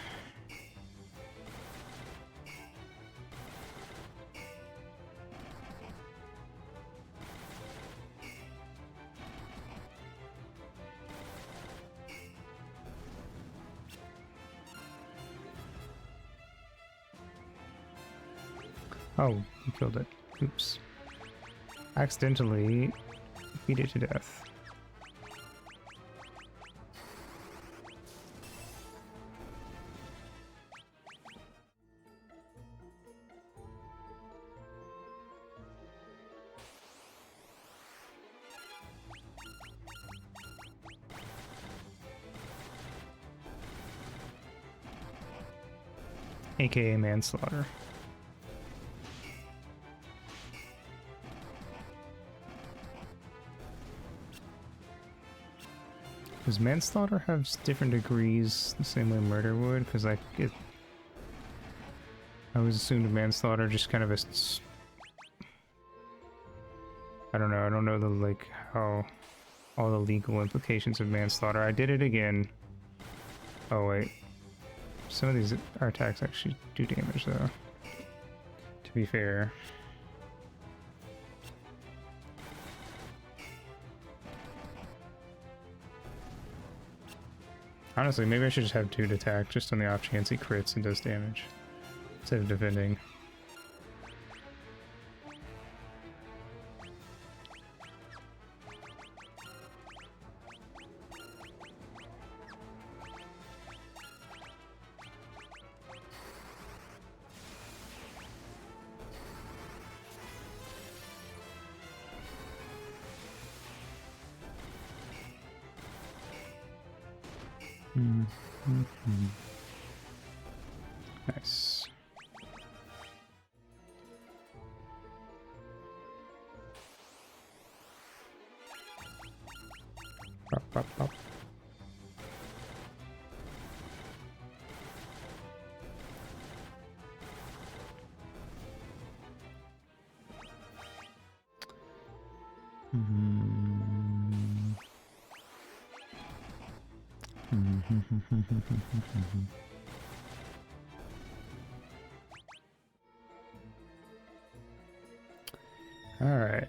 A: Oh, you killed it. Oops. Accidentally beat it to death. AKA manslaughter. Does manslaughter have different degrees the same way murder would? Because I always assumed manslaughter just kind of a... I don't know. I don't know the like how all the legal implications of manslaughter. I did it again. Oh wait. Some of these attacks actually do damage though. To be fair. Honestly, maybe I should just have dude attack just on the off chance he crits and does damage instead of defending. Nice. Pop, pop, pop. All right.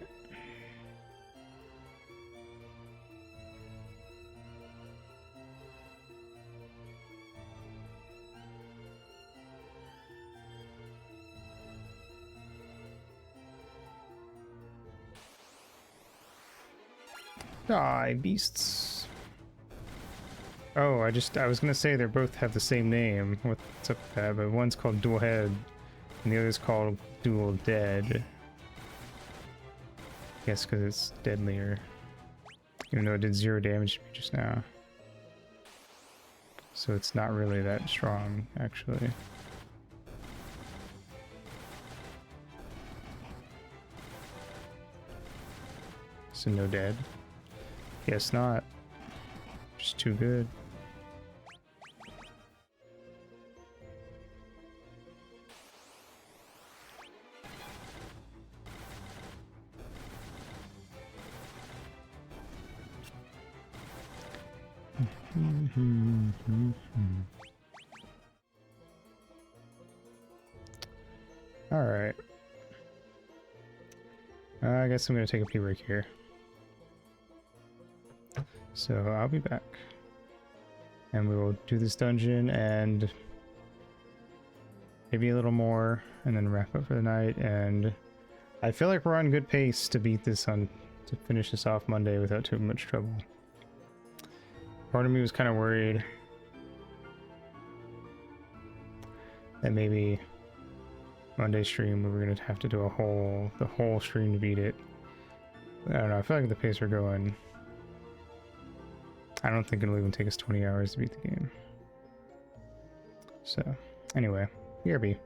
A: Die, beasts. Oh, I was gonna say they both have the same name. What's up with that? But one's called Dual Head, and the other's called Dual Dead. Guess because it's deadlier. Even though it did 0 damage to me just now. So it's not really that strong, actually. So no dead? Guess not. Just too good. All right. I guess I'm gonna take a pee break here. So I'll be back. And we will do this dungeon and maybe a little more and then wrap up for the night. And I feel like we're on good pace to beat this to finish this off Monday without too much trouble. Part of me was kind of worried that maybe Monday stream we were gonna have to do the whole stream to beat it. I don't know, I feel like the pace we're going, I don't think it'll even take us 20 hours to beat the game. So, anyway, BRB.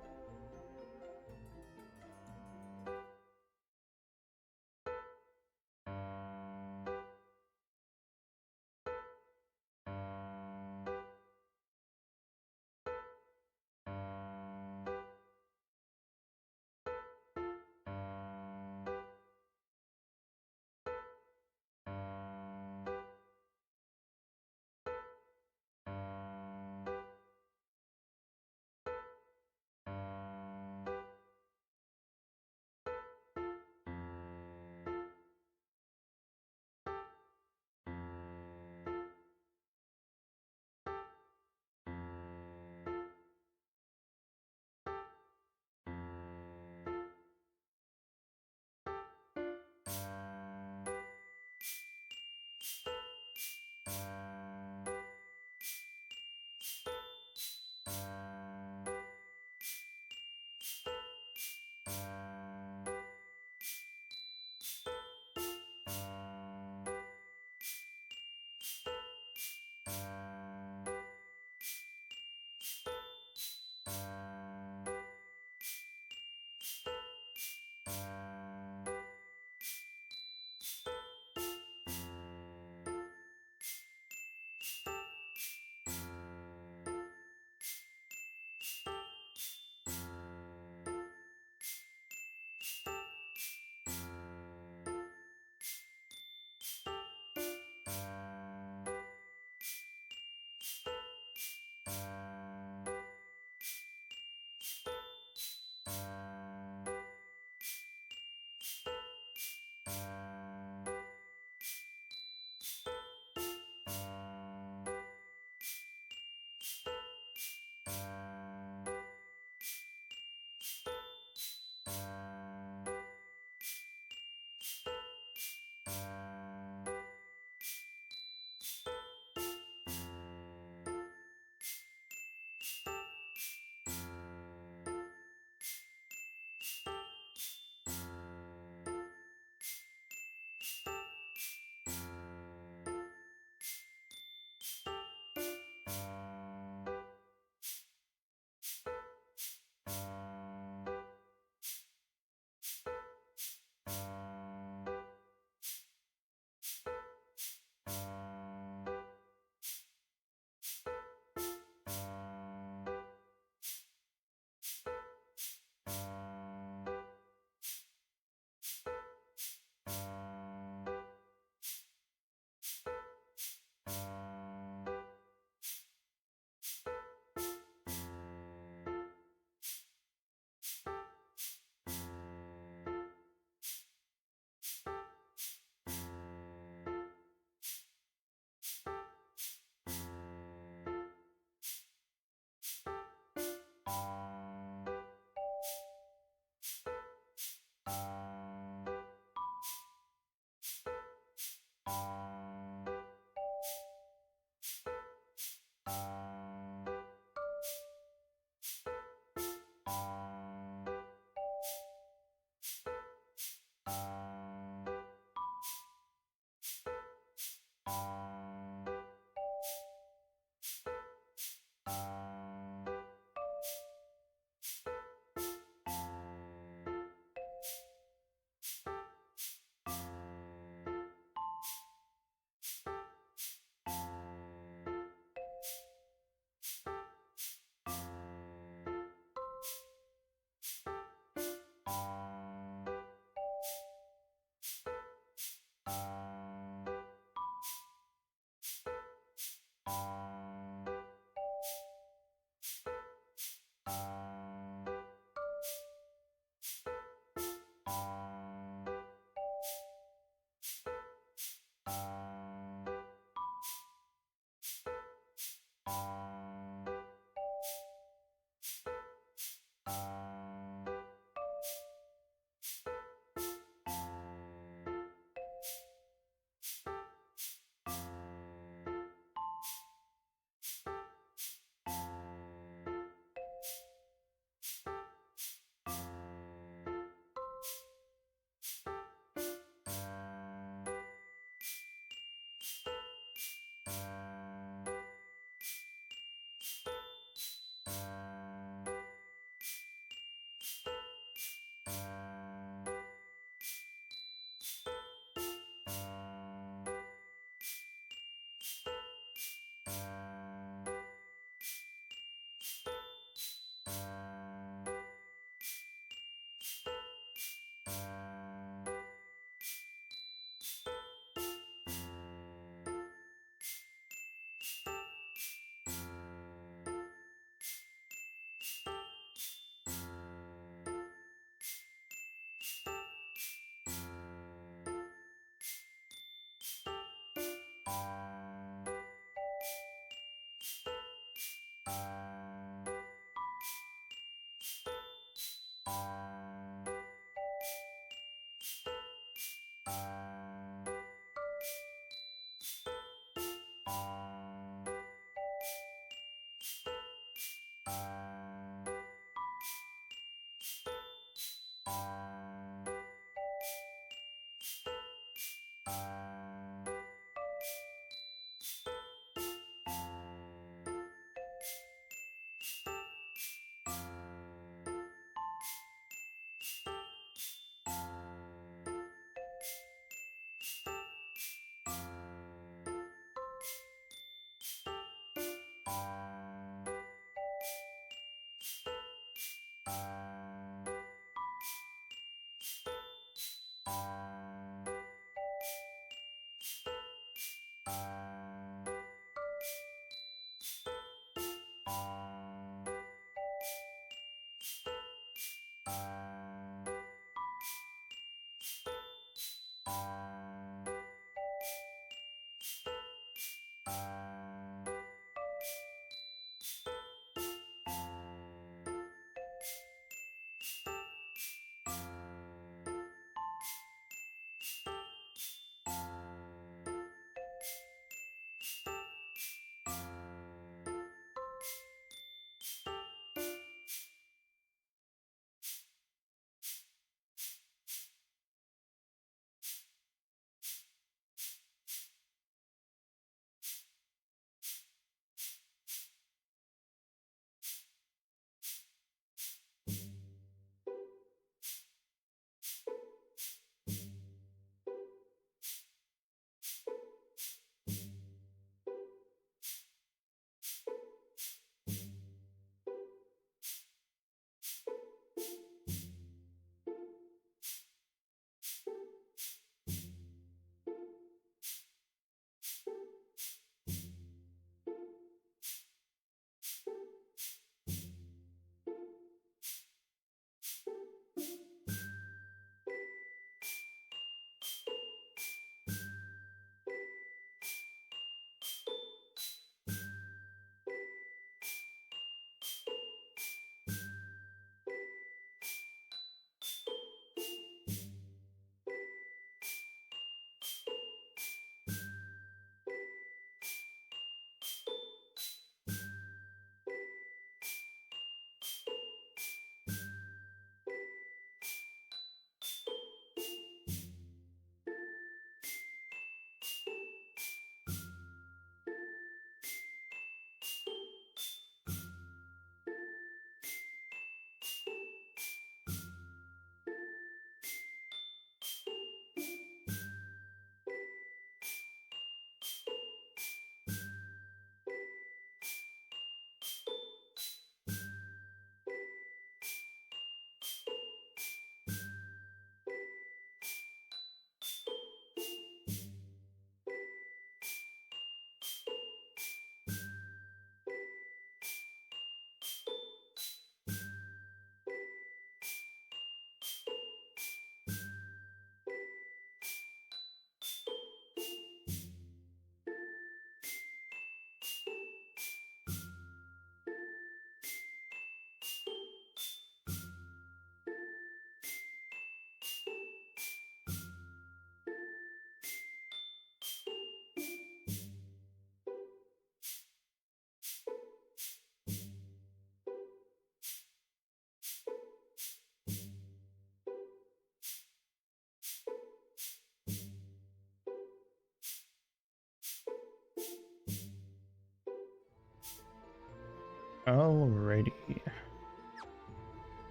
A: Alrighty.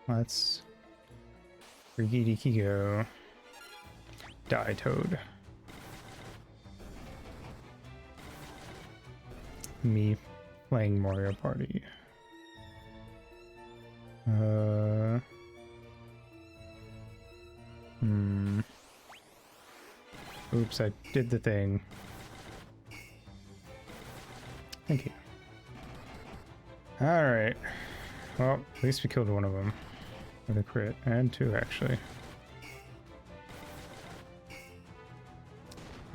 A: Let's Rigidi Kiko. Die Toad. Me playing Mario Party. Oops, I did the thing. Thank you. Alright. Well, at least we killed one of them. With a crit. And two, actually.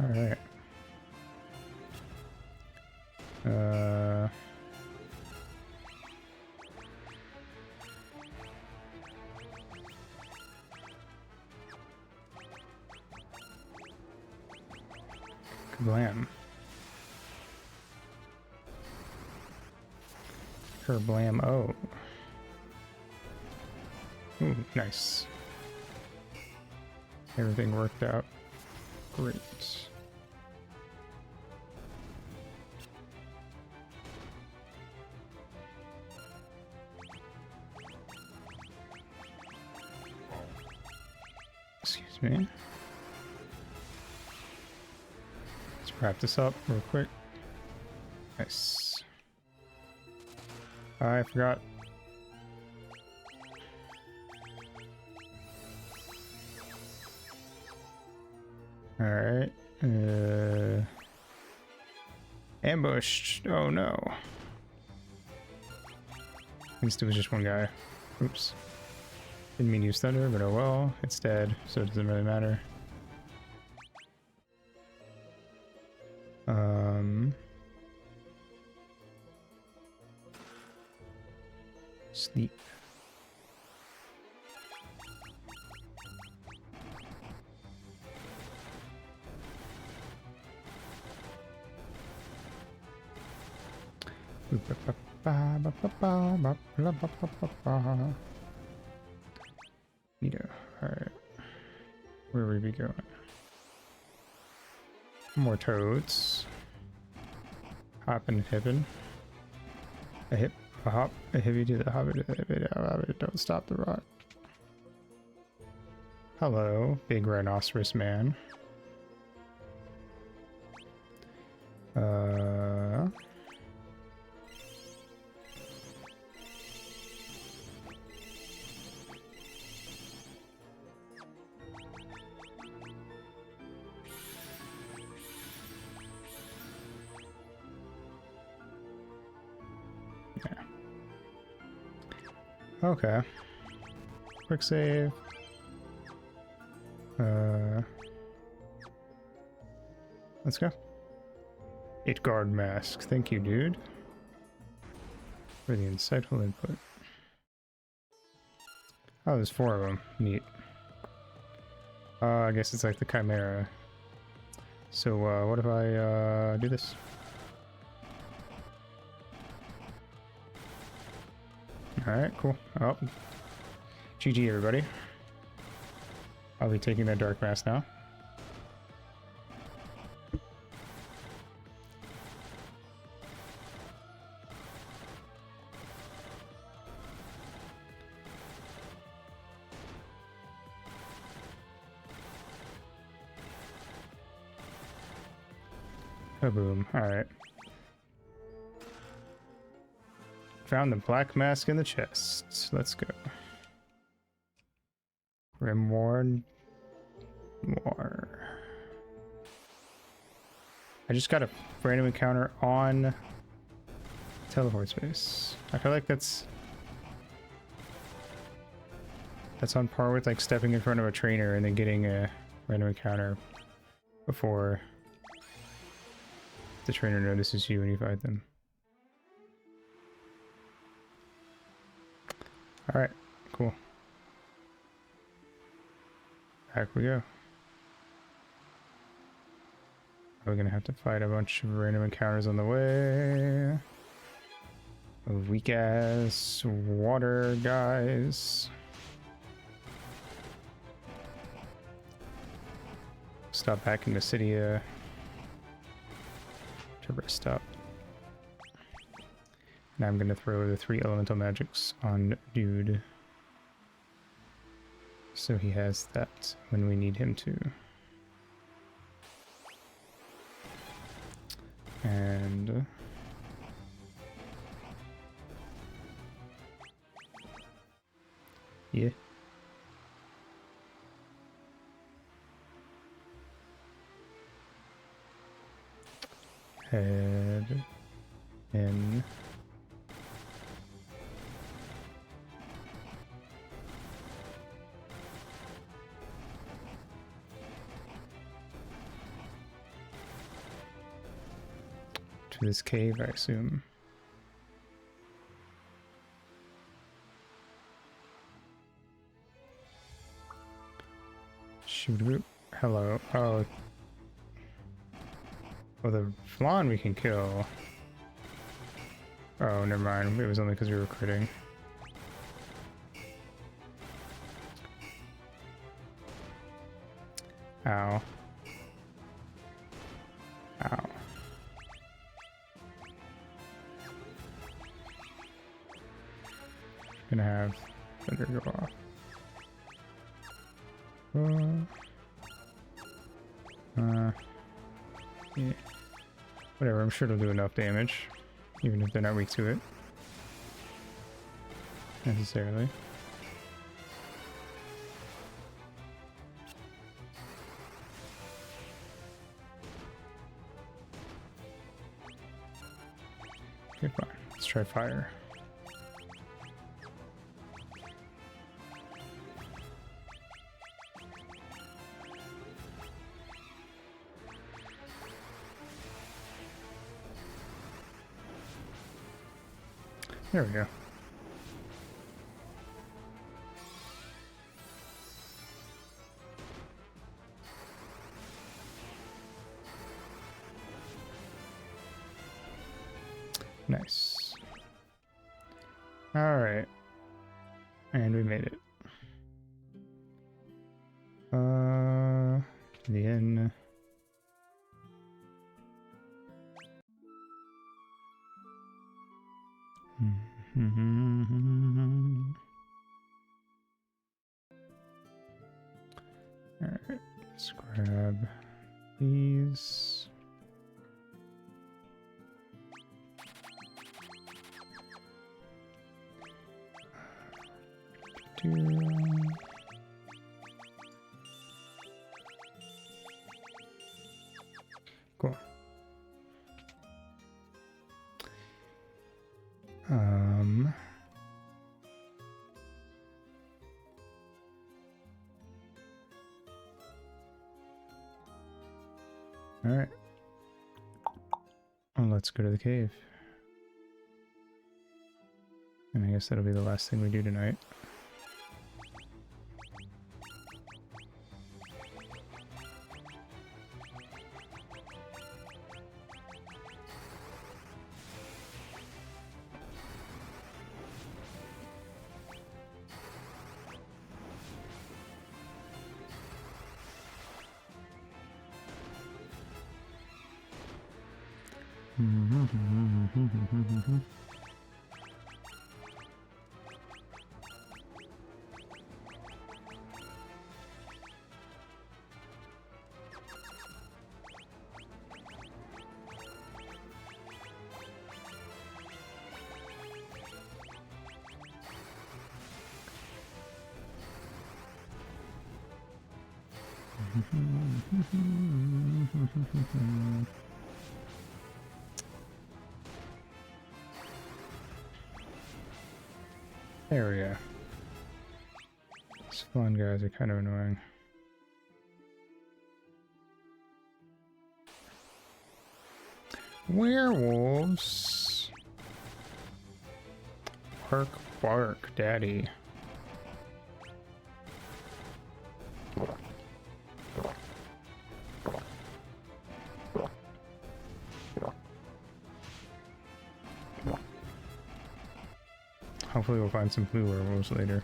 A: Alright. Kablam. Kerblam. Oh. Ooh, nice. Everything worked out great. Excuse me. Let's wrap this up real quick. Nice. I forgot. Alright. Ambushed. Oh no. At least it was just one guy. Oops. Didn't mean to use thunder, but oh well. It's dead, so it doesn't really matter. Sleep. Neato. Alright. Where would we be going? More toads. Hoppin' hippin'. A hip, a hop, a hippie to the hobbit, a hippie to the hobbit. Don't stop the rock. Hello, big rhinoceros man. Okay. Quick save. Let's go. 8 guard mask. Thank you, dude. For the insightful input. Oh, there's 4 of them. Neat. I guess it's like the Chimera. So, what if I, do this? Alright, cool. Oh. GG, everybody. I'll be taking that dark mask now. Oh, boom. Alright. Found the black mask in the chest. Let's go. Reward. More. I just got a random encounter on teleport space. I feel like that's on par with like stepping in front of a trainer and then getting a random encounter before the trainer notices you when you fight them. Alright, cool. Back we go. We're gonna have to fight a bunch of random encounters on the way. Weak ass water guys. Stop back in the city to rest up. And I'm gonna throw the 3 elemental magics on dude. So he has that when we need him to. And yeah. Head in. To this cave, I assume. Shoot. Hello. Oh. Oh, the Flan we can kill. Oh, never mind. It was only because we were critting. Ow. Ow. Gonna have thunder go off. Yeah. Whatever, I'm sure it'll do enough damage, even if they're not weak to it. Necessarily. Okay, fine. Let's try fire. There we go. Nice. All right. And we made it. The end. Alright, let's grab these. Cool. All right. Well, let's go to the cave. And I guess that'll be the last thing we do tonight. There we go. These fun guys are kind of annoying. Werewolves. Bark, bark, daddy. Hopefully we'll find some blue werewolves later.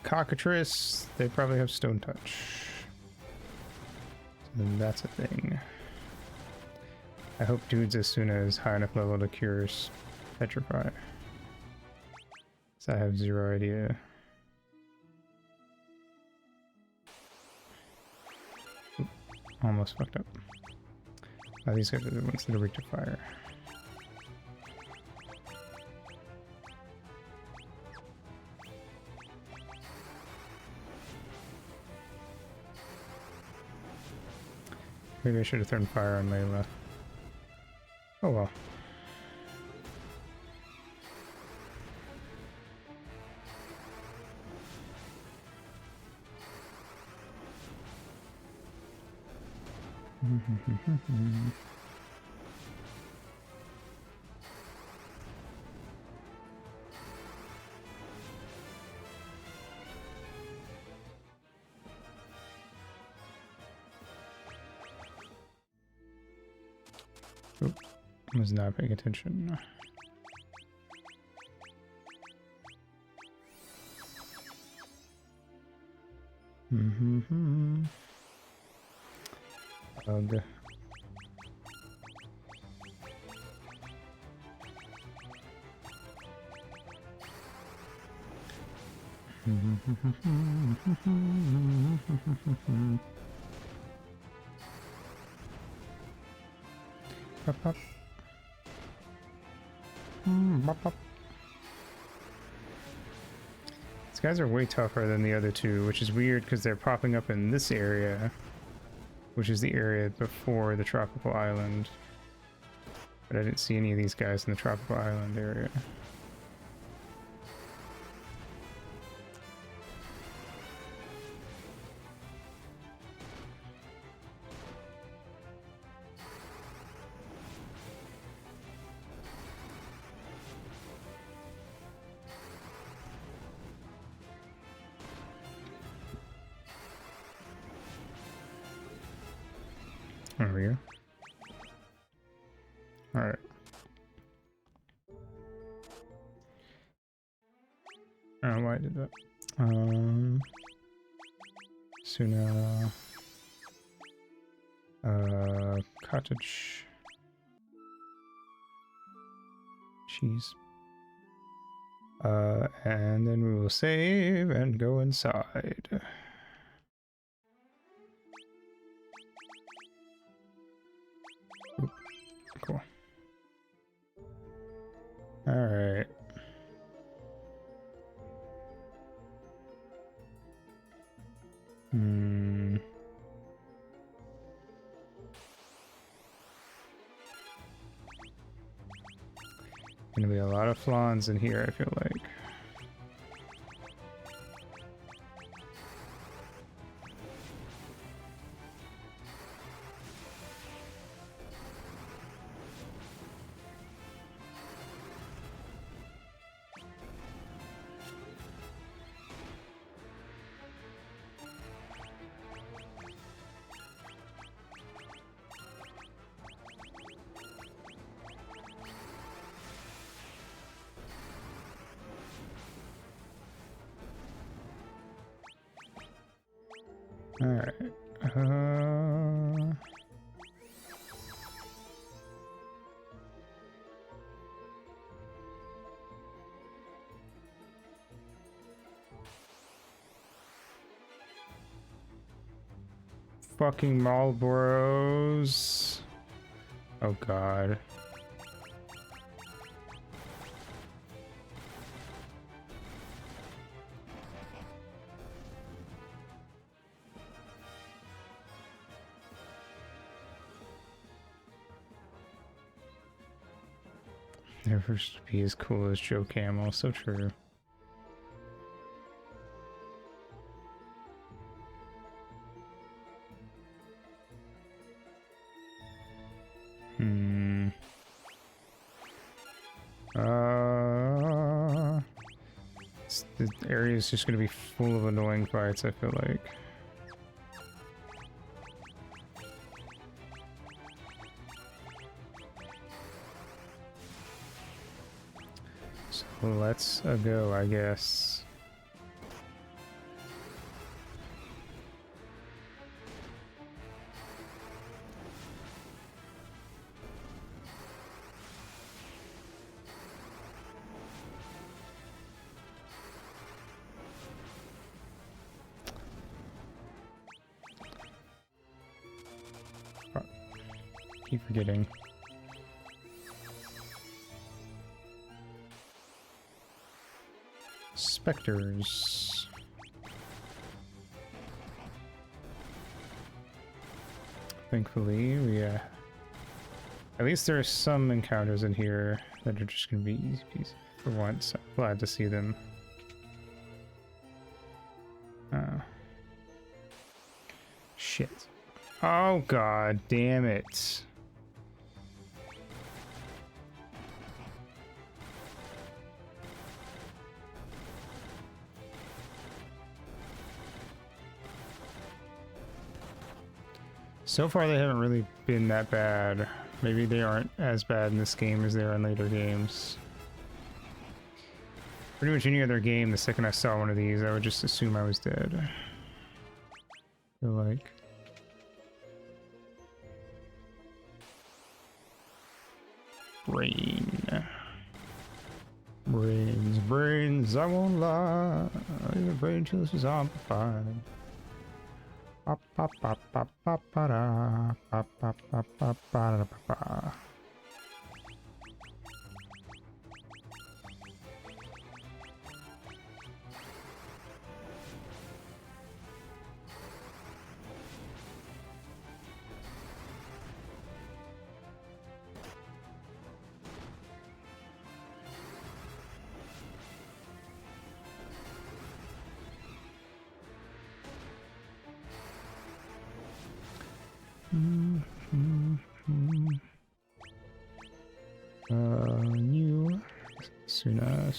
A: Cockatrice, they probably have stone touch. then that's a thing. I hope dudes as soon as high enough level to cure petrify. So I have zero idea. Oop, almost fucked up. Oh, these guys are the ones that are weak to fire. Maybe I should have thrown fire on Layla. Oh well. Oop, was not paying attention. Ugh. Pop, pop. Pop, pop. These guys are way tougher than the other two, which is weird because they're popping up in this area, which is the area before the tropical island. But I didn't see any of these guys in the tropical island area. There we go. Alright. I don't know why I did that. Suna. Cottage. Cheese. And then we will save and go inside. Oop. Cool. Alright. Gonna be a lot of flans in here, I feel like. Alright. Fucking Marlboros. Oh god. Never be as cool as Joe Camel, so true. The area is just going to be full of annoying fights, I feel like. So let's go, I guess. keep forgetting. Spectres. Thankfully, we at least there are some encounters in here that are just gonna be easy peasy for once. I'm glad to see them. Shit. Oh god damn it. So far they haven't really been that bad. Maybe they aren't as bad in this game as they are in later games. Pretty much any other game, the second I saw one of these, I would just assume I was dead. I feel like. Brain. Brains, I won't lie. Your brain till this is amplified. Pop, pop, pop, pop, pop, pa, da. Pop, pop, pop, pop, pa, da, pa, pa. New Suna.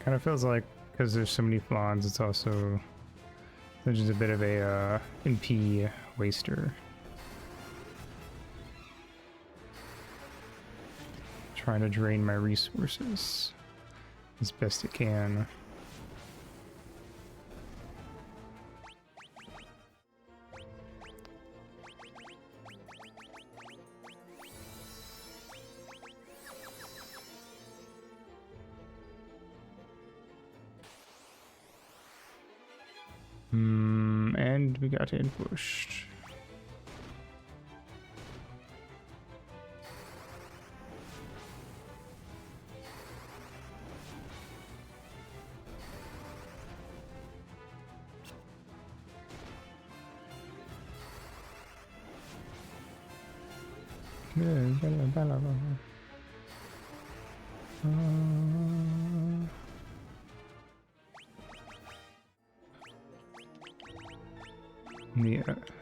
A: Kind of feels like, because there's so many flans, it's also just a bit of a NP waster. Trying to drain my resources as best it can. And we got ambushed.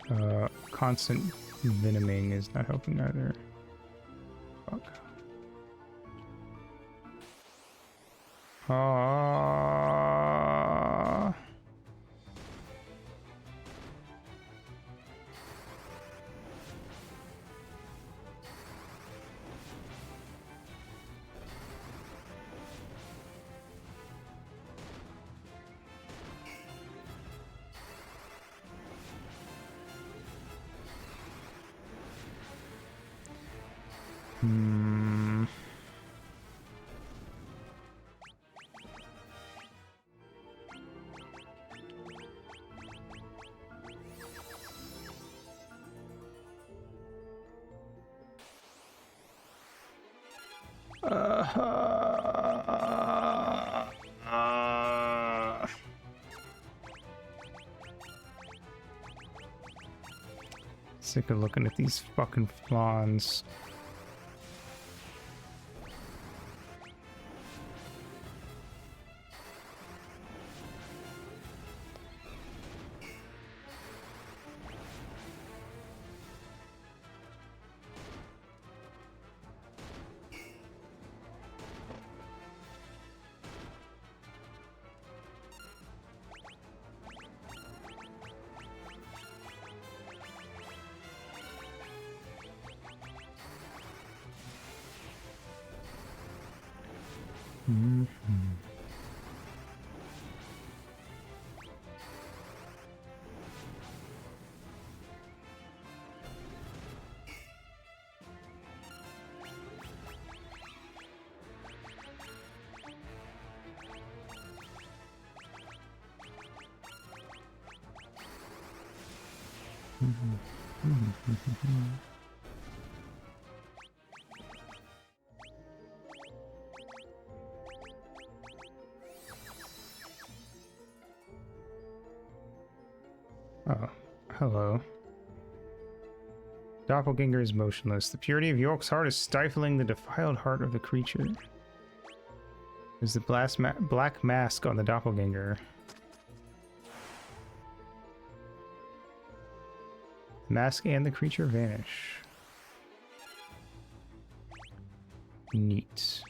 A: The constant venoming is not helping either. Fuck. Sick of looking at these fucking flans. Oh, hello. Doppelganger is motionless. The purity of York's heart is stifling the defiled heart of the creature. There's the black mask on the doppelganger. The mask and the creature vanish. Neat.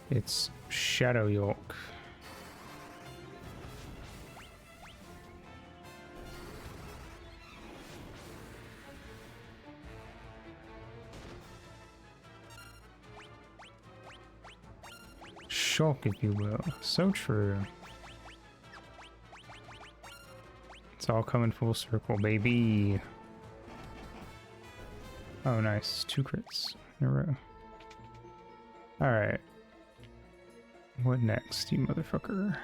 A: It's Shadow York. Shock, if you will. So true. It's all coming full circle, baby. Oh, nice. 2 crits in a row. Alright. What next, you motherfucker?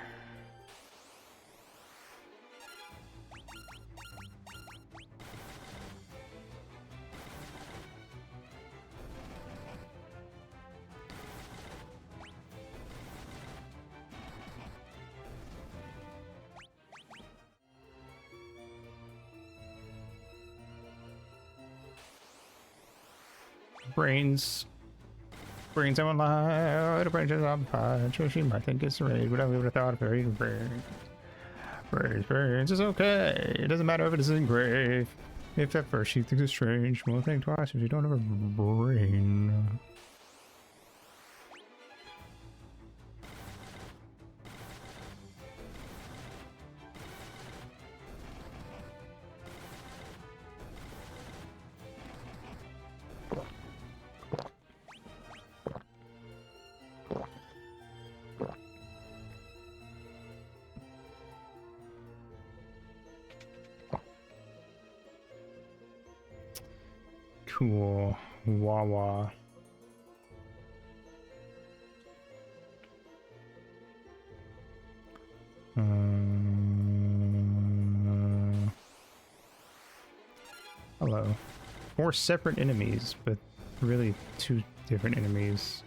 A: Brains. Brains I'm alive, the brains is on fire. She might think it's raid, but I would have thought of her eating brains. Brains is okay. It doesn't matter if it is engraved. If at first she thinks it's strange, well, think twice if you don't have a brain. Cool. Wawa. Hello. 4 separate enemies, but really 2 different enemies.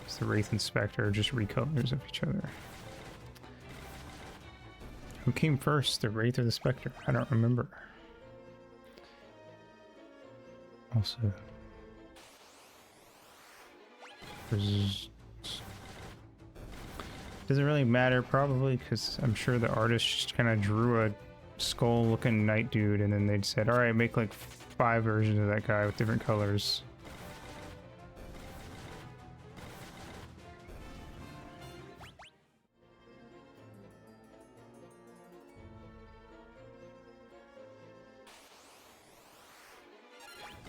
A: It's the Wraith and Spectre, just recolors of each other. Who came first, the Wraith or the Spectre? I don't remember. Also, doesn't really matter probably because I'm sure the artist just kind of drew a skull looking knight dude and then they said, all right, make like 5 versions of that guy with different colors.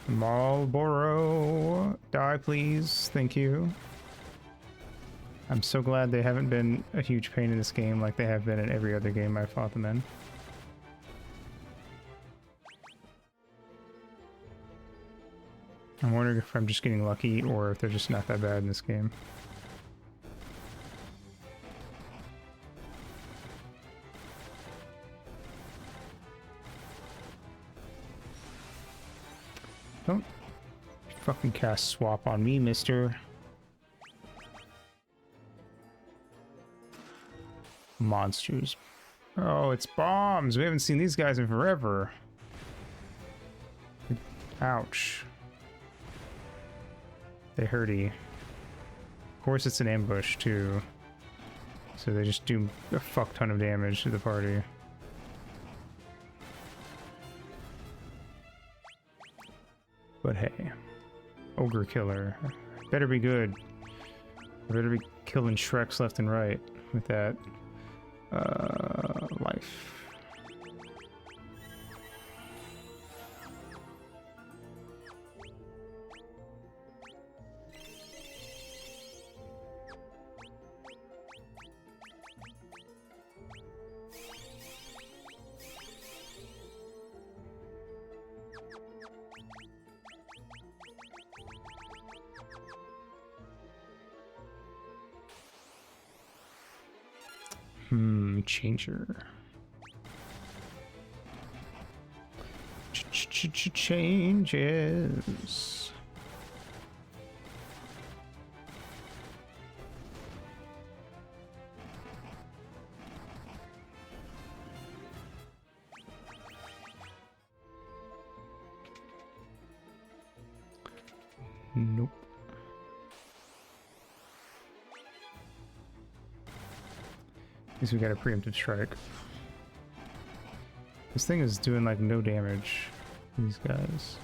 A: Marlboro, die please, thank you. I'm so glad they haven't been a huge pain in this game like they have been in every other game I've fought them in. I'm wondering if I'm just getting lucky or if they're just not that bad in this game. Don't fucking cast swap on me, mister. Monsters. Oh, it's bombs. We haven't seen these guys in forever. Ouch. They hurty. Of course it's an ambush too. So they just do a fuck ton of damage to the party. But hey, ogre killer. Better be good. I better be killing Shreks left and right with that life. Changer. Changes. Nope. At least we got a preemptive strike. This thing is doing like no damage. These guys.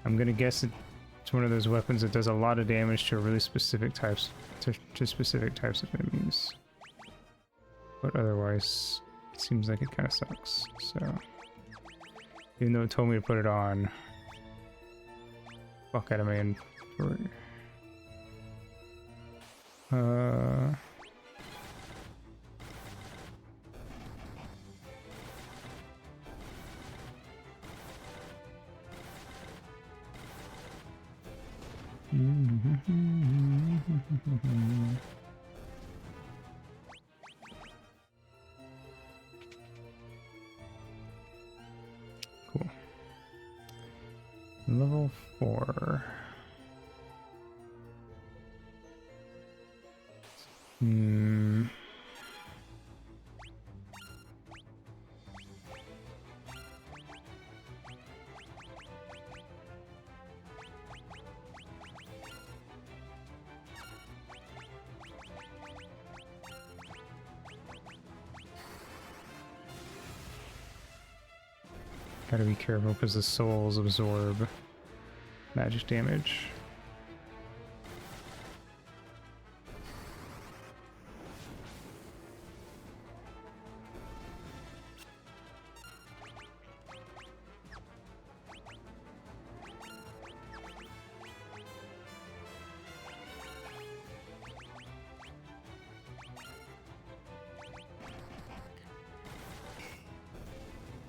A: I'm gonna guess it's one of those weapons that does a lot of damage to really specific types, to specific types of enemies. But otherwise, it seems like it kind of sucks. So, even though it told me to put it on, fuck out of my inventory. Cool. Level 4. Gotta be careful because the souls absorb magic damage.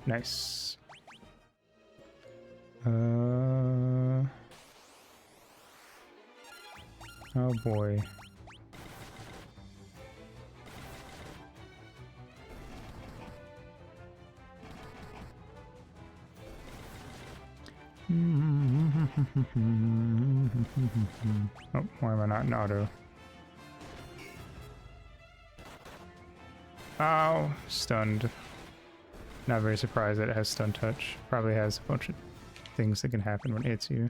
A: Nice. Oh boy. Oh, why am I not in auto? Ow, stunned. Not very surprised that it has stun touch. Probably has a bunch of things that can happen when it hits you.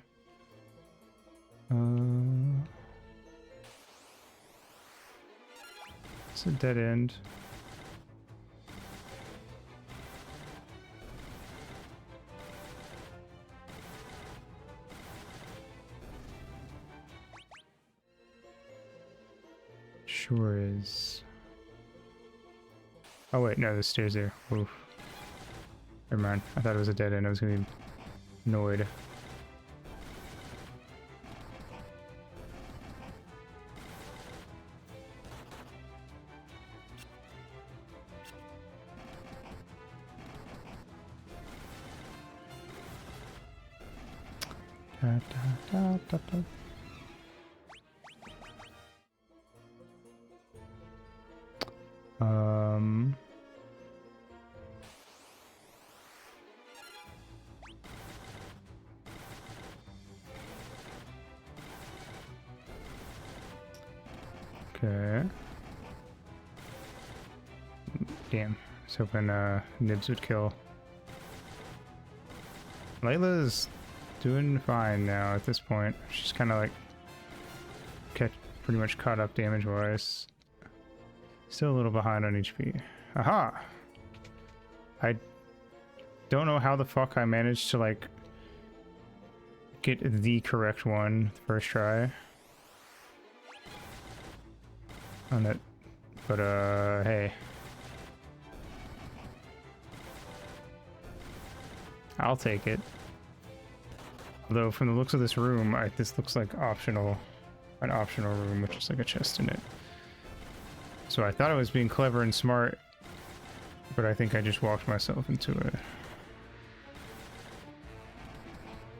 A: It's a dead end. Sure is. Oh wait, no, there's stairs there. Oof. Never mind. I thought it was a dead end. I was gonna be annoyed. Da, da, da, da. Okay. Damn. I was hoping Nibs would kill. Layla's doing fine now at this point. She's kind of like pretty much caught up damage wise. Still a little behind on HP. Aha! I don't know how the fuck I managed to like get the correct one the first try on it, but hey, I'll take it. Although from the looks of this room, this looks like an optional room, which is like a chest in it. So I thought I was being clever and smart, but I think I just walked myself into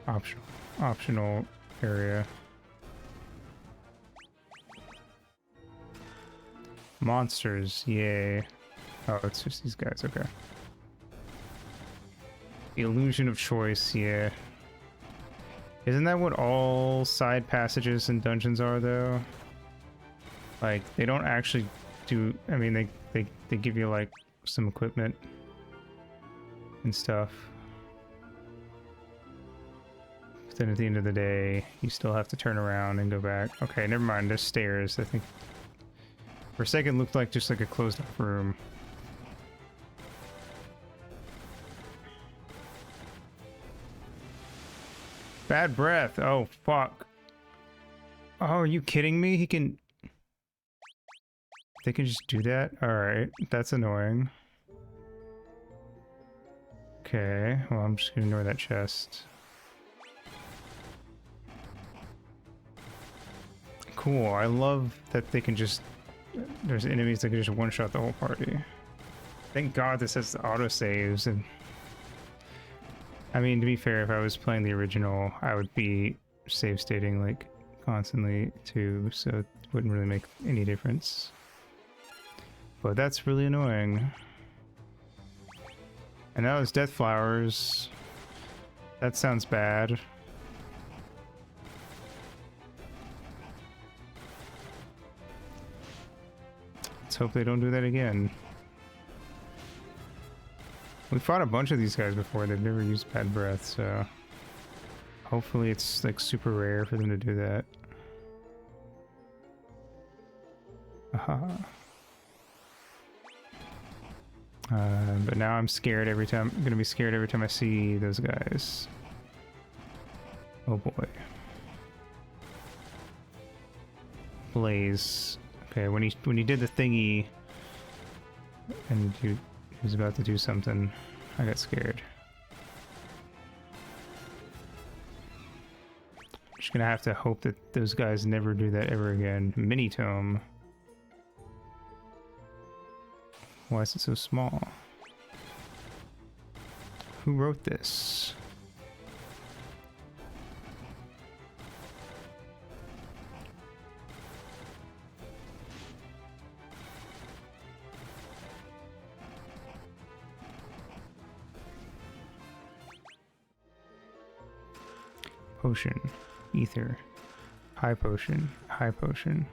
A: a optional area. Monsters, yay. Oh, it's just these guys, okay. The illusion of choice, yeah. Isn't that what all side passages and dungeons are, though? Like, they don't actually do... I mean, they give you, like, some equipment and stuff. But then at the end of the day, you still have to turn around and go back. Okay, never mind, there's stairs, I think. For a second, it looked like just like a closed-off room. Bad breath. Oh, fuck. Oh, are you kidding me? He can... They can just do that? Alright, that's annoying. Okay, well, I'm just gonna ignore that chest. Cool, I love that they can just... There's enemies that can just one-shot the whole party. Thank God this has autosaves, and... I mean, to be fair, if I was playing the original, I would be save stating, like, constantly, too, so it wouldn't really make any difference. But that's really annoying. And now it's Death Flowers. That sounds bad. Let's hope they don't do that again. We fought a bunch of these guys before. They've never used bad breath, so hopefully it's like super rare for them to do that. Aha. But now I'm scared every time. I'm gonna be scared every time I see those guys. Oh boy. Blaze. Okay, when he did the thingy and he was about to do something, I got scared. Just gonna have to hope that those guys never do that ever again. Mini tome. Why is it so small? Who wrote this? Potion, ether, high potion, buy potion.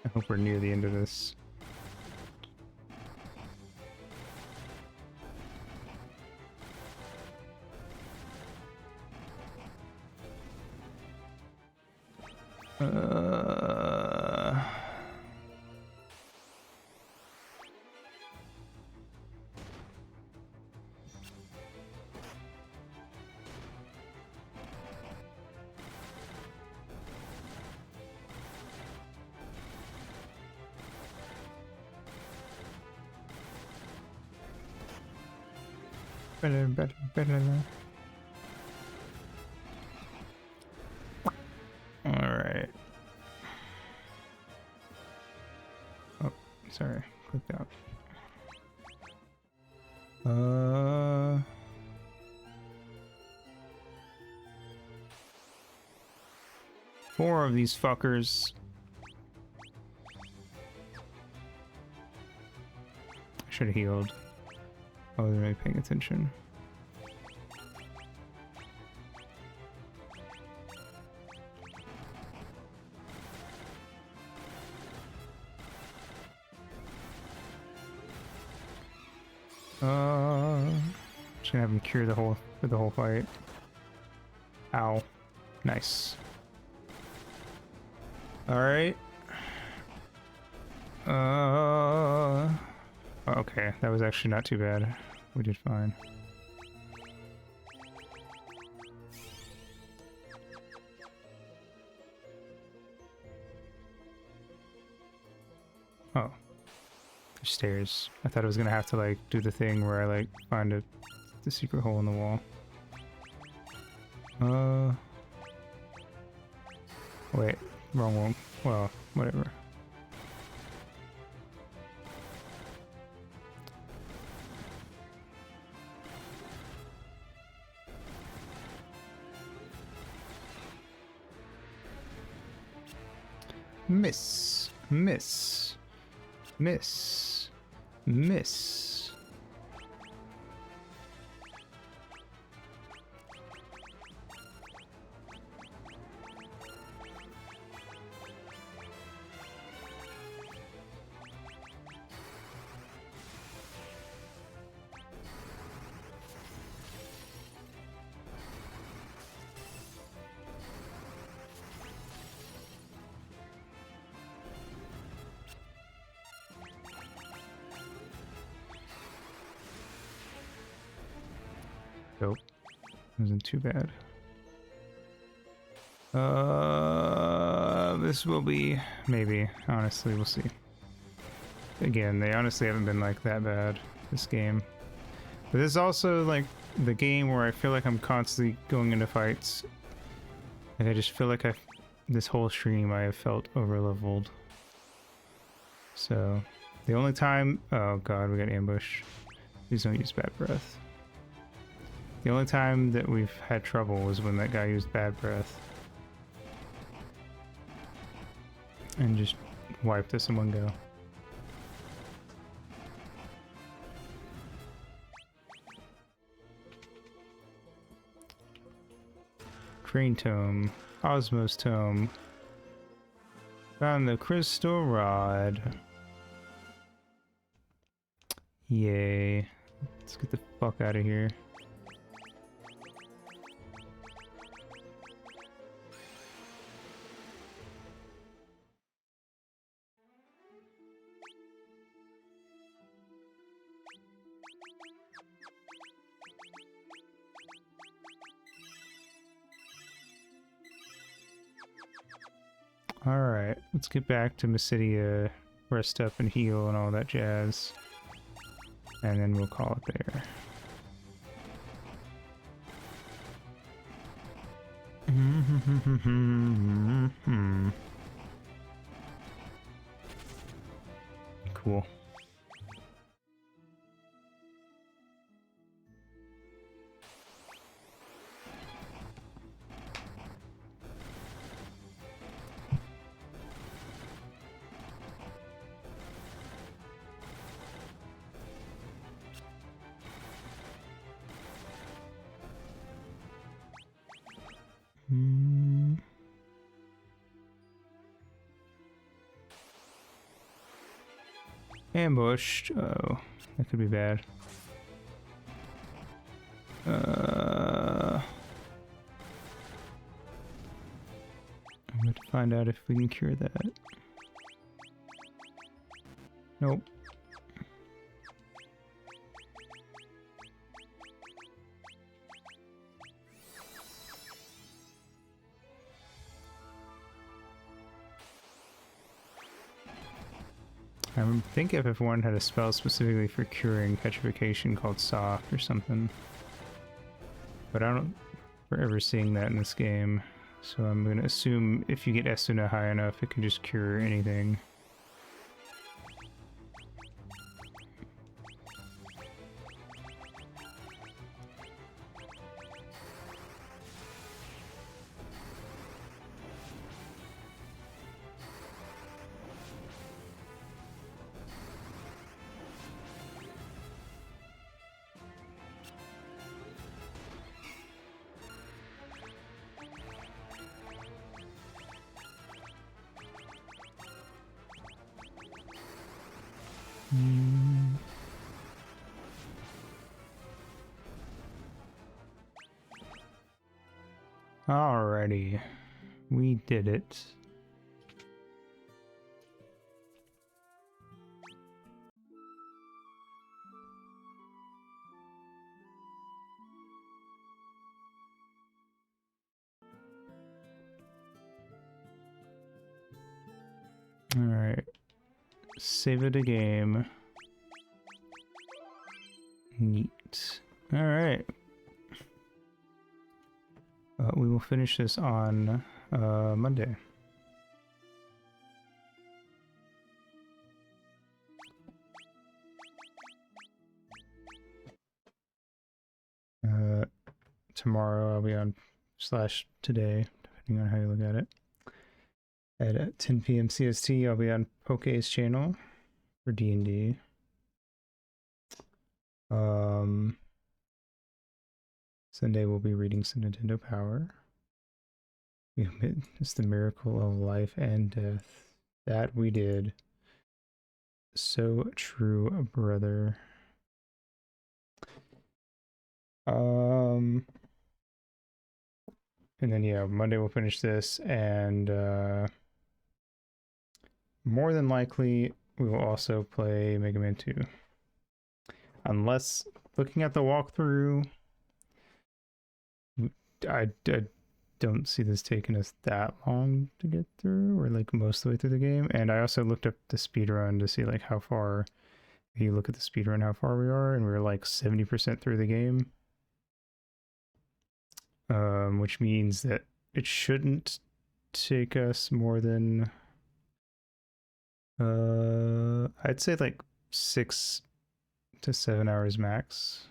A: I hope we're near the end of this. Better. Alright. Oh, sorry. Clicked out. 4 of these fuckers. I should have healed. I wasn't really paying attention. Just gonna have him cure the whole fight. Ow. Nice. Alright. Okay, that was actually not too bad. We did fine. Oh. There's stairs. I thought I was gonna have to like do the thing where I like find the secret hole in the wall. Wait, wrong one. Well, whatever. Miss, miss, miss, miss. Nope. Wasn't too bad. This will be maybe. Honestly, we'll see. Again, they honestly haven't been like that bad this game. But this is also like the game where I feel like I'm constantly going into fights. Like I just feel like this whole stream I have felt over leveled. So the only time, oh god, we got ambushed. Please don't use bad breath. The only time that we've had trouble was when that guy used bad breath. And just wiped us in one go. Train Tome. Osmos Tome. Found the crystal rod. Yay. Let's get the fuck out of here. Alright, let's get back to Mysidia, rest up and heal and all that jazz. And then we'll call it there. Cool. Ambushed. Oh, that could be bad. I'm going to find out if we can cure that. Nope. I think FF1 had a spell specifically for curing petrification called Soft or something. But I don't remember seeing that in this game. So I'm going to assume if you get Esuna high enough, it can just cure anything. Alrighty, we did it. Alright, save it a game. Neat. All right. We will finish this on Monday. Tomorrow I'll be on / today, depending on how you look at it. At 10 p.m. CST, I'll be on Poke's channel for D&D. Sunday we'll be reading some Nintendo Power. It's the miracle of life and death. That we did. So true, brother. And then yeah, Monday we'll finish this, and more than likely we will also play Mega Man 2. Unless, looking at the walkthrough, I don't see this taking us that long to get through, or like most of the way through the game. And I also looked up the speedrun to see like how far, if you look at the speedrun, how far we are, and we're like 70% through the game. Which means that it shouldn't take us more than I'd say like 6 to 7 hours max,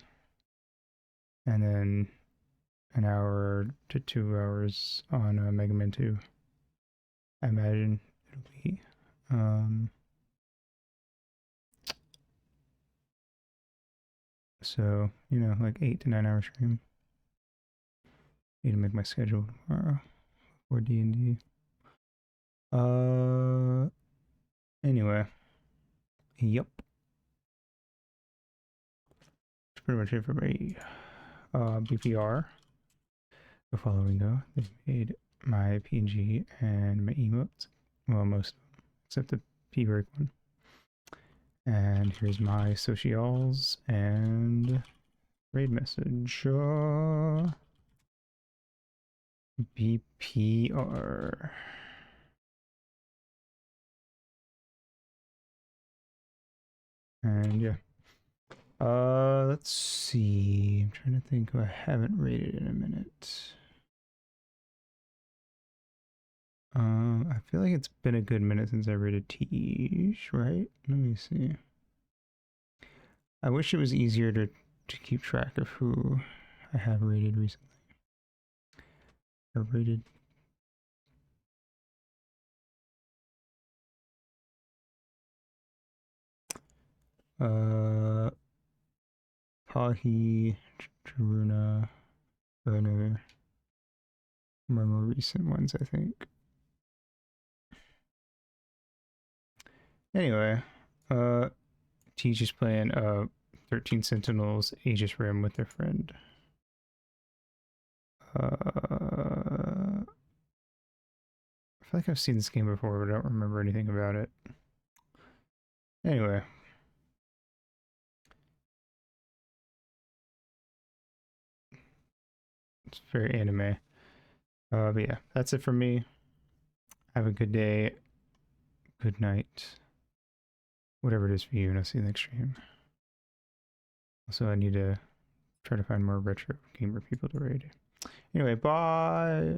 A: and then an hour to 2 hours on Mega Man 2. I imagine it'll be so, you know, like 8 to 9 hour stream. Need to make my schedule tomorrow for D&D. Anyway. Yep. That's pretty much it for me. BPR. The following go. They made my PNG and my emotes. Well, most of them, except the P-break one. And here's my socials and raid message. BPR. And yeah. Let's see. I'm trying to think who I haven't rated in a minute. I feel like it's been a good minute since I rated Tish, right? Let me see. I wish it was easier to keep track of who I have rated recently. I rated Pahi, Taruna, Burner, my more recent ones, I think. Anyway, Teach is playing 13 Sentinels Aegis Rim with their friend. I feel like I've seen this game before, but I don't remember anything about it. Anyway. It's very anime. But yeah, that's it for me. Have a good day. Good night. Whatever it is for you, and I'll see you next stream. Also, I need to try to find more retro gamer people to raid. Anyway, bye!